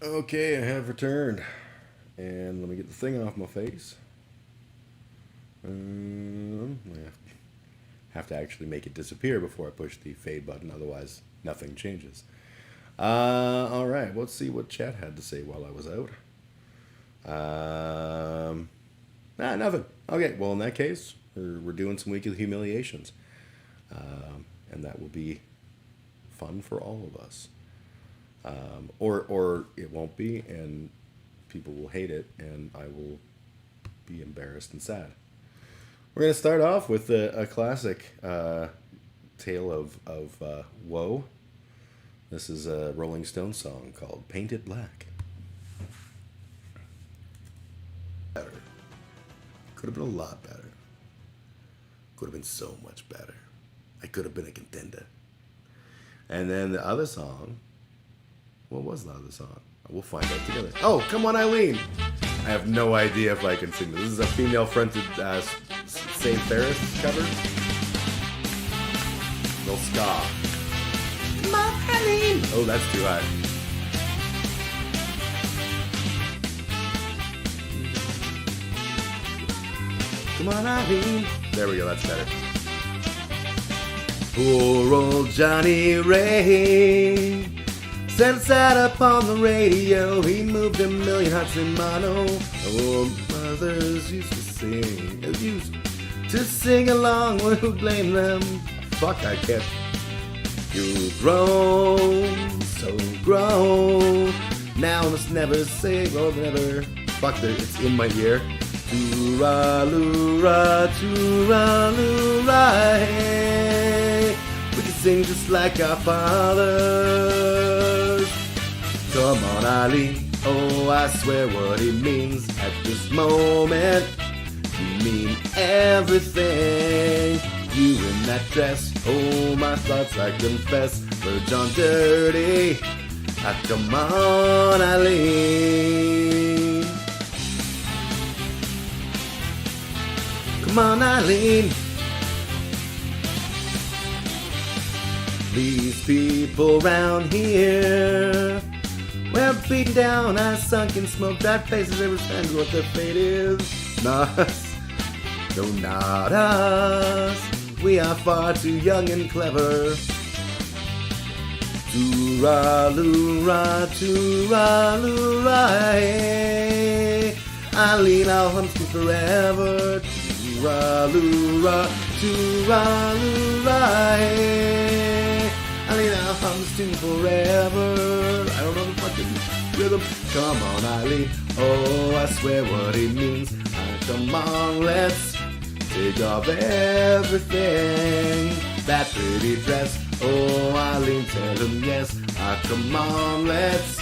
Okay, I have returned. And let me get the thing off my face. I have to actually make it disappear before I push the fade button, otherwise nothing changes. Alright, let's see what chat had to say while I was out. Nothing. Okay, well in that case, we're doing some weekly humiliations. And that will be fun for all of us. Or it won't be, and people will hate it, and I will be embarrassed and sad. We're going to start off with a classic tale of woe. This is a Rolling Stones song called Painted Black. Better. Could have been a lot better. Could have been so much better. I could have been a contender. And then the other song, what was the other song? We'll find out together. Oh, Come On Eileen. I have no idea if I can sing this. This is a female-fronted St. Ferris cover. No ska. Come on, Eileen. Oh, that's too high. Come on, Eileen. There we go, that's better. Poor old Johnny Ray set sat up on the radio. He moved a million hearts in mono. Old mothers used to sing along. Who blame them? Fuck, I can't. You've grown, so grown. Now let's never say, well, never. Fuck, it's in my ear. Tooraloo-ra, tooraloo-ra, hey. We can sing just like our fathers. Come on, Eileen. Oh, I swear what he means at this moment. You mean everything. You in that dress. Oh, my thoughts I confess were John Dirty. Ah, come on, Eileen. Come on, Eileen. These people round here, we're beaten down, eyes sunken, smoke-dark faces, they understand what their fate is. Not us. No, not us. We are far too young and clever. Tooraloo-ra, tooraloo-ra, hey. Eileen, I'll hunt you forever. Tooraloo-ra, tooraloo-ra, hey. Eileen, I'll hum this tune forever. I don't know the fucking rhythm. Come on, Eileen. Oh, I swear what he means. Come on, let's take off everything. That pretty dress. Oh, Eileen, tell him yes. Come on, let's.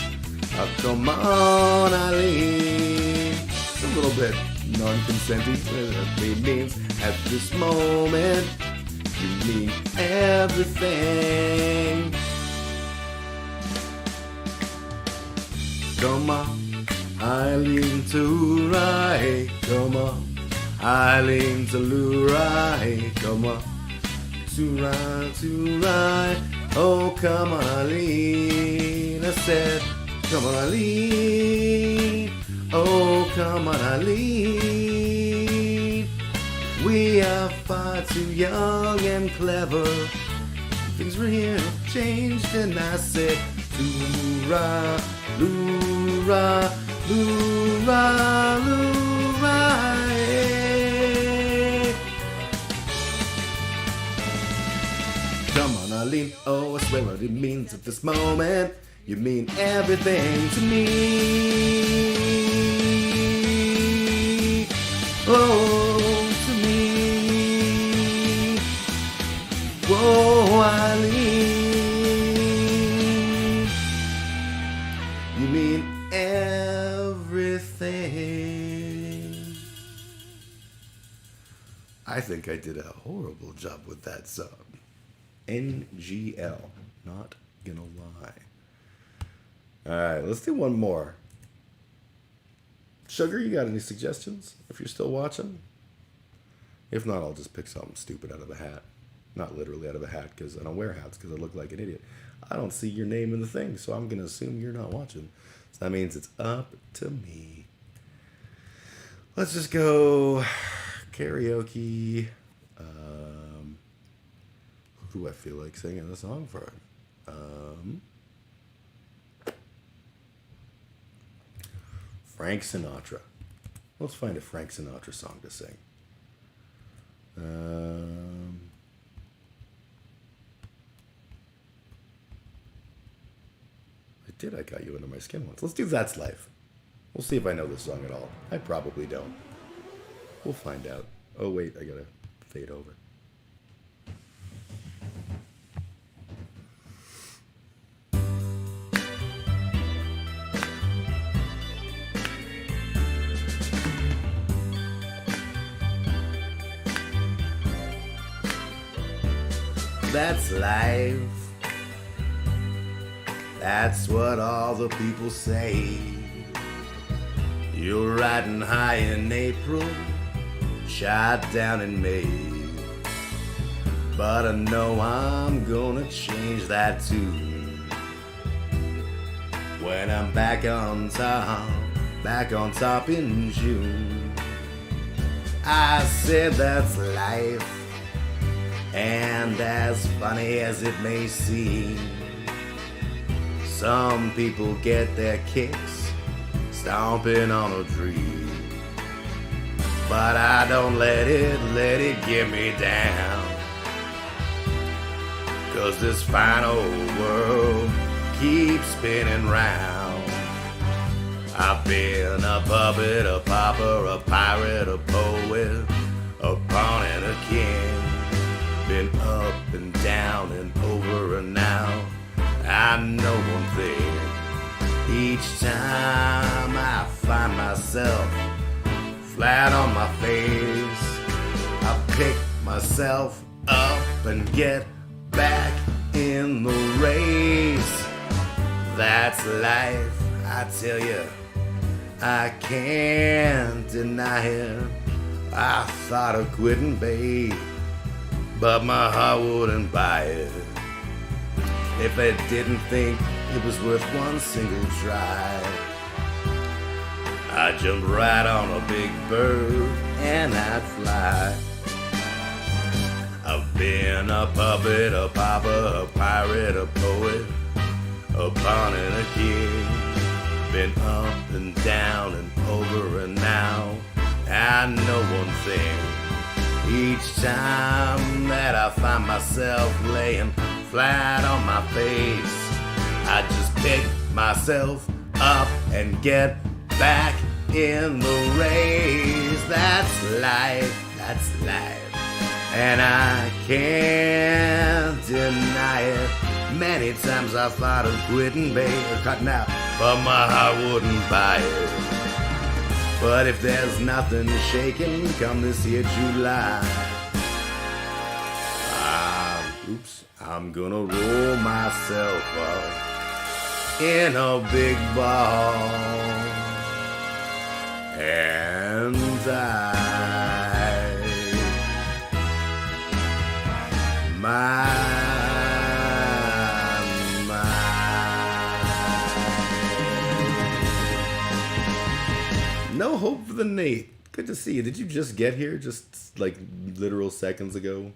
Come on, Eileen. It's a little bit non-consenting. It means at this moment, you mean everything. Come on, Eileen, to right. Come on, Eileen, to right. Come on, to right. Oh, come on, Eileen. I said, come on, Eileen. Oh, come on, Eileen. We are far too young and clever. Things were here have changed, and I said, Loo-ra, loo-ra, loo-ra, loo-ra, hey. Come on, Eileen. Oh, I swear what it means at this moment. You mean everything to me. Oh, to me. Whoa, Eileen. You mean everything. I think I did a horrible job with that song. NGL. Not gonna lie. Alright, let's do one more. Sugar, you got any suggestions? If you're still watching? If not, I'll just pick something stupid out of the hat. Not literally out of a hat, because I don't wear hats because I look like an idiot. I don't see your name in the thing, so I'm going to assume you're not watching. So that means it's up to me. Let's just go karaoke. Who do I feel like singing a song for? Frank Sinatra. Let's find a Frank Sinatra song to sing. I got you under my skin once. Let's do That's Life. We'll see if I know this song at all. I probably don't. We'll find out. Oh, wait, I gotta fade over. That's life. That's what all the people say. You're riding high in April, shot down in May. But I know I'm gonna change that tune. When I'm back on top in June. I said that's life, and as funny as it may seem, some people get their kicks stomping on a dream. But I don't let it get me down. 'Cause this fine old world keeps spinning round. I've been a puppet, a pauper, a pirate, a poet, a pawn and a king. Been up and down and over and out. I know one thing. Each time I find myself flat on my face, I pick myself up and get back in the race. That's life, I tell you. I can't deny it. I thought of quitting, babe, but my heart wouldn't buy it. If I didn't think it was worth one single try, I'd jump right on a big bird and I'd fly. I've been a puppet, a pauper, a pirate, a poet, a pawn and a king. Been up and down and over and now. I know one thing. Each time that I find myself laying flat on my face, I just pick myself up and get back in the race. That's life, that's life, and I can't deny it. Many times I thought of quitting, babe, or cutting out, but my heart wouldn't buy it. But if there's nothing shaking come this here July, I'm gonna roll myself up in a big ball and die. No hope for the Nate. Good to see you. Did you just get here just like literal seconds ago?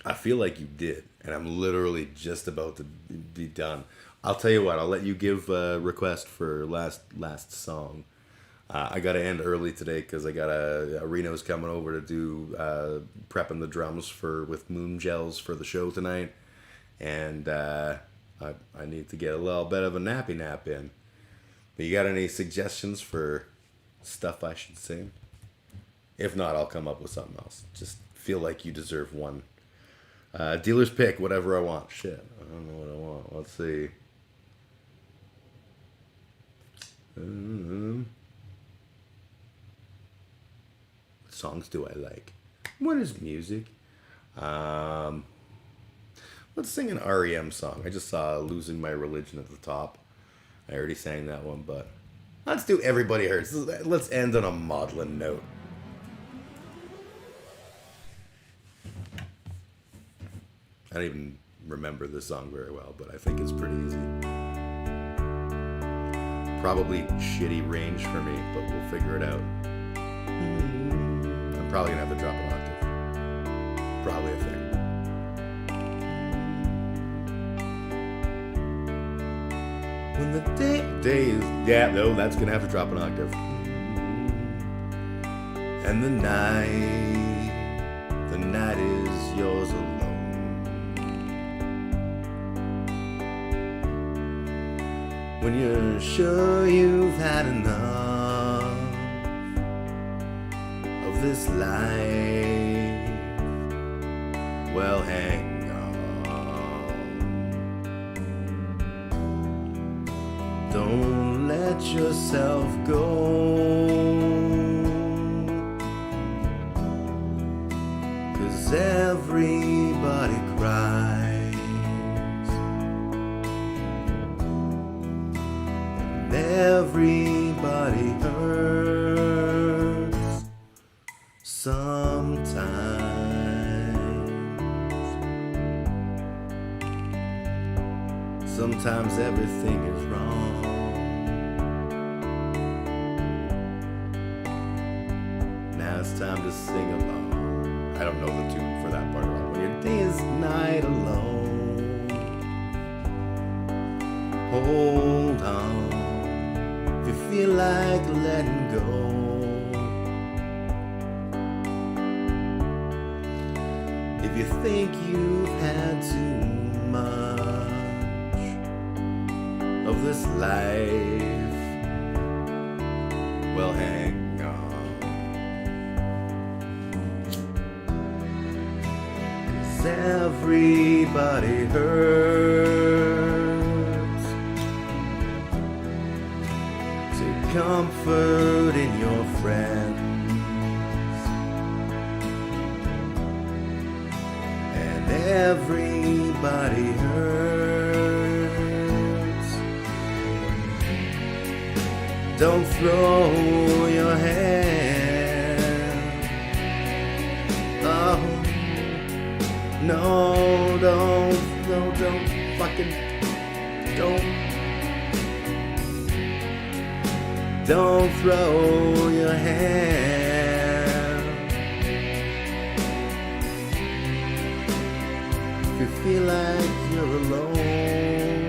I feel like you did, and I'm literally just about to be done. I'll tell you what, I'll let you give a request for last song. I got to end early today because I got Reno's coming over to do prepping the drums with Moon Gels for the show tonight, and I need to get a little bit of a nappy nap in. But you got any suggestions for stuff I should sing? If not, I'll come up with something else. Just feel like you deserve one. Dealer's pick, whatever I want. Shit, I don't know what I want. Let's see. What songs do I like? What is music? Let's sing an REM song. I just saw Losing My Religion at the top. I already sang that one, but let's do Everybody Hurts. Let's end on a maudlin note. don't even remember the song very well, but I think it's pretty easy. Probably shitty range for me, but we'll figure it out. I'm probably gonna have to drop an octave. Probably a thing. When the day is, yeah, no, that's gonna have to drop an octave. And the night is yours alone. When you're sure you've had enough of this life, well, hang on. Don't let yourself go. 'Cause everybody cries, and everybody hurts sometimes. Sometimes everything is wrong. Now it's time to sing along. I don't know the tune for that part at all. When your day is night alone, hold on. If you feel like letting go, if you think you've had too much of this life, well, hang on. Everybody hurts. Take comfort in your friends, and everybody hurts. Don't throw your hand. Oh. No, don't fucking, don't throw your hand. If you feel like you're alone,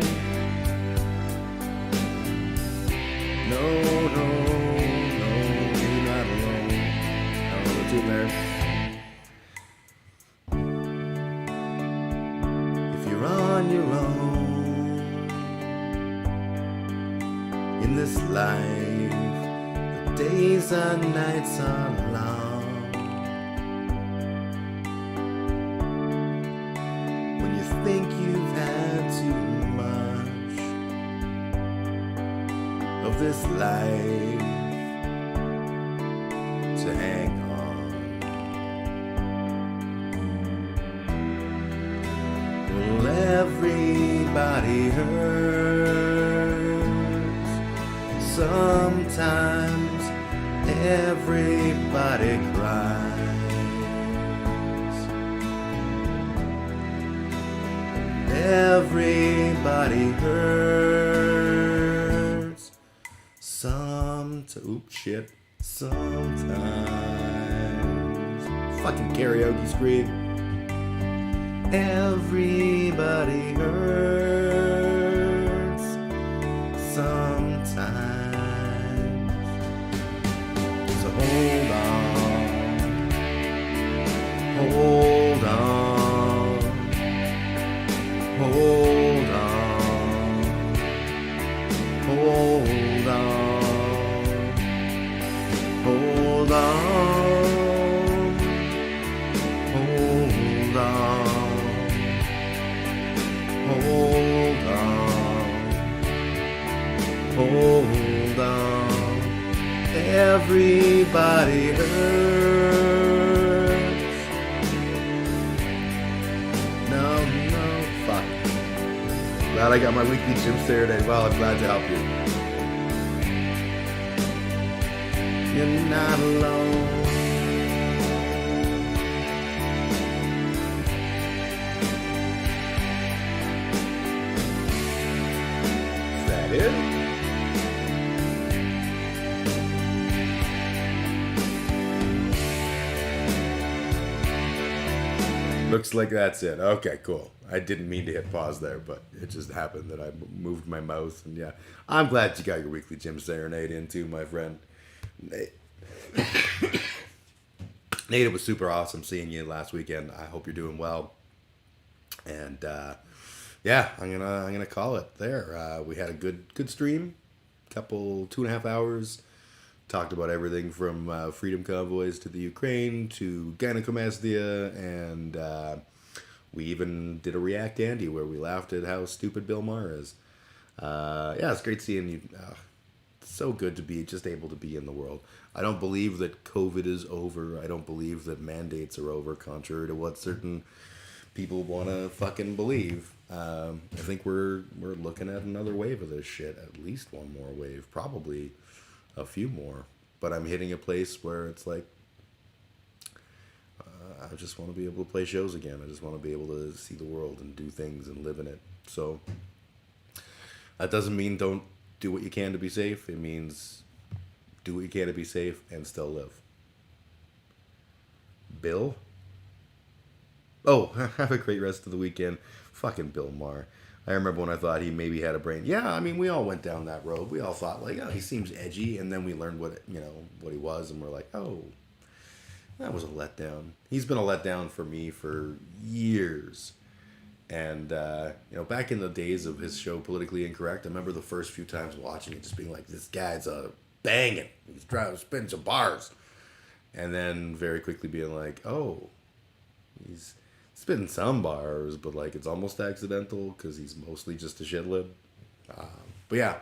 no, you're not alone. I don't know the tune there. On your own in this life, the days and nights are long. When you think you've had too much of this life to hang on. Everybody hurts. Sometimes everybody cries. Everybody hurts. Oops, shit. Sometimes. Fucking karaoke scream. Everybody hurts sometimes. So hold on, hold on, hold on, hold on, hold on, hold on. Hold on, everybody hurts. No, fuck. Glad I got my weekly gym stare today. Well, I'm glad to help you. You're not alone. Looks like that's it. Okay, cool. I didn't mean to hit pause there, but it just happened that I moved my mouse. And yeah, I'm glad you got your weekly gym serenade in too, my friend. Nate, it was super awesome seeing you last weekend. I hope you're doing well. And yeah, I'm gonna call it there. We had a good stream, couple 2.5 hours. Talked about everything from freedom convoys to the Ukraine to gynecomastia, and we even did a React Andy where we laughed at how stupid Bill Maher is. Yeah, it's great seeing you. It's so good to be just able to be in the world. I don't believe that COVID is over. I don't believe that mandates are over, contrary to what certain people want to fucking believe. I think we're looking at another wave of this shit. At least one more wave, probably a few more, but I'm hitting a place where it's like I just want to be able to play shows again. I just want to be able to see the world and do things and live in it. So that doesn't mean don't do what you can to be safe. It means do what you can to be safe and still live. Bill? Oh, have a great rest of the weekend. Fucking Bill Maher. I remember when I thought he maybe had a brain. Yeah, I mean, we all went down that road. We all thought, like, oh, he seems edgy. And then we learned what he was. And we're like, oh, that was a letdown. He's been a letdown for me for years. And, back in the days of his show, Politically Incorrect, I remember the first few times watching it just being like, this guy's banging. He's trying to spin some bars. And then very quickly being like, oh, he's spitting some bars, but like it's almost accidental because he's mostly just a shitlib. But yeah,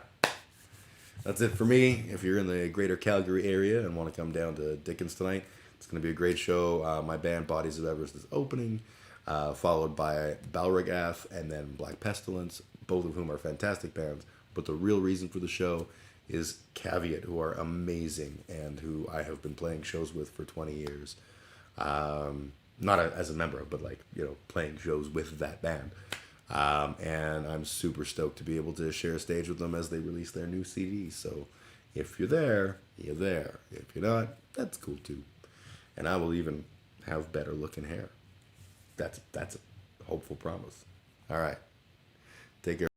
that's it for me. If you're in the greater Calgary area and want to come down to Dickens tonight, it's going to be a great show. My band Bodies of Everest is opening, followed by Balragath and then Black Pestilence, both of whom are fantastic bands. But the real reason for the show is Caveat, who are amazing and who I have been playing shows with for 20 years. Not as a member, but playing shows with that band. And I'm super stoked to be able to share a stage with them as they release their new CD. So if you're there, you're there. If you're not, that's cool too. And I will even have better looking hair. That's a hopeful promise. All right. Take care.